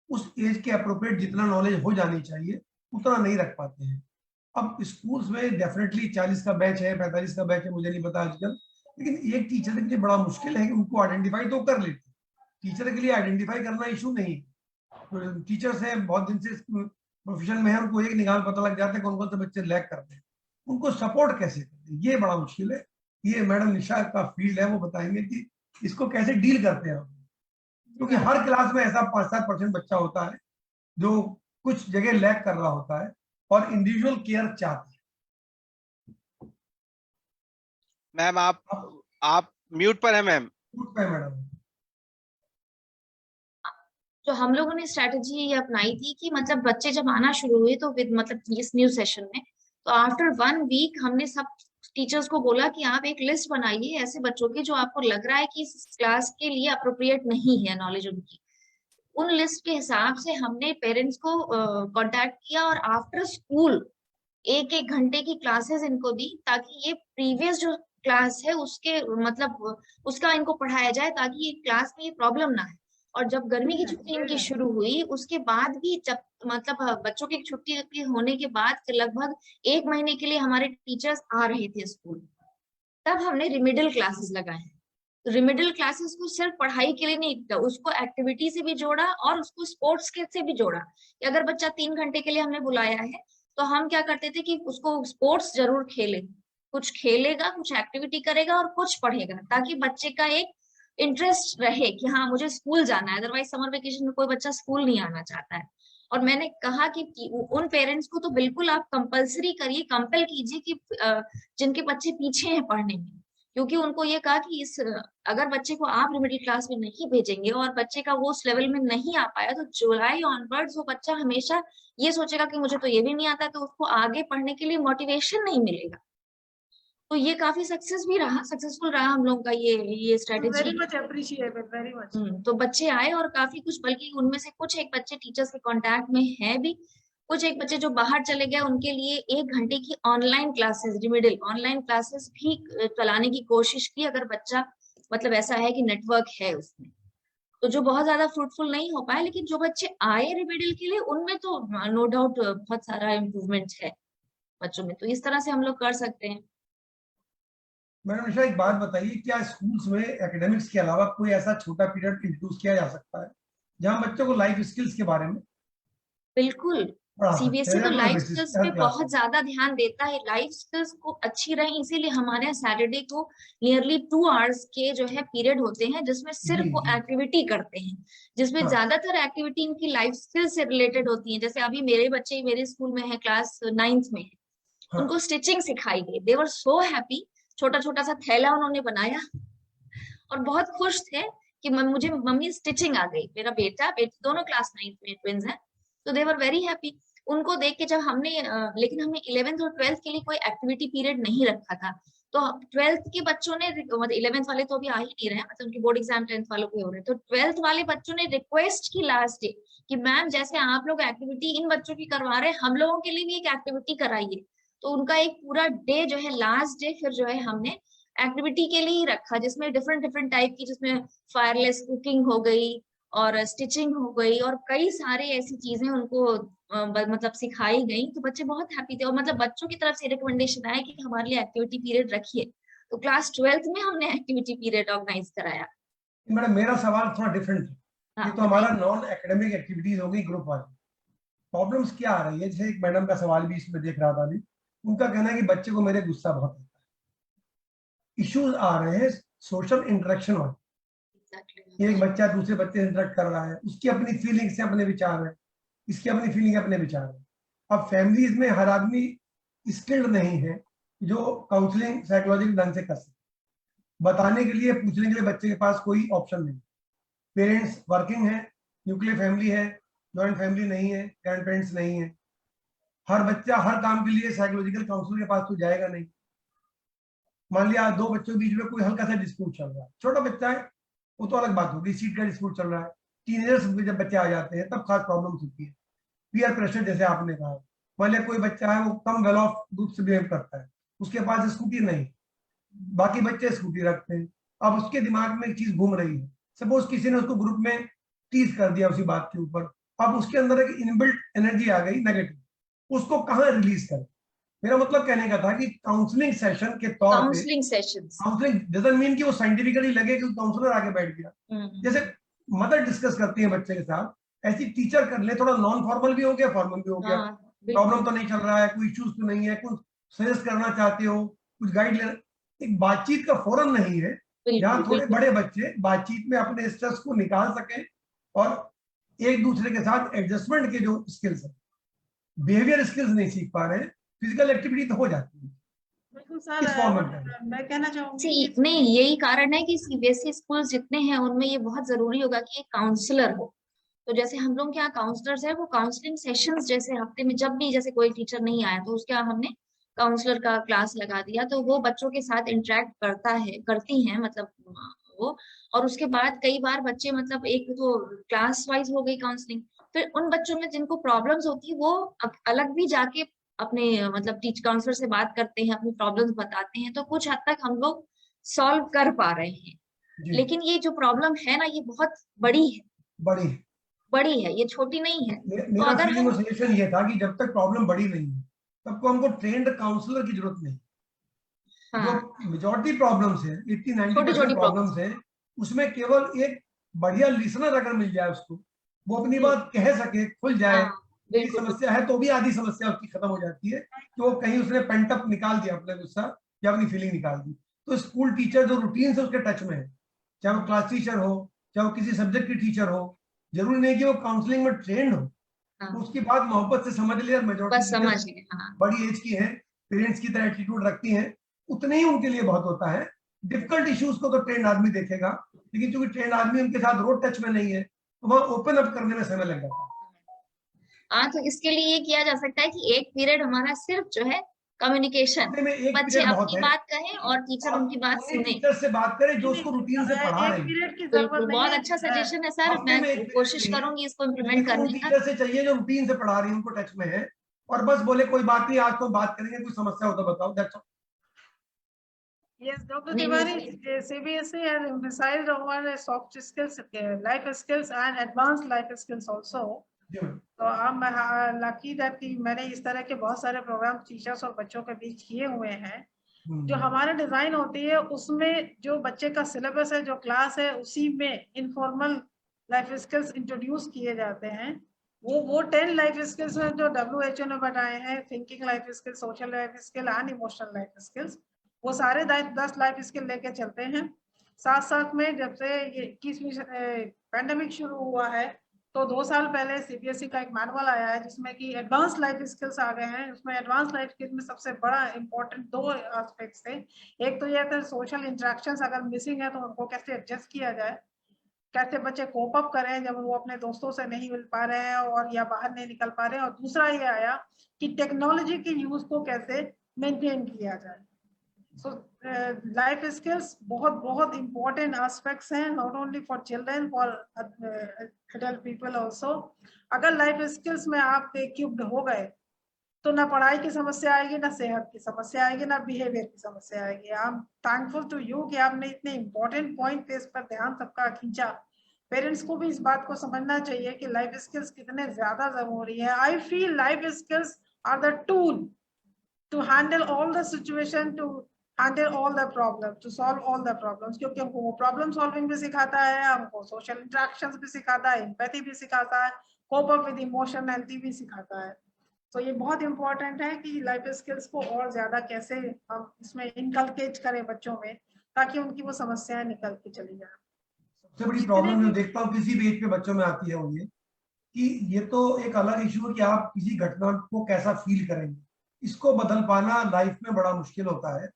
उस एज के अप्रोप्रिएट जितना नॉलेज हो जानी चाहिए उतना नहीं रख पाते हैं। अब स्कूल्स में डेफिनेटली 40 का बैच है, 45 का बैच है, मुझे नहीं पता आजकल, लेकिन एक टीचर के लिए बड़ा मुश्किल है कि उनको आइडेंटिफाई तो कर लेते हैं। टीचर के लिए आइडेंटिफाई करना इशू नहीं, टीचर्स हैं बहुत दिन से प्रोफेशन में है, उनको एक निगाह पता लग जाता है कौन कौन से बच्चे लैग करते हैं, उनको सपोर्ट कैसे करते हैं, ये बड़ा मुश्किल है। ये मैडम निशा का फील्ड है, वो बताएंगे कि इसको कैसे डील करते हैं। क्योंकि हर क्लास में ऐसा 5-7% बच्चा होता है जो कुछ जगह लैग कर रहा होता है और इंडिविजुअल केयर चाहते हैं। मैम आप म्यूट पर है मैम। मैडम तो हम लोगों ने स्ट्रेटेजी ये अपनाई थी कि मतलब बच्चे जब आना शुरू हुए तो विद मतलब इस न्यू सेशन में, तो आफ्टर 1 वीक हमने सब टीचर्स को बोला कि आप एक लिस्ट बनाइए ऐसे बच्चों की जो आपको लग रहा है कि इस क्लास के लिए अप्रोप्रिएट नहीं है नॉलेज उनकी। उन लिस्ट के हिसाब से हमने पेरेंट्स को कांटेक्ट किया और आफ्टर स्कूल 1-1 घंटे की क्लासेस इनको दी, ताकि ये प्रीवियस जो क्लास है उसके मतलब उसका इनको पढ़ाया जाए, ताकि ये क्लास में ये प्रॉब्लम ना है। और जब गर्मी की छुट्टी इनकी शुरू हुई उसके बाद भी, जब मतलब बच्चों की छुट्टी होने के बाद लगभग 1 महीने के लिए हमारे टीचर्स आ रहे थे स्कूल, तब हमने रिमिडल क्लासेस लगाए। रिमिडल क्लासेस को सिर्फ पढ़ाई के लिए नहीं, उसको एक्टिविटी से भी जोड़ा और उसको स्पोर्ट्स के से भी जोड़ा कि अगर बच्चा 3 घंटे के लिए हमने बुलाया है तो हम क्या करते थे कि उसको स्पोर्ट्स जरूर खेले, कुछ खेलेगा, कुछ एक्टिविटी करेगा और कुछ पढ़ेगा, ताकि बच्चे का एक इंटरेस्ट रहे कि हाँ मुझे स्कूल जाना है। अदरवाइज समर वेकेशन में कोई बच्चा स्कूल नहीं आना चाहता है। और मैंने कहा कि उन पेरेंट्स को तो बिल्कुल आप कंपलसरी करिए, कंपेल कीजिए कि जिनके बच्चे पीछे हैं पढ़ने में, क्योंकि उनको ये कहा कि इस अगर बच्चे को आप मिडिल क्लास में नहीं भेजेंगे और बच्चे का वो उस लेवल में नहीं आ पाया तो जुलाई ऑनवर्ड्स वो बच्चा हमेशा ये सोचेगा कि मुझे तो ये भी नहीं आता, तो उसको आगे पढ़ने के लिए मोटिवेशन नहीं मिलेगा। तो ये काफी सक्सेसफुल रहा हम लोग का ये strategy. Very much appreciated, very much. तो बच्चे आए और काफी कुछ, बल्कि उनमें से कुछ एक बच्चे टीचर्स के कांटेक्ट में है भी, कुछ एक बच्चे जो बाहर चले गए उनके लिए 1 घंटे की ऑनलाइन क्लासेस, रिमिडल ऑनलाइन क्लासेस भी चलाने की कोशिश की, अगर बच्चा मतलब ऐसा है कि नेटवर्क है उसमें। तो जो बहुत ज्यादा फ्रूटफुल नहीं हो पाए, लेकिन जो बच्चे आए रिमिडल के लिए उनमें तो नो डाउट बहुत सारा इम्प्रूवमेंट है बच्चों में। तो इस तरह से हम लोग कर सकते हैं। मैडम निशा एक बात बताइए, क्या स्कूल्स में एकेडमिक्स के अलावा कोई ऐसा छोटा पीरियड इंट्रोड्यूस किया जा सकता है जहां बच्चों को लाइफ स्किल्स के बारे में बिल्कुल, पढ़ा सकते सीबीएसई हैं तो रेगुलर लाइफ बेसिस स्किल्स हर पे क्लास बहुत में? ज्यादा ध्यान देता है, लाइफ स्किल्स को अच्छी रहे इसीलिए हमारे यहाँ सैटरडे को नियरली 2 आवर्स के जो है पीरियड होते हैं जिसमें सिर्फ जी वो जी। एक्टिविटी करते हैं, जिसमें हाँ ज्यादातर एक्टिविटी इनकी लाइफ स्किल से रिलेटेड होती है। जैसे अभी मेरे बच्चे मेरे स्कूल में है, क्लास 9th में है, हाँ। उनको स्टिचिंग सिखाई गई, दे वर सो हैप्पी। छोटा छोटा सा थैला उन्होंने बनाया और बहुत खुश थे कि मुझे मम्मी स्टिचिंग आ गई। मेरा बेटा बेटी दोनों क्लास 9th में ट्विंस हैं, तो दे वर वेरी हैप्पी। उनको देख के जब हमने लेकिन हमने 11th और 12th के लिए कोई एक्टिविटी पीरियड नहीं रखा था, तो 12th के बच्चों ने मतलब 11th वाले तो अभी आ ही नहीं रहे, मतलब उनके बोर्ड एग्जाम 10th वालों के हो रहे हैं, तो 12th वाले बच्चों ने रिक्वेस्ट की लास्ट डे कि मैम जैसे आप लोग एक्टिविटी इन बच्चों की करवा रहे हैं हम लोगों के लिए भी एक एक्टिविटी कराइए। तो उनका एक पूरा डे जो है लास्ट डे फिर जो है हमने एक्टिविटी के लिए ही रखा, जिसमें डिफरेंट डिफरेंट टाइप की, जिसमें फायरलेस कुकिंग हो गई और स्टिचिंग हो गई और कई सारे ऐसी चीजें उनको मतलब सिखाई गई। तो बच्चे बहुत हैप्पी थे और मतलब बच्चों की तरफ से रिकमेंडेशन आया कि हमारे लिए एक्टिविटी पीरियड रखिए, तो क्लास 12th में हमने एक्टिविटी पीरियड ऑर्गेनाइज कराया। मैडम मेरा सवाल थोड़ा डिफरेंट है। हाँ ये तो हमारा बताइए। नॉन एकेडमिक एक्टिविटीज हो गई, ग्रुप वाली। प्रॉब्लम्स क्या आ रही है, जैसे एक मैडम का सवाल भी इसमें देख रहा था अभी, उनका कहना है कि बच्चे को मेरे गुस्सा बहुत आता है। इश्यूज आ रहे हैं सोशल इंटरेक्शन वाले। एक बच्चा दूसरे बच्चे से इंटरेक्ट कर रहा है, उसकी अपनी फीलिंग्स है, अपने विचार है, इसकी अपनी फीलिंग अपने विचार है। अब फैमिलीज में हर आदमी स्किल्ड नहीं है जो काउंसलिंग साइकोलॉजिकल ढंग से कर सके। बताने के लिए, पूछने के लिए बच्चे के पास कोई ऑप्शन नहीं। पेरेंट्स वर्किंग है, न्यूक्लियर फैमिली है, जॉइंट फैमिली नहीं है, ग्रैंड पेरेंट्स नहीं है। हर बच्चा हर काम के लिए साइकोलॉजिकल काउंसलर के पास तो जाएगा नहीं। मान लिया दो बच्चों के बीच में कोई हल्का सा डिस्प्यूट चल रहा है, छोटा बच्चा है वो तो अलग बात होगी, सीट का डिस्प्यूट चल रहा है। टीनेजर्स में जब बच्चे आ जाते हैं तब खास प्रॉब्लम होती है। पीयर प्रेशर जैसे आपने कहा, मान लिया कोई बच्चा है वो कम वेल ऑफ ग्रुप से बिहेव करता है, उसके पास स्कूटी नहीं, बाकी बच्चे स्कूटी रखते हैं। अब उसके दिमाग में एक चीज घूम रही है, सपोज किसी ने उसको ग्रुप में टीज कर दिया उसी बात के ऊपर, अब उसके अंदर एक इनबिल्ट एनर्जी आ गई नेगेटिव, उसको कहाँ रिलीज करें। मेरा मतलब कहने का था कि काउंसलिंग सेशन के तौर पे, counselling sessions, counselling doesn't mean कि वो साइंटिफिकली लगे कि काउंसलर आके बैठ गया। जैसे मदर डिस्कस करती है बच्चे के साथ, ऐसी टीचर कर ले, थोड़ा नॉन फॉर्मल भी हो गया, फॉर्मल भी हो गया। प्रॉब्लम तो नहीं चल रहा है, कोई इश्यूज तो नहीं है, कुछ सजेस्ट करना चाहते हो, कुछ गाइड लेना, एक बातचीत का फोरम नहीं है जहाँ थोड़े बड़े बच्चे बातचीत में अपने स्ट्रेस को निकाल सकें और एक दूसरे के साथ एडजस्टमेंट के जो स्किल्स है, बिहेवियर स्किल्स नहीं सीख पा रहे हैं, फिजिकल एक्टिविटी तो हो जाती है। बिल्कुल इस सर, फॉर्मेट में मैं कहना चाहूंगी नहीं यही कारण है कि सीबीएसई स्कूल जितने हैं उनमें ये बहुत जरूरी होगा कि एक काउंसलर हो। तो जैसे हम लोग के यहाँ काउंसलर्स है, वो काउंसलिंग सेशंस जैसे हफ्ते में जब भी जैसे कोई टीचर नहीं आया तो उसके यहाँ हमने काउंसलर का क्लास लगा दिया, तो वो बच्चों के साथ इंटरेक्ट करती हैं मतलब वो। और उसके बाद कई बार बच्चे मतलब एक तो क्लास वाइज हो गई काउंसलिंग, फिर उन बच्चों में जिनको प्रॉब्लम्स होती है वो अलग भी जाके अपने मतलब टीचर काउंसलर से बात करते हैं, अपनी प्रॉब्लम्स बताते हैं, तो कुछ हद तक हम लोग सॉल्व कर पा रहे हैं। जी। लेकिन ये जो प्रॉब्लम है ना ये बहुत बड़ी है, बड़ी है, ये छोटी नहीं है। तो मेरा अगर फीलिंग हम और सजेशन ये था कि जब तक प्रॉब्लम बड़ी नहीं है तब को हमको ट्रेंड काउंसलर की जरूरत नहीं। जो मेजॉरिटी प्रॉब्लम्स है, 80-90% प्रॉब्लम्स है, उसमें केवल एक बढ़िया लिसनर अगर मिल जाए उसको, वो अपनी बात कह सके, खुल जाए, की समस्या है तो भी आधी समस्या उसकी खत्म हो जाती है कि वो कहीं उसने पेंटअप निकाल दिया अपना गुस्सा या अपनी फीलिंग निकाल दी। तो स्कूल टीचर जो रूटीन से उसके टच में है, चाहे वो क्लास टीचर हो, चाहे वो किसी सब्जेक्ट की टीचर हो, जरूरी नहीं कि वो काउंसलिंग में ट्रेंड हो, तो उसकी बात मोहब्बत से समझ ले। मेजॉरिटी बड़ी एज की है, पेरेंट्स की तरह एटीट्यूड रखती हैं, उतने ही उनके लिए बहुत होता है। डिफिकल्ट इश्यूज को तो ट्रेंड आदमी देखेगा, लेकिन क्योंकि ट्रेंड आदमी उनके साथ रोड टच में नहीं है तो वह ओपन अप करने में समय लग जाता है। हाँ, तो इसके लिए ये किया जा सकता है कि एक पीरियड हमारा सिर्फ जो है कम्युनिकेशन, बच्चे अपनी बात कहें और टीचर उनकी बात सुने, टीचर से बात करें जो उसको रूटीन से पढ़ा रहे हैं। बिल्कुल बहुत अच्छा सजेशन है सर, मैं कोशिश करूंगी इसको इम्प्लीमेंट करने का। टीचर से चाहिए जो रूटीन से पढ़ा रही है, उनको टच में है, और बस बोले कोई बात नहीं आज तो बात करेंगे, कोई समस्या हो तो बताओ, that's all. Yes, Dr. Tiwari, CBSE has emphasized on soft skills, life skills and advanced life skills also. तो I'm lucky that कि मैंने इस तरह के बहुत सारे प्रोग्राम टीचर्स और बच्चों के बीच किए हुए हैं जो हमारे डिजाइन होती है उसमें जो बच्चे का सिलेबस है, जो क्लास है, उसी में इनफॉर्मल लाइफ स्किल्स इंट्रोड्यूस किए जाते हैं। वो 10 लाइफ स्किल्स हैं जो WHO ने बताए हैं, thinking life skill, social life skill and emotional life skills. वो सारे 10 लाइफ स्किल लेके चलते हैं। साथ साथ में जब से ये 21वीं पैंडेमिक शुरू हुआ है तो 2 साल पहले CBSE का एक मैनुअल आया है जिसमें कि एडवांस लाइफ स्किल्स आ गए हैं। उसमें एडवांस लाइफ स्किल्स में सबसे बड़ा इंपॉर्टेंट 2 एस्पेक्ट्स थे। एक तो ये था सोशल इंटरेक्शंस अगर मिसिंग है तो उनको कैसे एडजस्ट किया जाए, कैसे बच्चे कोप अप करें जब वो अपने दोस्तों से नहीं मिल पा रहे हैं और या बाहर नहीं निकल पा रहे हैं। और दूसरा ये आया कि टेक्नोलॉजी के यूज को कैसे मेंटेन किया जाए। सो लाइफ स्किल्स बहुत बहुत इंपॉर्टेंट एस्पेक्ट्स हैं, not only for children, for adult people also. अगर लाइफ स्किल्स में आप इक्विप्ड हो गए तो ना पढ़ाई की समस्या आएगी, ना सेहत की समस्या आएगी, ना बिहेवियर की समस्या आएगी। I am thankful to you कि आपने इतने इंपॉर्टेंट पॉइंट पे इस पर ध्यान सबका खींचा। पेरेंट्स को भी इस बात को समझना चाहिए कि लाइफ स्किल्स कितने ज्यादा जरूरी है। I feel life skills are the tool to handle all the situation, to handle all the problem, to solve all the problems. क्योंकि हमको वो प्रॉब्लम सॉल्विंग भी सिखाता है, हमको सोशल इंटरेक्शंस भी सिखाता है, एम्पैथी भी सिखाता है, कोप अप विद इमोशनैलिटी भी सिखाता है। तो ये बहुत इंपॉर्टेंट है कि लाइफ स्किल्स को और ज्यादा कैसे हम इसमें इनकलकेट करें बच्चों में, ताकि उनकी वो समस्याएं निकल के चली जाए। सबसे बड़ी प्रॉब्लम जो देखता हूँ किसी भी एज पे बच्चों में आती है वो ये कि ये तो एक अलग इशू है कि आप किसी घटना को कैसा फील करेंगे, इसको बदल पाना लाइफ में बड़ा मुश्किल होता है।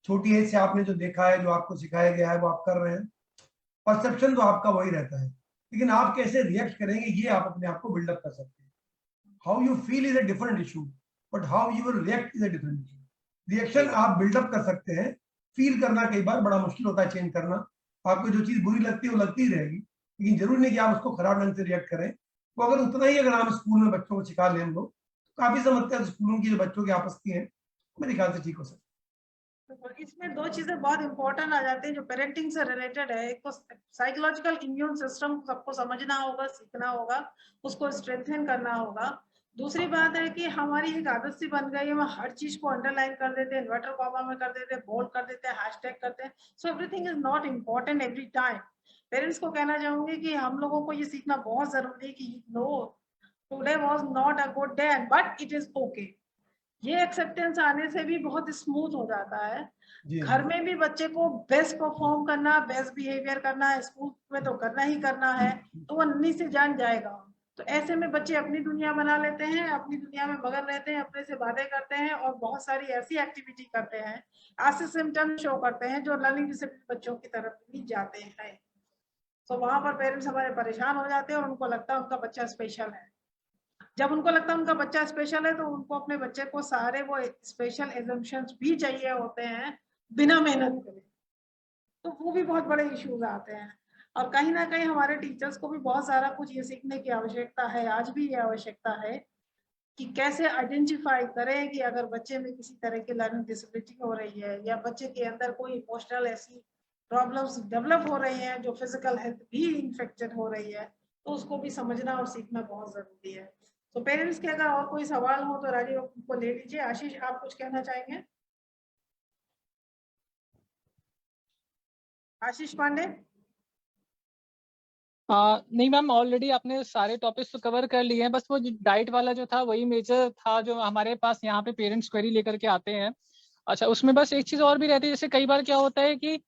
छोटी एज से आपने जो देखा है, जो आपको सिखाया गया है वो आप कर रहे हैं, परसेप्शन तो आपका वही रहता है, लेकिन आप कैसे रिएक्ट करेंगे ये आप अपने आप को बिल्डअप कर सकते हैं। How you feel is a different issue, but how you will react is a different issue. Reaction आप बिल्डअप कर सकते हैं, फील करना कई बार बड़ा मुश्किल होता है चेंज करना। आपको जो चीज बुरी लगती है वो लगती ही रहेगी, लेकिन जरूरी नहीं कि आप उसको खराब ढंग से रिएक्ट करें। वो अगर उतना ही अगर हम स्कूल में बच्चों को सिखा लें हम लोग, तो काफी समस्या स्कूलों की जो बच्चों की आपस की है मेरे ख्याल से ठीक हो सकती है। इसमें 2 चीजें बहुत इंपॉर्टेंट आ जाती हैं जो पेरेंटिंग से रिलेटेड है। एक तो साइकोलॉजिकल इम्यून सिस्टम सबको समझना होगा, सीखना होगा, उसको स्ट्रेंथन करना होगा। दूसरी बात है कि हमारी एक आदत सी बन गई है, हम हर चीज को अंडरलाइन कर देते हैं, इन्वर्टर कॉमा में कर देते हैं, बोल्ड कर देते हैं, हैशटैग करते हैं। So everything is not important every time. Parents को कहना चाहूंगी कि हम लोगों को ये सीखना बहुत जरूरी है कि no, today was not a good day but it is okay. ये एक्सेप्टेंस आने से भी बहुत स्मूथ हो जाता है। घर में भी बच्चे को बेस्ट परफॉर्म करना, बेस्ट बिहेवियर करना है, स्कूल में तो करना ही करना है, तो वो नन्ही से जान जाएगा। तो ऐसे में बच्चे अपनी दुनिया बना लेते हैं, अपनी दुनिया में मगन रहते हैं, अपने से बातें करते हैं और बहुत सारी ऐसी एक्टिविटी करते हैं, ऐसे सिम्टम्स शो करते हैं जो लर्निंग डिसेबिलिटी बच्चों की तरफ भी जाते हैं। तो वहां पर पेरेंट्स हमारे परेशान हो जाते हैं और उनको लगता है उनका बच्चा स्पेशल है। जब उनको लगता है उनका बच्चा स्पेशल है तो उनको अपने बच्चे को सारे वो स्पेशल एजम्पशंस भी चाहिए होते हैं बिना मेहनत करे, तो वो भी बहुत बड़े इश्यूज आते हैं। और कहीं ना कहीं हमारे टीचर्स को भी बहुत सारा कुछ ये सीखने की आवश्यकता है, आज भी ये आवश्यकता है कि कैसे आइडेंटिफाई करें कि अगर बच्चे में किसी तरह की लर्निंग डिसेबिलिटी हो रही है या बच्चे के अंदर कोई इमोशनल ऐसी प्रॉब्लम्स डेवलप हो रही हैं जो फिजिकल हेल्थ भी इन्फेक्टेड हो रही है, तो उसको भी समझना और सीखना बहुत जरूरी है। तो पेरेंट्स के अगर और कोई सवाल हो तो राजीव को ले लीजिए। आशीष, आप कुछ कहना चाहेंगे? आशीष पांडे। नहीं मैम, ऑलरेडी आपने सारे टॉपिक्स तो कवर कर लिए हैं, बस वो डाइट वाला जो था वही मेजर था जो हमारे पास यहाँ पे पेरेंट्स क्वेरी लेकर के आते हैं। अच्छा, उसमें बस एक चीज और भी रहती है, जैसे कई बार क्या होता है कि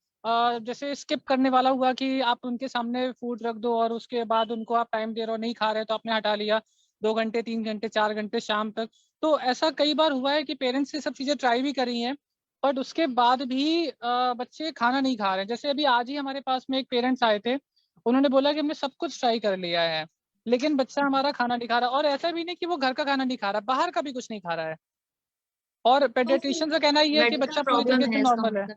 जैसे स्किप करने वाला हुआ कि आप उनके सामने फूड रख दो और उसके बाद उनको आप टाइम दे रहे हो, नहीं खा रहे तो आपने हटा लिया, 2 घंटे 3 घंटे 4 घंटे शाम तक। तो ऐसा कई बार हुआ है कि पेरेंट्स ये सब चीजें ट्राई भी करी हैं, बट उसके बाद भी बच्चे खाना नहीं खा रहे हैं। जैसे अभी आज ही हमारे पास में एक पेरेंट्स आए थे, उन्होंने बोला कि हमने सब कुछ ट्राई कर लिया है लेकिन बच्चा हमारा खाना नहीं खा रहा। और ऐसा भी नहीं कि वो घर का खाना नहीं खा रहा, बाहर का भी कुछ नहीं खा रहा है। और पेडियाट्रिशियन का कहना ये है कि बच्चा पूरी तरीके से नॉर्मल है।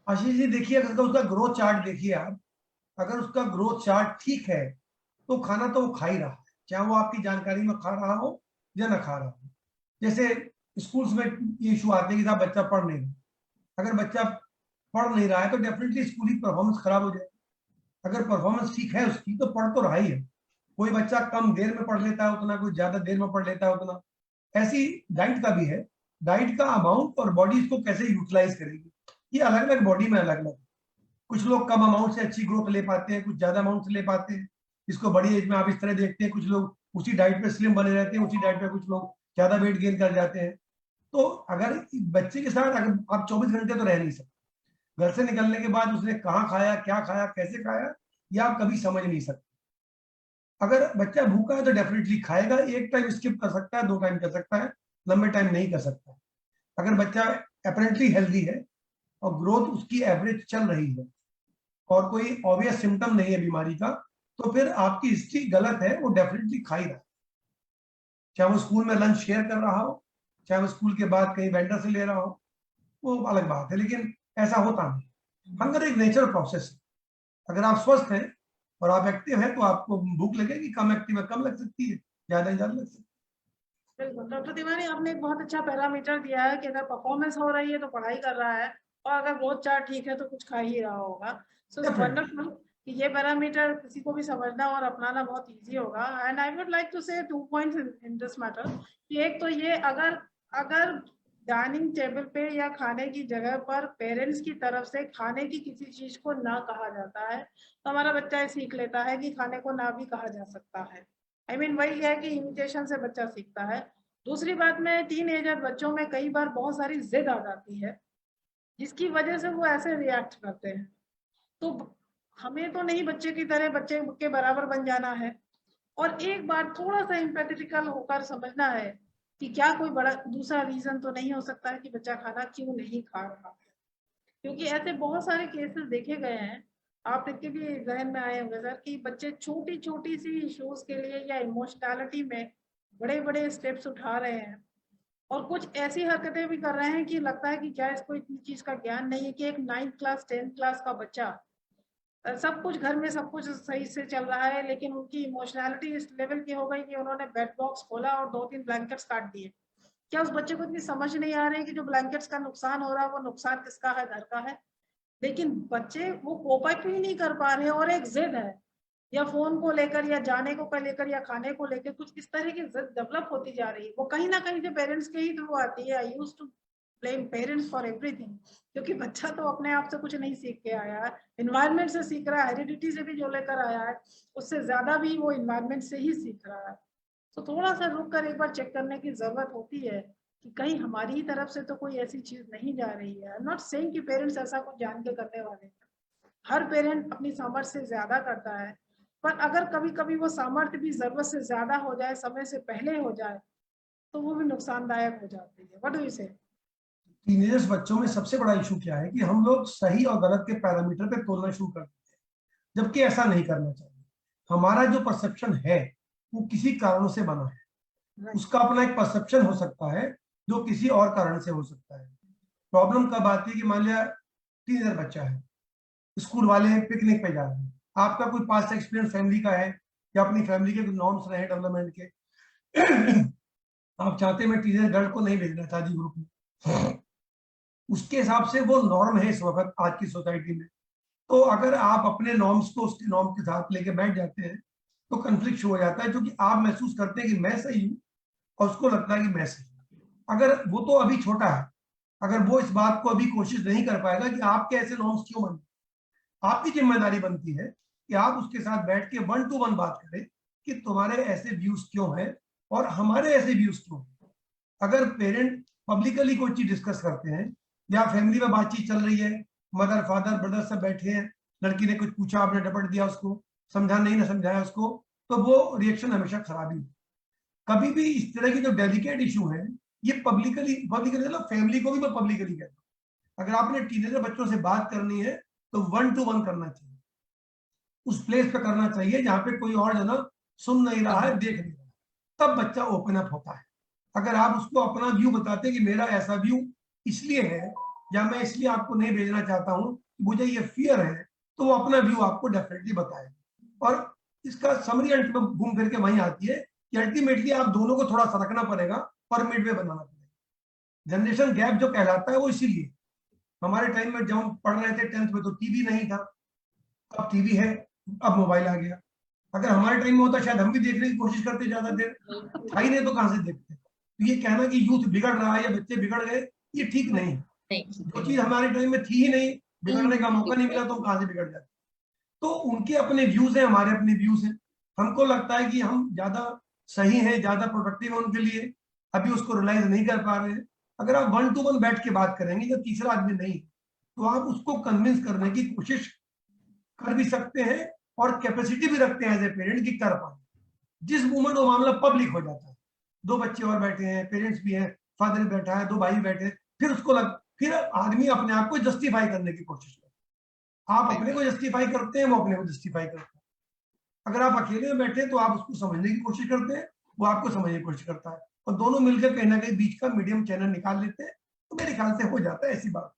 आशीष जी देखिए, अगर उसका ग्रोथ चार्ट देखिए आप, अगर उसका ग्रोथ चार्ट ठीक है तो खाना तो वो खा ही रहा है, चाहे वो आपकी जानकारी में खा रहा हो या ना खा रहा हो। जैसे स्कूल्स में ये इशू आते हैं कि साहब बच्चा पढ़ नहीं रहा। अगर बच्चा पढ़ नहीं रहा है तो डेफिनेटली स्कूल की परफॉर्मेंस खराब हो जाएगी। अगर परफॉर्मेंस ठीक है उसकी तो पढ़ तो रहा ही है। कोई बच्चा कम देर में पढ़ लेता है उतना, कोई ज्यादा देर में पढ़ लेता है उतना। ऐसी डाइट का भी है, डाइट का अमाउंट और बॉडी इसको कैसे यूटिलाइज करेगी, ये अलग अलग बॉडी में अलग अलग। कुछ लोग कम अमाउंट से अच्छी ग्रोथ ले पाते हैं, कुछ ज्यादा अमाउंट से ले पाते हैं। इसको बड़ी एज में आप इस तरह देखते हैं, कुछ लोग उसी डाइट पे स्लिम बने रहते हैं, उसी डाइट पे कुछ लोग ज्यादा वेट गेन कर जाते हैं। तो अगर बच्चे के साथ अगर आप 24 घंटे तो रह नहीं सकते, घर से निकलने के बाद उसने कहाँ खाया, क्या खाया, कैसे खाया, ये आप कभी समझ नहीं सकते। अगर बच्चा भूखा है तो डेफिनेटली खाएगा, एक टाइम स्किप कर सकता है, 2 टाइम कर सकता है, लंबे टाइम नहीं कर सकता। अगर बच्चा अपेरेंटली हेल्दी है और ग्रोथ उसकी एवरेज चल रही है और कोई ऑब्वियस सिम्टम नहीं है बीमारी का, तो फिर आपकी हिस्ट्री गलत है, वो डेफिनेटली खा ही रहा है। चाहे वो स्कूल में लंच शेयर कर रहा हो, चाहे वो स्कूल के बाद कहीं वेंडर से ले रहा हो, वो अलग बात है, लेकिन ऐसा होता नहीं। हंगर एक नेचुरल प्रोसेस है। अगर आप स्वस्थ हैं और आप एक्टिव हैं तो आपको भूख लगेगी, कम एक्टिव है कम लग सकती है, ज्यादा ही ज्यादा लग सकती है। बिल्कुल डॉक्टर तिवारी, आपने एक बहुत अच्छा पैरामीटर दिया है कि अगर परफॉर्मेंस हो रही है तो पढ़ाई कर रहा है, और अगर ग्रोथ चार्ट ठीक है तो कुछ खा ही रहा होगा। सो इट्स वंडरफुल कि ये पैरामीटर किसी को भी समझना और अपनाना बहुत इजी होगा। And I would like to say 2 points in this matter कि एक तो ये, अगर डाइनिंग टेबल पे या खाने की जगह पर पेरेंट्स की तरफ से खाने की किसी चीज को ना कहा जाता है तो हमारा बच्चा ये सीख लेता है कि खाने को ना भी कहा जा सकता है। आई मीन वही है कि इमिटेशन से बच्चा सीखता है। दूसरी बात में, टीनेजर बच्चों में कई बार बहुत सारी जिद आ जाती है जिसकी वजह से वो ऐसे रिएक्ट करते हैं। तो हमें तो नहीं बच्चे की तरह बच्चे के बराबर बन जाना है, और एक बार थोड़ा सा इम्पैथेटिकल होकर समझना है कि क्या कोई बड़ा दूसरा रीजन तो नहीं हो सकता है कि बच्चा खाना क्यों नहीं खा रहा है। क्योंकि ऐसे बहुत सारे केसेस देखे गए हैं, आप देख के भी जहन में आए होंगे सर, कि बच्चे छोटी छोटी सी इश्यूज के लिए या इमोशनैलिटी में बड़े बड़े स्टेप्स उठा रहे हैं, और कुछ ऐसी हरकतें भी कर रहे हैं कि लगता है कि क्या इसको इतनी चीज का ज्ञान नहीं है कि एक 9th क्लास 10th क्लास का बच्चा, सब कुछ घर में सब कुछ सही से चल रहा है, लेकिन उनकी इमोशनैलिटी इस लेवल की हो गई कि उन्होंने बेड बॉक्स खोला और 2-3 ब्लैंकेट्स काट दिए। क्या उस बच्चे को इतनी समझ नहीं आ रही कि जो ब्लैंकेट्स का नुकसान हो रहा है वो नुकसान किसका है, घर का है। लेकिन बच्चे वो कोप अप ही नहीं कर पा रहे हैं, और एक जिद है या फोन को लेकर या जाने को लेकर या खाने को लेकर, कुछ इस तरह की जिद डेवलप होती जा रही है। वो कहीं ना कहीं से पेरेंट्स के ही थ्रू आती है। I used to blame parents for everything, क्योंकि बच्चा तो अपने आप से कुछ नहीं सीख के आया है, एनवायरनमेंट से सीख रहा है, हेरिडिटी से भी जो लेकर आया है उससे ज्यादा भी वो एनवायरनमेंट से ही सीख रहा है। तो थोड़ा सा रुक कर एक बार चेक करने की जरूरत होती है कि कहीं हमारी ही तरफ से तो कोई ऐसी चीज नहीं जा रही है। आई एम नॉट सेइंग कि पेरेंट्स ऐसा कुछ जान के करने वाले हैं, हर पेरेंट अपनी सामर्थ्य से ज्यादा करता है, पर अगर कभी कभी वो सामर्थ्य भी जरूरत से ज्यादा हो जाए, समय से पहले हो जाए, तो वो भी नुकसानदायक हो जाती है। व्हाट डू यू से? टीनेजर्स बच्चों में सबसे बड़ा इशू क्या है कि हम लोग सही और गलत के पैरामीटर पे तोलना शुरू कर देते हैं, जबकि ऐसा नहीं करना चाहिए। हमारा जो परसेप्शन है वो किसी कारणों से बना है, उसका अपना एक परसेप्शन हो सकता है जो किसी और कारण से हो सकता है। प्रॉब्लम कब आती है कि मान लिया टीनेजर बच्चा है, स्कूल वाले पिकनिक पे जा रहे हैं, आपका कोई पास्ट एक्सपीरियंस फैमिली का है या अपनी फैमिली के नॉर्म्स रहे डेवलपमेंट के, आप चाहते मैं टीनेजर गर्ल को नहीं भेजना शादी ग्रुप में, उसके हिसाब से वो नॉर्म है इस वक्त आज की सोसाइटी में। तो अगर आप अपने नॉर्म्स को उसके नॉर्म के साथ लेके बैठ जाते हैं तो कंफ्लिक्ट शुरू हो जाता है, क्योंकि आप महसूस करते हैं कि मैं सही हूँ और उसको लगता है कि मैं सही हूँ। अगर वो तो अभी छोटा है, अगर वो इस बात को अभी कोशिश नहीं कर पाएगा कि आपके ऐसे नॉर्म्स क्यों बने, आपकी जिम्मेदारी बनती है कि आप उसके साथ बैठ के 1 to 1 बात करें कि तुम्हारे ऐसे व्यूज क्यों हैं और हमारे ऐसे व्यूज क्यों हैं। अगर पेरेंट पब्लिकली कोई चीज डिस्कस करते हैं या फैमिली में बातचीत चल रही है, मदर फादर ब्रदर सब बैठे हैं, लड़की ने कुछ पूछा, आपने डपट दिया उसको, समझा नहीं ना समझाया उसको, तो वो रिएक्शन हमेशा खराब ही। कभी भी इस तरह की जो डेलिकेट इशू है ये पब्लिकली मतलब फैमिली को भी मैं पब्लिकली कहता हूँ, अगर आपने टीनेजर बच्चों से बात करनी है तो 1 to 1 करना चाहिए, उस प्लेस पे करना चाहिए जहां पे कोई और जना सुन नहीं रहा है, देख नहीं रहा है, तब बच्चा ओपन अप होता है। अगर आप उसको अपना व्यू बताते कि मेरा ऐसा व्यू इसलिए है या मैं इसलिए आपको नहीं भेजना चाहता हूँ, मुझे ये फियर है, तो वो अपना व्यू आपको डेफिनेटली बताएगा। और इसका समरी अंत में घूम फिर के वहीं आती है कि अल्टीमेटली आप दोनों को थोड़ा सरकना पड़ेगा और मिडवे बनाना पड़ेगा। जनरेशन गैप जो कहलाता है वो इसीलिए, हमारे टाइम में जब हम पढ़ रहे थे 10th में तो टीवी नहीं था, अब टीवी है, अब मोबाइल आ गया। अगर हमारे टाइम में होता शायद हम भी देखने की कोशिश करते ज्यादा देर, था ही नहीं तो कहां से देखते। तो ये कहना कि यूथ बिगड़ रहा है या बच्चे बिगड़ गए, ये ठीक नहीं है। नहीं, जो चीज हमारे टाइम में थी ही नहीं, बिगड़ने का मौका नहीं मिला, तो हम कहाँ से बिगड़ जाते। तो उनके अपने व्यूज हैं, हमारे अपने व्यूज हैं। हमको लगता है कि हम ज्यादा सही हैं, ज्यादा प्रोडक्टिव है उनके लिए, अभी उसको रियलाइज नहीं कर पा रहे हैं। अगर आप 1 to 1 बैठ के बात करेंगे, या तीसरा आदमी नहीं, तो आप उसको कन्विंस करने की कोशिश कर भी सकते हैं, और कैपेसिटी भी रखते हैं एज ए पेरेंट की कर पाए। जिस मोमेंट वो मामला पब्लिक हो जाता है, 2 बच्चे और बैठे हैं, पेरेंट्स भी हैं, फादर भी बैठा है, 2 भाई बैठे हैं, फिर आदमी अपने आप को जस्टिफाई करने की कोशिश करता है। आप अपने को जस्टिफाई करते हैं, वो अपने को जस्टिफाई करता है। अगर आप अकेले में बैठे तो आप उसको समझने की कोशिश करते हैं, वो आपको समझने की कोशिश करता है, और दोनों मिलकर कहीं ना कहीं बीच का मीडियम चैनल निकाल लेते हैं। तो मेरे ख्याल से हो जाता है ऐसी बात।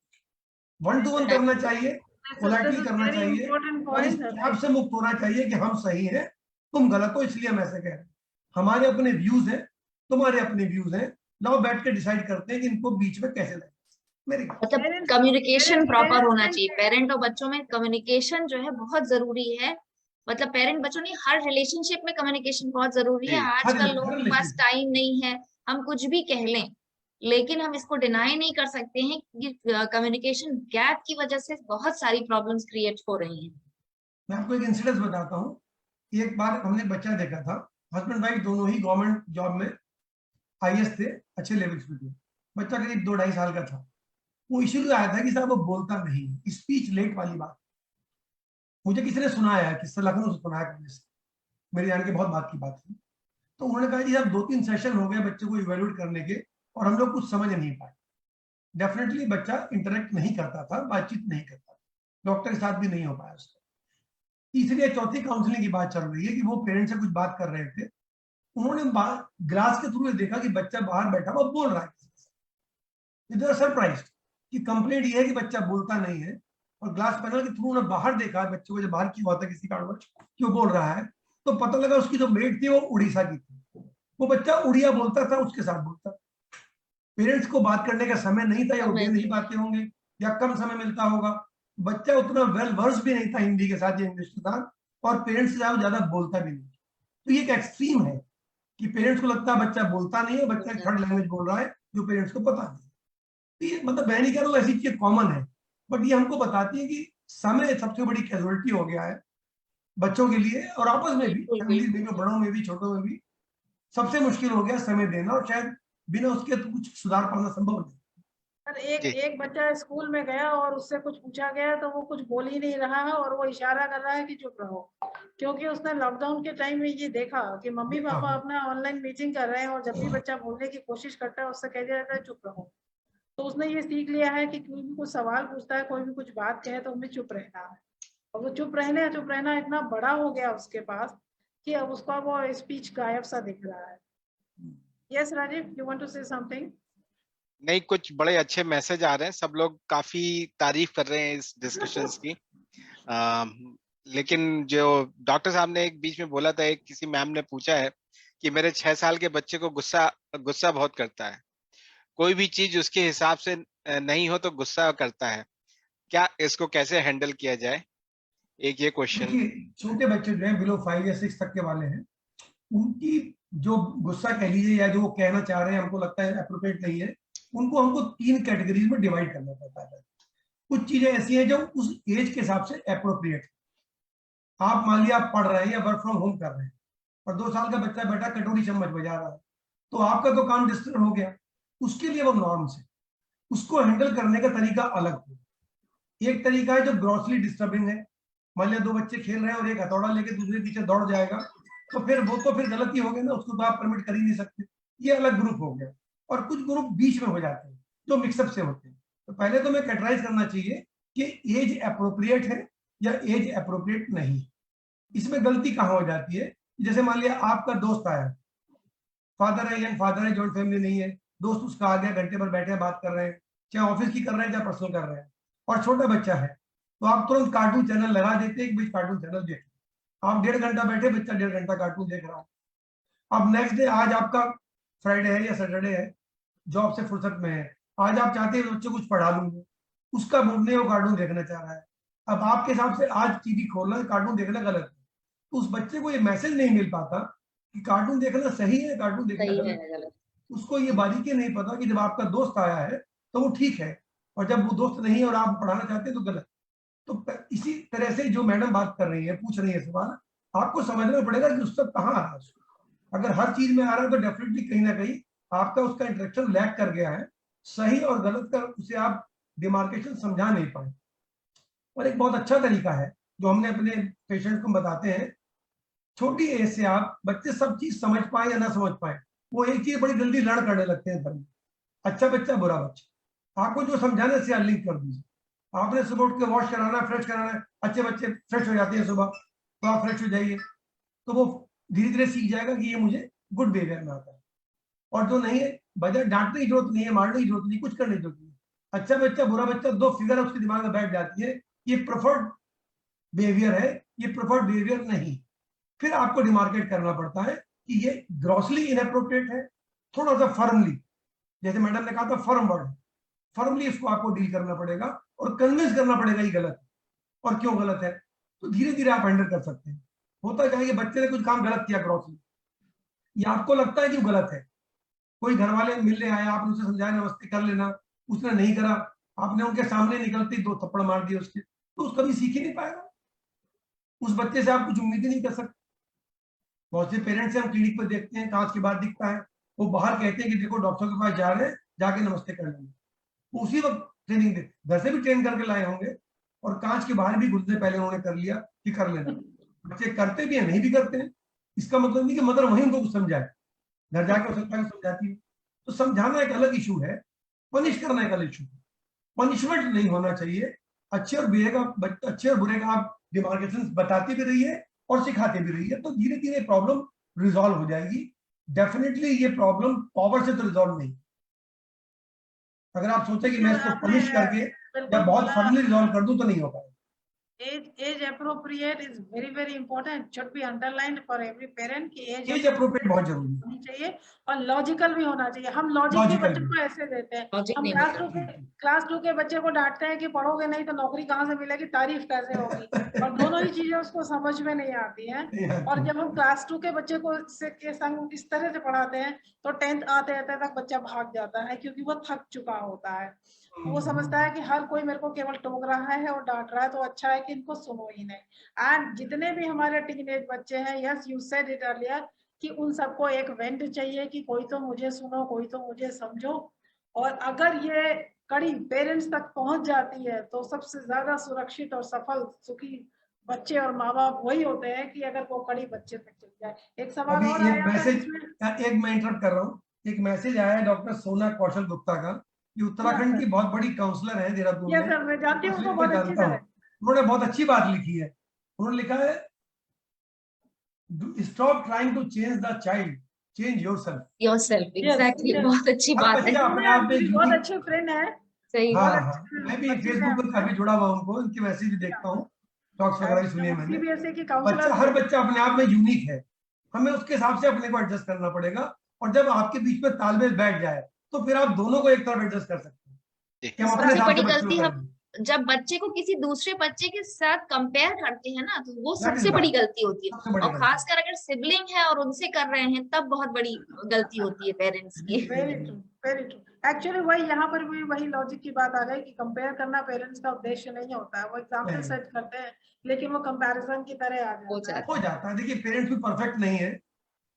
1 to 1 करना चाहिए, पोलाइटली करना चाहिए, और इस ट्रैप से मुक्त होना चाहिए कि हम सही हैं, तुम गलत हो, इसलिए हम ऐसे कह रहे हैं। हमारे अपने व्यूज हैं, तुम्हारे अपने व्यूज हैं, लाओ बैठ के डिसाइड करते हैं कि इनको बीच में कैसे लाएं। मेरे मतलब कम्युनिकेशन प्रॉपर होना चाहिए। पेरेंट और बच्चों में कम्युनिकेशन जो है बहुत जरूरी है। मतलब पेरेंट बच्चों नहीं, हर रिलेशनशिप में कम्युनिकेशन बहुत जरूरी है। आजकल लोगों के पास टाइम नहीं है, हम कुछ भी कह लें, लेकिन हम इसको डिनाई नहीं कर सकते हैं कि कम्युनिकेशन गैप की वजह से बहुत सारी प्रॉब्लम्स क्रिएट हो रही हैं। मैं आपको एक इंसिडेंस बताता हूँ। एक बार हमने बच्चा देखा था, हस्बैंड वाइफ दोनों ही गवर्नमेंट जॉब में IAS थे, अच्छे लेवल्स पे थे। बच्चा करीब 2-2.5 साल का था। वो इश्यू आया था कि साहब वो बोलता नहीं, स्पीच लेट वाली बात। मुझे किसी ने सुनाया, किससे लखनऊ से सुनाया, करने से मेरे जान के बहुत बात की बात थी। तो उन्होंने कहा कि साहब 2-3 सेशन हो गए बच्चे को इवेल्युएट करने के, और हम लोग कुछ समझ नहीं पाए। डेफिनेटली बच्चा इंटरेक्ट नहीं करता था, बातचीत नहीं करता था, डॉक्टर के साथ भी नहीं हो पाया उसका। तीसरी या चौथी काउंसलिंग की बात चल रही है कि वो पेरेंट्स से कुछ बात कर रहे थे। उन्होंने ग्लास के थ्रू देखा कि बच्चा बाहर बैठा हुआ बोल रहा है। सरप्राइज कि कंप्लेंट ये है कि बच्चा बोलता नहीं है, और ग्लास पैनल के थ्रू उन्होंने बाहर देखा बच्चे को, जब बाहर किया हुआ था किसी कारणवश कि वो बोल रहा है, तो पता लगा उसकी जो मेट थी वो उड़ीसा की थी। वो बच्चा उड़िया बोलता था, उसके साथ बोलता। पेरेंट्स को बात करने का समय नहीं था, या वो नहीं पाते होंगे, या कम समय मिलता होगा। बच्चा उतना वेल वर्स भी नहीं था हिंदी के साथ या इंग्लिश के साथ, और पेरेंट्स से ज्यादा बोलता भी नहीं। तो ये एक एक्सट्रीम है कि पेरेंट्स को लगता है बच्चा बोलता नहीं है, बच्चा थर्ड लैंग्वेज बोल रहा है, जो पेरेंट्स को पता नहीं। तो ये मतलब मैं नहीं कह रहा हूँ ऐसी चीज कॉमन है, बट ये हमको बताती है कि समय सबसे बड़ी कैजुअलिटी हो गया है बच्चों के लिए, और आपस में भी, फैमिली में भी, बड़ों में भी, छोटों में भी। सबसे मुश्किल हो गया समय देना, और शायद बिना उसके तो कुछ सुधार पाना संभव नहीं। पर एक बच्चा स्कूल में गया और उससे कुछ पूछा गया तो वो कुछ बोल ही नहीं रहा है, और वो इशारा कर रहा है कि चुप रहो, क्योंकि उसने लॉकडाउन के टाइम में ये देखा कि मम्मी पापा अपना ऑनलाइन मीटिंग कर रहे हैं, और जब भी बच्चा बोलने की कोशिश करता है उससे कह दिया जाता है चुप रहो। तो उसने ये सीख लिया है कि कोई भी कुछ सवाल पूछता है, कोई भी कुछ बात कहे तो हमें चुप रहना है। और वो चुप रहना इतना बड़ा हो गया उसके पास कि अब उसका वो स्पीच गायब सा दिख रहा है। Yes Rajiv, you want to say something? नहीं, कुछ बड़े अच्छे मैसेज आ रहे हैं, सब लोग काफी तारीफ कर रहे हैं इस डिस्कशंस की। लेकिन जो डॉक्टर साहब ने एक बीच में बोला था, एक किसी मैम ने पूछा है कि मेरे 6 साल के बच्चे को गुस्सा बहुत करता है, कोई भी चीज उसके हिसाब से नहीं हो तो गुस्सा करता है, क्या इसको कैसे हैंडल किया जाए? एक ये क्वेश्चन। छोटे बच्चे जो हैं बिलो 5 या 6 तक के वाले हैं, उनकी जो गुस्सा कह लीजिए या जो वो कहना चाह रहे हैं, हमको लगता है अप्रोप्रिएट नहीं है, उनको हमको 3 कैटेगरीज में डिवाइड करना पड़ता है। कुछ चीजें ऐसी हैं जो उस एज के हिसाब से अप्रोप्रिएट है। आप मान लिया आप पढ़ रहे हैं या वर्क फ्रॉम होम कर रहे हैं, और 2 साल का बच्चा बैठा कटोरी चम्मच बजा रहा है, तो आपका तो काम डिस्टर्ब हो गया। उसके लिए वो नॉर्म्स है, उसको हैंडल करने का तरीका अलग हो। एक तरीका है जो ग्रॉसली डिस्टर्बिंग है, मान लिया 2 बच्चे खेल रहे हैं और एक हथौड़ा लेके दूसरे पीछे दौड़ जाएगा, तो फिर वो तो फिर गलती हो गई ना, उसको तो आप परमिट कर ही नहीं सकते। ये अलग ग्रुप हो गया। और कुछ ग्रुप बीच में हो जाते हैं जो मिक्सअप से होते हैं। तो पहले तो मैं कैटेगराइज करना चाहिए कि एज अप्रोप्रिएट है या एज अप्रोप्रिएट नहीं। इसमें गलती कहाँ हो जाती है? जैसे मान लिया आपका दोस्त आया, फादर है, यंग फादर है, जॉइंट फैमिली नहीं है, दोस्त उसका आ गया, घंटे पर बैठे बात कर रहे हैं, चाहे ऑफिस की कर रहे हैं चाहे पर्सनल कर रहे हैं, और छोटा बच्चा है, तो आप तुरंत कार्टून चैनल लगा देते हैं, एक बीच कार्टून चैनल देख, आप 1.5 घंटा बैठे, बच्चा 1.5 घंटा कार्टून देख रहा है। अब नेक्स्ट डे, आज आपका फ्राइडे है या सैटरडे है, जॉब से फुर्सत में है, आज आप चाहते हैं बच्चे कुछ पढ़ा लूंगे, उसका मूड नहीं, वो कार्टून देखना चाह रहा है। अब आपके हिसाब से आज टीवी खोलना, कार्टून देखना गलत है, तो उस बच्चे को ये मैसेज नहीं मिल पाता कि कार्टून देखना सही है, कार्टून देखना गलत है। उसको ये बारीकी नहीं पता कि जब आपका दोस्त आया है तो वो ठीक है, और जब वो दोस्त नहीं है और आप पढ़ाना चाहते हैं तो गलत। तो इसी तरह से जो मैडम बात कर रही है, पूछ रही है सवाल, आपको समझना पड़ेगा कि उसका कहाँ आ रहा है। अगर हर चीज में आ रहा है तो डेफिनेटली कहीं ना कहीं आपका उसका इंटरेक्शन लैग कर गया है, सही और गलत का उसे आप डिमार्केशन समझा नहीं पाए। और एक बहुत अच्छा तरीका है जो हमने अपने पेशेंट को बताते हैं, छोटी एज से आप बच्चे सब चीज समझ पाए या ना समझ पाए, वो एक चीज बड़ी जल्दी लर्न करने लगते हैं। तभी अच्छा बच्चा बुरा बच्चा, आपको जो समझाने से लिंक कर दीजिए। आपने सुबह उठ के वॉश कराना है, फ्रेश कराना है, अच्छे बच्चे फ्रेश हो जाते हैं सुबह, तो आप फ्रेश हो जाइए, तो वो धीरे धीरे सीख जाएगा कि ये मुझे गुड बिहेवियर में आता है। और जो नहीं है, बजाय डांटने की जरूरत नहीं है, मारने की जरूरत नहीं, कुछ करने की जरूरत नहीं। अच्छा बच्चा बुरा बच्चा, दो फिगर उसके दिमाग में बैठ जाती है, ये प्रेफर्ड बिहेवियर है, ये प्रेफर्ड बिहेवियर नहीं। फिर आपको डिमार्केट करना पड़ता है कि ये ग्रॉसली इनअप्रोप्रिएट है, थोड़ा सा फर्मली, जैसे मैडम ने कहा था फर्म वर्ड, फर्मली इसको आपको डील करना पड़ेगा और कन्विंस करना पड़ेगा ये गलत है और क्यों गलत है। तो धीरे धीरे आप हैंडल कर सकते हैं। होता क्या है कि बच्चे ने कुछ काम गलत किया ग्रॉसली, ये आपको लगता है कि वो गलत है, कोई घर वाले मिलने आए, आपने उसे समझाया नमस्ते कर लेना, उसने नहीं करा, आपने उनके सामने निकलते ही 2 थप्पड़ मार दिए उसके, तो उस कभी सीख ही नहीं पाएगा। उस बच्चे से आप कुछ उम्मीद ही नहीं कर सकते। बहुत से पेरेंट्स हम क्लिनिक पे देखते हैं, कांच के बाहर दिखता है, वो बाहर कहते हैं कि देखो डॉक्टर के पास जा रहे हैं, जाके नमस्ते कर लेंगे, उसी वक्त ट्रेनिंग दे, घर से भी ट्रेन करके लाए होंगे और कांच के बाहर भी घुसने पहले उन्होंने कर लिया कि कर लेना। बच्चे करते भी हैं, नहीं भी करते हैं, इसका मतलब नहीं कि मदर वहीं उनको कुछ समझाए, घर जाके हो सकता है समझाती है। तो समझाना एक अलग इशू है, पनिश करना एक अलग इशू है। पनिशमेंट नहीं होना चाहिए, अच्छे और बुरे का आप डिमार्केशन बताते भी रहिए और सिखाते भी रहिए, तो धीरे धीरे प्रॉब्लम रिजॉल्व हो जाएगी। डेफिनेटली ये प्रॉब्लम पावर से तो रिजॉल्व नहीं। अगर आप सोचे कि मैं इसको पनिश करके या बहुत फर्मली रिजॉल्व कर दूं तो नहीं हो पाएगा। Age appropriate is very important, should be underlined for every parent कि एज अप्रोप्रिएट बहुत जरूरी है, होनी चाहिए और लॉजिकल भी होना चाहिए। हम लॉजिक के बच्चों को ऐसे देते हैं, हम क्लास 2 के बच्चे को डांटते हैं कि पढ़ोगे नहीं तो नौकरी कहाँ से मिलेगी, तारीफ कैसे होगी, और दोनों ही चीजें उसको समझ में नहीं आती हैं। और जब हम क्लास 2 के बच्चे को के संग इस तरह से पढ़ाते हैं तो 10th आते तक बच्चा भाग जाता है, क्योंकि वो थक चुका होता है। वो समझता है कि हर कोई मेरे को केवल टोक रहा है और डांट रहा है, तो अच्छा है कि इनको सुनो ही नहीं। एंड जितने भी हमारे टीनेज बच्चे हैं, yes you said it earlier, कि उन सबको एक वेंट चाहिए कि कोई तो मुझे सुनो, कोई तो मुझे समझो। और अगर ये कड़ी पेरेंट्स तक पहुंच जाती है तो सबसे ज्यादा सुरक्षित और सफल सुखी बच्चे और माँ बाप वही होते हैं कि अगर वो कड़ी बच्चे तक चल जाए। एक सवाल और आया एक मैं इंटरप्ट कर रहा हूँ, एक मैसेज आया है डॉक्टर सोना कौशल गुप्ता का, ये उत्तराखंड की बहुत बड़ी काउंसलर है देहरादून में। सर, मैं जानती हूँ, बहुत अच्छी तरह। उन्होंने बहुत अच्छी बात लिखी है। उन्होंने लिखा है, stop trying to change the child, change yourself. Exactly, बहुत अच्छी बात है। अपने आप में बहुत अच्छे फ्रेंड है। सही। हाँ, मैं भी फेसबुक पर काफी जुड़ा हुआ उनको, उनके मैसेज भी देखता हूँ, टॉक्स वगैरह भी सुनिए मैंने। हर बच्चा अपने आप में यूनिक है, हमें उसके हिसाब से अपने को एडजस्ट करना पड़ेगा। और जब आपके बीच में तालमेल बैठ जाए तो फिर आप दोनों को एक तरफ एडजस्ट कर सकते हैं। सबसे बड़ी गलती हम जब बच्चे को किसी दूसरे बच्चे के साथ कंपेयर करते हैं ना, तो वो सबसे बड़ी गलती होती है। और खासकर अगर सिबलिंग है और उनसे कर रहे हैं, तब बहुत बड़ी गलती होती है पेरेंट्स की। Very true. एक्चुअली वही यहाँ पर भी वही लॉजिक की बात आ गई कि कंपेयर करना पेरेंट्स का उद्देश्य नहीं होता है। वो एग्जाम्पल सेट करते हैं, लेकिन वो कंपैरिजन की तरह हो जाता है। देखिए, पेरेंट्स भी परफेक्ट नहीं है,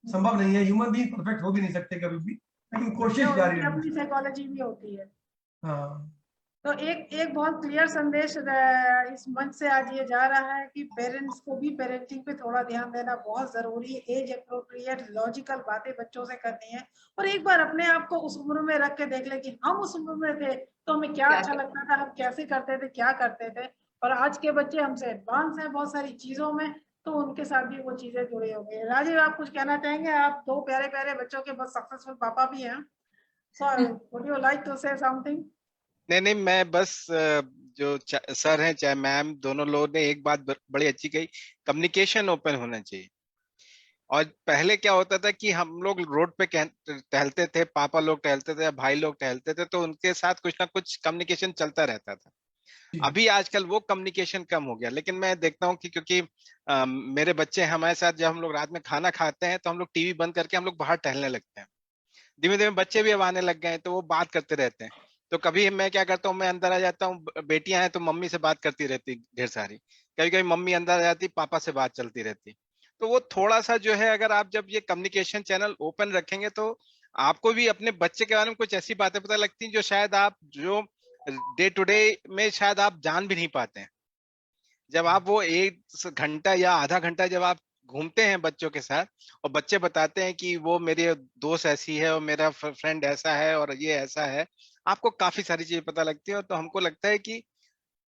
संभव नहीं है, ह्यूमन बीइंग परफेक्ट हो भी नहीं सकते कभी भी, लेकिन कोशिश जारी रहनी, अपनी साइकोलॉजी भी होती है। हाँ। तो एक बहुत क्लियर संदेश इस मंच से आज ये जा रहा है कि पेरेंट्स को भी पेरेंटिंग पे थोड़ा ध्यान देना बहुत जरूरी है। एज अप्रोप्रिएट लॉजिकल बातें बच्चों से करनी है, और एक बार अपने आप को उस उम्र में रख के देख ले कि हम उस उम्र में थे तो हमें क्या अच्छा लगता था, हम कैसे करते थे, क्या करते थे। और आज के बच्चे हमसे एडवांस है बहुत सारी चीजों में, तो उनके साथ भी वो चीजें जुड़ी हो गई। राजीव, आप कुछ कहना चाहेंगे? आप 2 प्यारे प्यारे बच्चों के बहुत सक्सेसफुल पापा भी हैं, so would you like to say something? नहीं, मैं बस जो सर हैं चाहे मैम, दोनों लोगों ने एक बात बड़ी अच्छी कही, कम्युनिकेशन ओपन होना चाहिए। और पहले क्या होता था कि हम लोग रोड पे टहलते थे, पापा लोग टहलते थे, भाई लोग टहलते थे, तो उनके साथ कुछ ना कुछ कम्युनिकेशन चलता रहता था। अभी आजकल वो कम्युनिकेशन कम हो गया। लेकिन मैं देखता हूँ कि क्योंकि मेरे बच्चे हमारे साथ, जब हम लोग रात में खाना खाते हैं तो हम लोग टीवी बंद करके हम लोग बाहर टहलने लगते हैं। धीमे धीमे बच्चे भी अब आने लग गए हैं, तो वो बात करते रहते हैं। तो कभी मैं क्या करता हूँ, मैं अंदर आ जाता हूँ, बेटियां हैं तो मम्मी से बात करती रहती ढेर सारी, कभी कभी मम्मी अंदर आ जाती, पापा से बात चलती रहती। तो वो थोड़ा सा जो है, अगर आप जब ये कम्युनिकेशन चैनल ओपन रखेंगे तो आपको भी अपने बच्चे के बारे में कुछ ऐसी बातें पता लगती हैं जो शायद आप जो डे टू डे में शायद आप जान भी नहीं पाते हैं। जब आप वो 1 घंटा या आधा घंटा जब आप घूमते हैं बच्चों के साथ, और बच्चे बताते हैं कि वो मेरे दोस्त ऐसी है और मेरा फ्रेंड ऐसा है और ये ऐसा है, आपको काफी सारी चीजें पता लगती है। तो हमको लगता है कि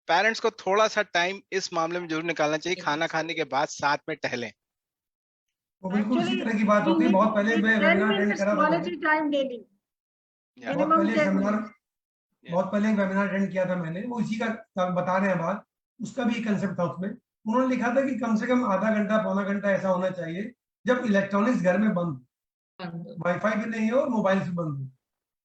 पेरेंट्स को थोड़ा सा टाइम इस मामले में जरूर निकालना चाहिए, खाना खाने के बाद साथ में टहलें। वो बिल्कुल इसी Actually, तरह की बात we होती है। need बहुत पहले मैं 10 वेबिनार अटेंड minutes करा था मैंने, quality time daily. Yeah. बहुत Minimum पहले एक 10 सेमिनार, minutes. बहुत पहले एक वेबिनार अटेंड किया था मैंने, वो इसी का बता रहे हैं बात, उसका भी कंसेप्ट था उसमें। उन्होंने लिखा था कि कम से कम आधा घंटा पौना घंटा ऐसा होना चाहिए जब इलेक्ट्रॉनिक्स घर में बंद, वाईफाई भी नहीं हो और मोबाइल भी बंद हो।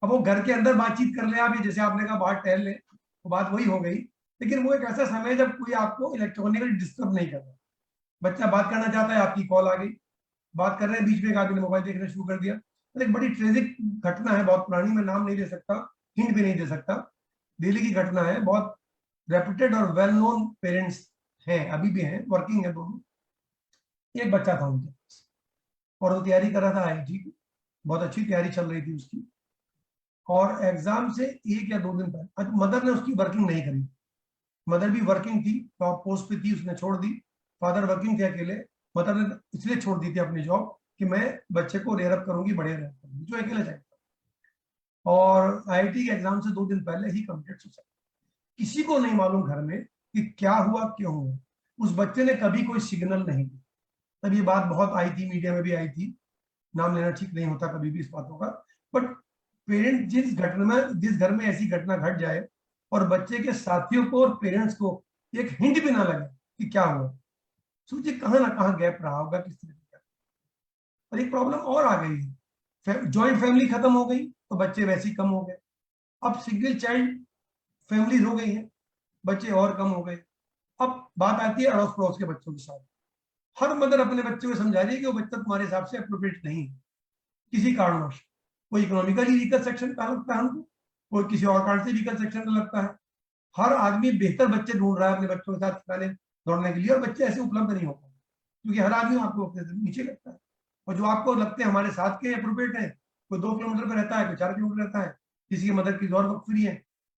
अब वो घर के अंदर बातचीत कर ले आप, ये जैसे आपने कहा बाहर टहल ले, वो बात वही हो गई। लेकिन वो एक ऐसा समय है जब कोई आपको इलेक्ट्रॉनिकली डिस्टर्ब नहीं कर रहा। बच्चा बात करना चाहता है, आपकी कॉल आ गई, बात कर रहे हैं, बीच में एक आदमी ने मोबाइल देखना शुरू कर दिया। तो एक बड़ी ट्रेजिक घटना है, बहुत पुरानी, मैं नाम नहीं दे सकता, हिंट भी नहीं दे सकता, दिल्ली की घटना है। बहुत रेपुटेड और वेल नोन पेरेंट्स हैं, अभी भी हैं, वर्किंग है दोनों। एक बच्चा था उनके पास और वो तैयारी कर रहा था आईआईटी की, बहुत अच्छी तैयारी चल रही थी उसकी, और एग्जाम से 1 या 2 दिन पहले मदर ने उसकी वर्किंग नहीं करी। मदर भी वर्किंग थी, टॉप पोस्ट पे थी, उसने छोड़ दी। फादर वर्किंग थे अकेले, मदर ने इसलिए छोड़ दी थी अपनी जॉब कि मैं बच्चे को रेयर अप करूंगी, बड़े रेयर करूंगी, जो अकेले चाहता। और आईआईटी के एग्जाम से 2 दिन पहले ही कमिटेड सुसाइड। किसी को नहीं मालूम घर में कि क्या हुआ, क्यों हुआ। उस बच्चे ने कभी कोई सिग्नल नहीं दी। तब ये बात बहुत आई थी, मीडिया में भी आई थी, नाम लेना ठीक नहीं होता कभी भी इस बातों का। बट पेरेंट जिस घर में ऐसी घटना घट जाए और बच्चे के साथियों को और पेरेंट्स को एक हिंट भी ना लगे कि क्या हुआ, सोचिए कहाँ ना कहाँ गैप रहा होगा, किस तरह का। और एक प्रॉब्लम और आ गई है, जॉइंट फैमिली खत्म हो गई तो बच्चे वैसे ही कम हो गए। अब सिंगल चाइल्ड फैमिली हो गई है, बच्चे और कम हो गए। अब बात आती है अड़ोस पड़ोस के बच्चों के साथ। हर मदर अपने बच्चे को समझा रही है कि वो बच्चा तुम्हारे हिसाब से अप्रोप्रिएट नहीं है किसी कारणवश। कोई इकोनॉमिकली वीकर सेक्शन का लगता है हमको, कोई किसी और कारण से वीकर सेक्शन का लगता है। हर आदमी बेहतर बच्चे ढूंढ रहा है अपने बच्चों के साथ खिलाने दौड़ने के लिए, और बच्चे ऐसे उपलब्ध नहीं हो पाते क्योंकि हर आदमी आपको अपने से नीचे लगता है। और जो आपको लगते हैं हमारे साथ के अप्रोप्रिएट है, कोई 2 किलोमीटर पर रहता है, कोई 4 किलोमीटर रहता है, किसी की मदद की और वक्त फ्री है।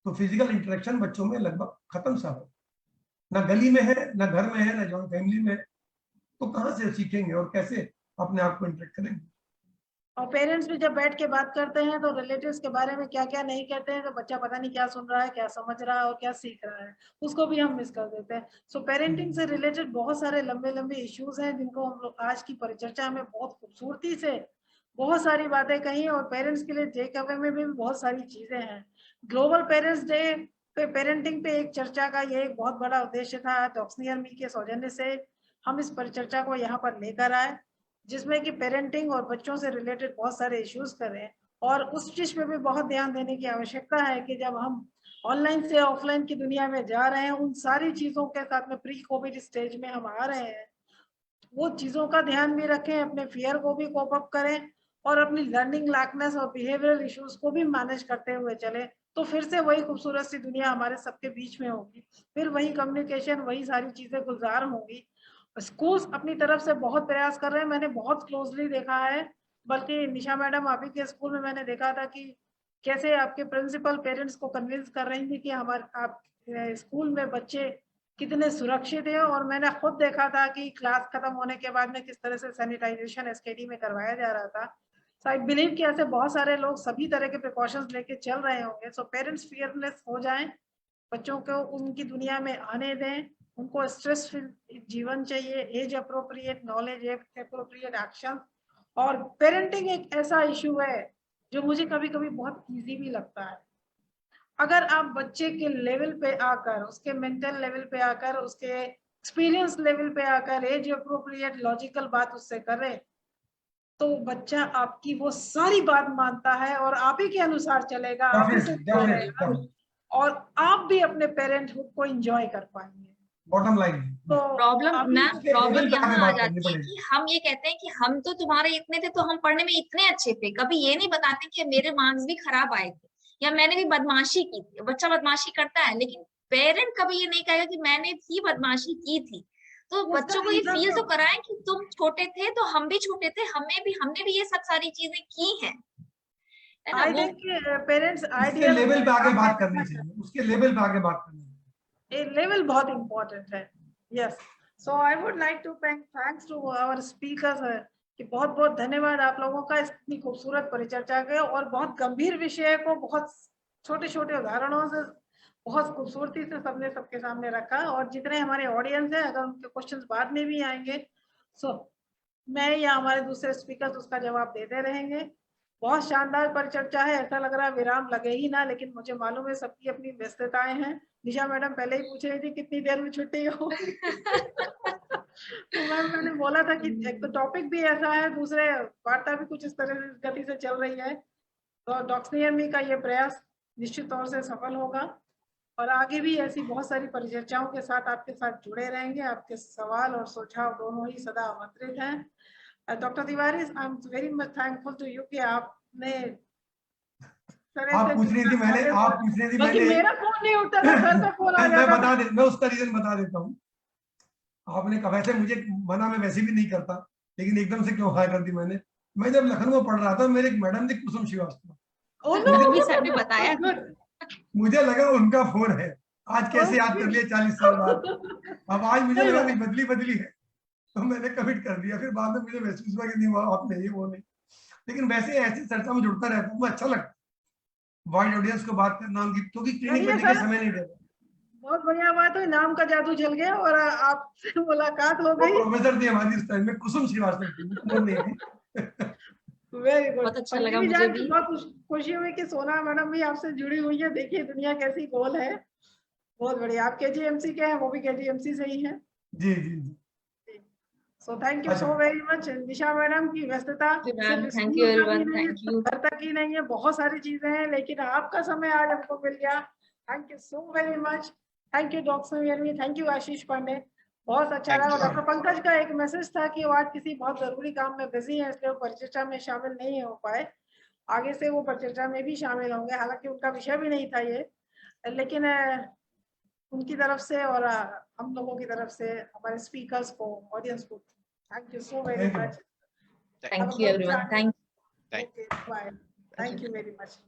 तो फिजिकल इंटरेक्शन बच्चों में लगभग खत्म सा हो, ना गली में है, ना घर में है, ना जॉइंट फैमिली में है। तो कहाँ से सीखेंगे और कैसे अपने आप को इंटरेक्ट करेंगे। और पेरेंट्स भी जब बैठ के बात करते हैं तो रिलेटिव्स के बारे में क्या क्या नहीं कहते हैं, तो बच्चा पता नहीं क्या सुन रहा है, क्या समझ रहा है और क्या सीख रहा है, उसको भी हम मिस कर देते हैं। सो पेरेंटिंग से रिलेटेड बहुत सारे लंबे लंबे इश्यूज हैं जिनको हम लोग आज की परिचर्चा में बहुत खूबसूरती से बहुत सारी बातें कही, और पेरेंट्स के लिए टेक अवे में भी बहुत सारी चीजें हैं। ग्लोबल पेरेंट्स डे पे पेरेंटिंग पे एक चर्चा का ये एक बहुत बड़ा उद्देश्य था। टॉक्सनियर मी के सौजन्य से हम इस परिचर्चा को यहाँ पर लेकर आए, जिसमें कि पेरेंटिंग और बच्चों से रिलेटेड बहुत सारे इश्यूज कर रहे हैं। और उस चीज पे भी बहुत ध्यान देने की आवश्यकता है कि जब हम ऑनलाइन से ऑफलाइन की दुनिया में जा रहे हैं, उन सारी चीजों के साथ में प्री कोविड स्टेज में हम आ रहे हैं, वो चीजों का ध्यान भी रखें, अपने फियर को भी कोप अप करें और अपनी लर्निंग लैकनेस और बिहेवियरल इश्यूज को भी मैनेज करते हुए चले। तो फिर से वही खूबसूरत सी दुनिया हमारे सबके बीच में होगी, फिर वही कम्युनिकेशन, वही सारी चीजें गुलजार होंगी। स्कूल्स अपनी तरफ से बहुत प्रयास कर रहे हैं, मैंने बहुत क्लोजली देखा है। बल्कि निशा मैडम आप ही के स्कूल में मैंने देखा था कि कैसे आपके प्रिंसिपल पेरेंट्स को कन्विंस कर रही थी कि हमारे आप स्कूल में बच्चे कितने सुरक्षित है। और मैंने खुद देखा था कि क्लास खत्म होने के बाद में किस तरह से सैनिटाइजेशन एसकेडी में करवाया जा रहा था। सो आई बिलीव कि ऐसे बहुत सारे लोग सभी तरह के प्रिकॉशंस लेके चल रहे होंगे। सो पेरेंट्स फियरलेस हो जाएं, बच्चों को उनकी दुनिया में आने दें, उनको स्ट्रेस फ्री जीवन चाहिए, age appropriate knowledge, appropriate action. और पेरेंटिंग एक ऐसा इशू है जो मुझे कभी कभी बहुत इजी भी लगता है। अगर आप बच्चे के लेवल पे आकर, उसके मेंटल लेवल पे आकर, उसके एक्सपीरियंस लेवल पे आकर एज अप्रोप्रिएट लॉजिकल बात उससे करें, तो बच्चा आपकी वो सारी बात मानता है और आप ही के अनुसार चलेगा, आप ही से डेफिनेटली और आप भी अपने पेरेंटहुड को एंजॉय कर पाएंगे। Bottom line. तो प्रॉब्लम अभी मैम, इसके प्रॉब्लम लेवल पे आगे यहाँ आ बात करनी जाती है पड़ेगी। कि हम ये कहते हैं कि हम तो तुम्हारे इतने थे तो हम पढ़ने में इतने अच्छे थे, कभी ये नहीं बताते कि मेरे मार्क्स भी खराब आए थे या मैंने भी बदमाशी की थी। बच्चा बदमाशी करता है लेकिन पेरेंट कभी ये नहीं कहेगा कि मैंने भी बदमाशी की थी। तो उसका बच्चों को ये reason फील तो तो- कराएं कि तुम छोटे थे तो हम भी छोटे थे, हमने भी ये सब सारी चीजें की हैं, है ना। I वो think पेरेंट्स उसके आइडियल लेवल पे आगे बात करनी चाहिए, उसके लेवल पे आगे बात करनी चाहिए। लेवल बहुत इम्पोर्टेंट है। Yes, so I would like to thanks to our speakers कि बहुत बहुत धन्यवाद आप लोगों का इतनी खूबसूरत परिचर्चा के और बहुत गंभीर विषय को बहुत छोटे छोटे उदाहरणों से बहुत खूबसूरती से सबने सबके सामने रखा। और जितने हमारे ऑडियंस है अगर उनके क्वेश्चंस बाद में भी आएंगे सो मैं या हमारे दूसरे स्पीकर्स उसका जवाब देते रहेंगे। बहुत शानदार परिचर्चा है, ऐसा लग रहा है विराम लगे ही ना, लेकिन मुझे मालूम है सबकी अपनी व्यस्तताएं हैं। निशा मैडम पहले ही पूछ रही थी कितनी देर में छुट्टी हो। तो मैम मैंने बोला था कि एक तो टॉपिक भी ऐसा है, दूसरे वार्ता भी कुछ इस तरह से गति से चल रही है। तो डॉक्सनियमी का ये प्रयास निश्चित तौर से सफल होगा और आगे भी ऐसी बहुत सारी परिचर्चाओं के साथ आपके साथ जुड़े रहेंगे। आपके सवाल और सुझाव दोनों ही सदा आमंत्रित हैं। Doctor Tiwari, I am very much thankful to you कि आपने आप पूछ रही थी मैंने, आप पूछ रही थी बल्कि मैंने, मेरा फोन नहीं उठता था, सर का फोन आ जाता था। मैं उसका रीजन बता देता हूँ। आपने कहा वैसे मुझे मना मैं वैसे भी नहीं करता, लेकिन एकदम से क्यों हाई कर दी मैंने। मैं जब लखनऊ में पढ़ रहा था मेरे एक मैडम थी कुसुम श्रीवास्तव, Oh, no! भी सर ने बताया था। मुझे लगा उनका फोन है। आज कैसे याद कर लिया 40 साल बाद। अब आज मुझे लगा नहीं बदली है तो मैंने कमिट कर दिया। फिर बाद में मुझे महसूस हुआ कि नहीं आप नहीं वो नहीं, लेकिन वैसे ऐसी चर्चा में जुड़ता रहता हूँ, अच्छा लगता है वाइड ऑडियंस को बात करना उनकी, क्योंकि क्लिनिक में देखिए समय नहीं देता। बहुत बढ़िया बात है, नाम का जादू चल गया और आपसे मुलाकात हो गई। प्रोफेसर थी हमारी उस टाइम में, कुसुम श्रीवास्तव थी, कुसुम नहीं थी। वेरी गुड, बहुत अच्छा लगा मुझे भी। बहुत खुशी हुई कि सोना मैडम भी आपसे जुड़ी हुई है। देखिए दुनिया कैसी गोल है। बहुत बढ़िया, आप केजीएमसी के हैं, वो भी केजीएमसी से ही है। जी जी जी। So thank you so very much. Nisha madam की व्यस्तता thank you everyone, thank you. घर तक ही नहीं है, बहुत सारी चीजें हैं, लेकिन आपका समय आज हमको मिल गया। Thank you so very much. Thank you doctor, thank you Ashish Pandey, बहुत अच्छा रहा। डॉक्टर पंकज का एक मैसेज था कि वो आज किसी बहुत जरूरी काम में बिजी है, इसलिए वो परिचर्चा में शामिल नहीं हो पाए। आगे से वो परिचर्चा में भी शामिल होंगे, हालांकि उनका विषय भी नहीं था ये, लेकिन उनकी तरफ से और हम लोगों की तरफ से हमारे स्पीकर्स को, ऑडियंस को thank you so very much. Thank you everyone, thank okay bye, thank you very much.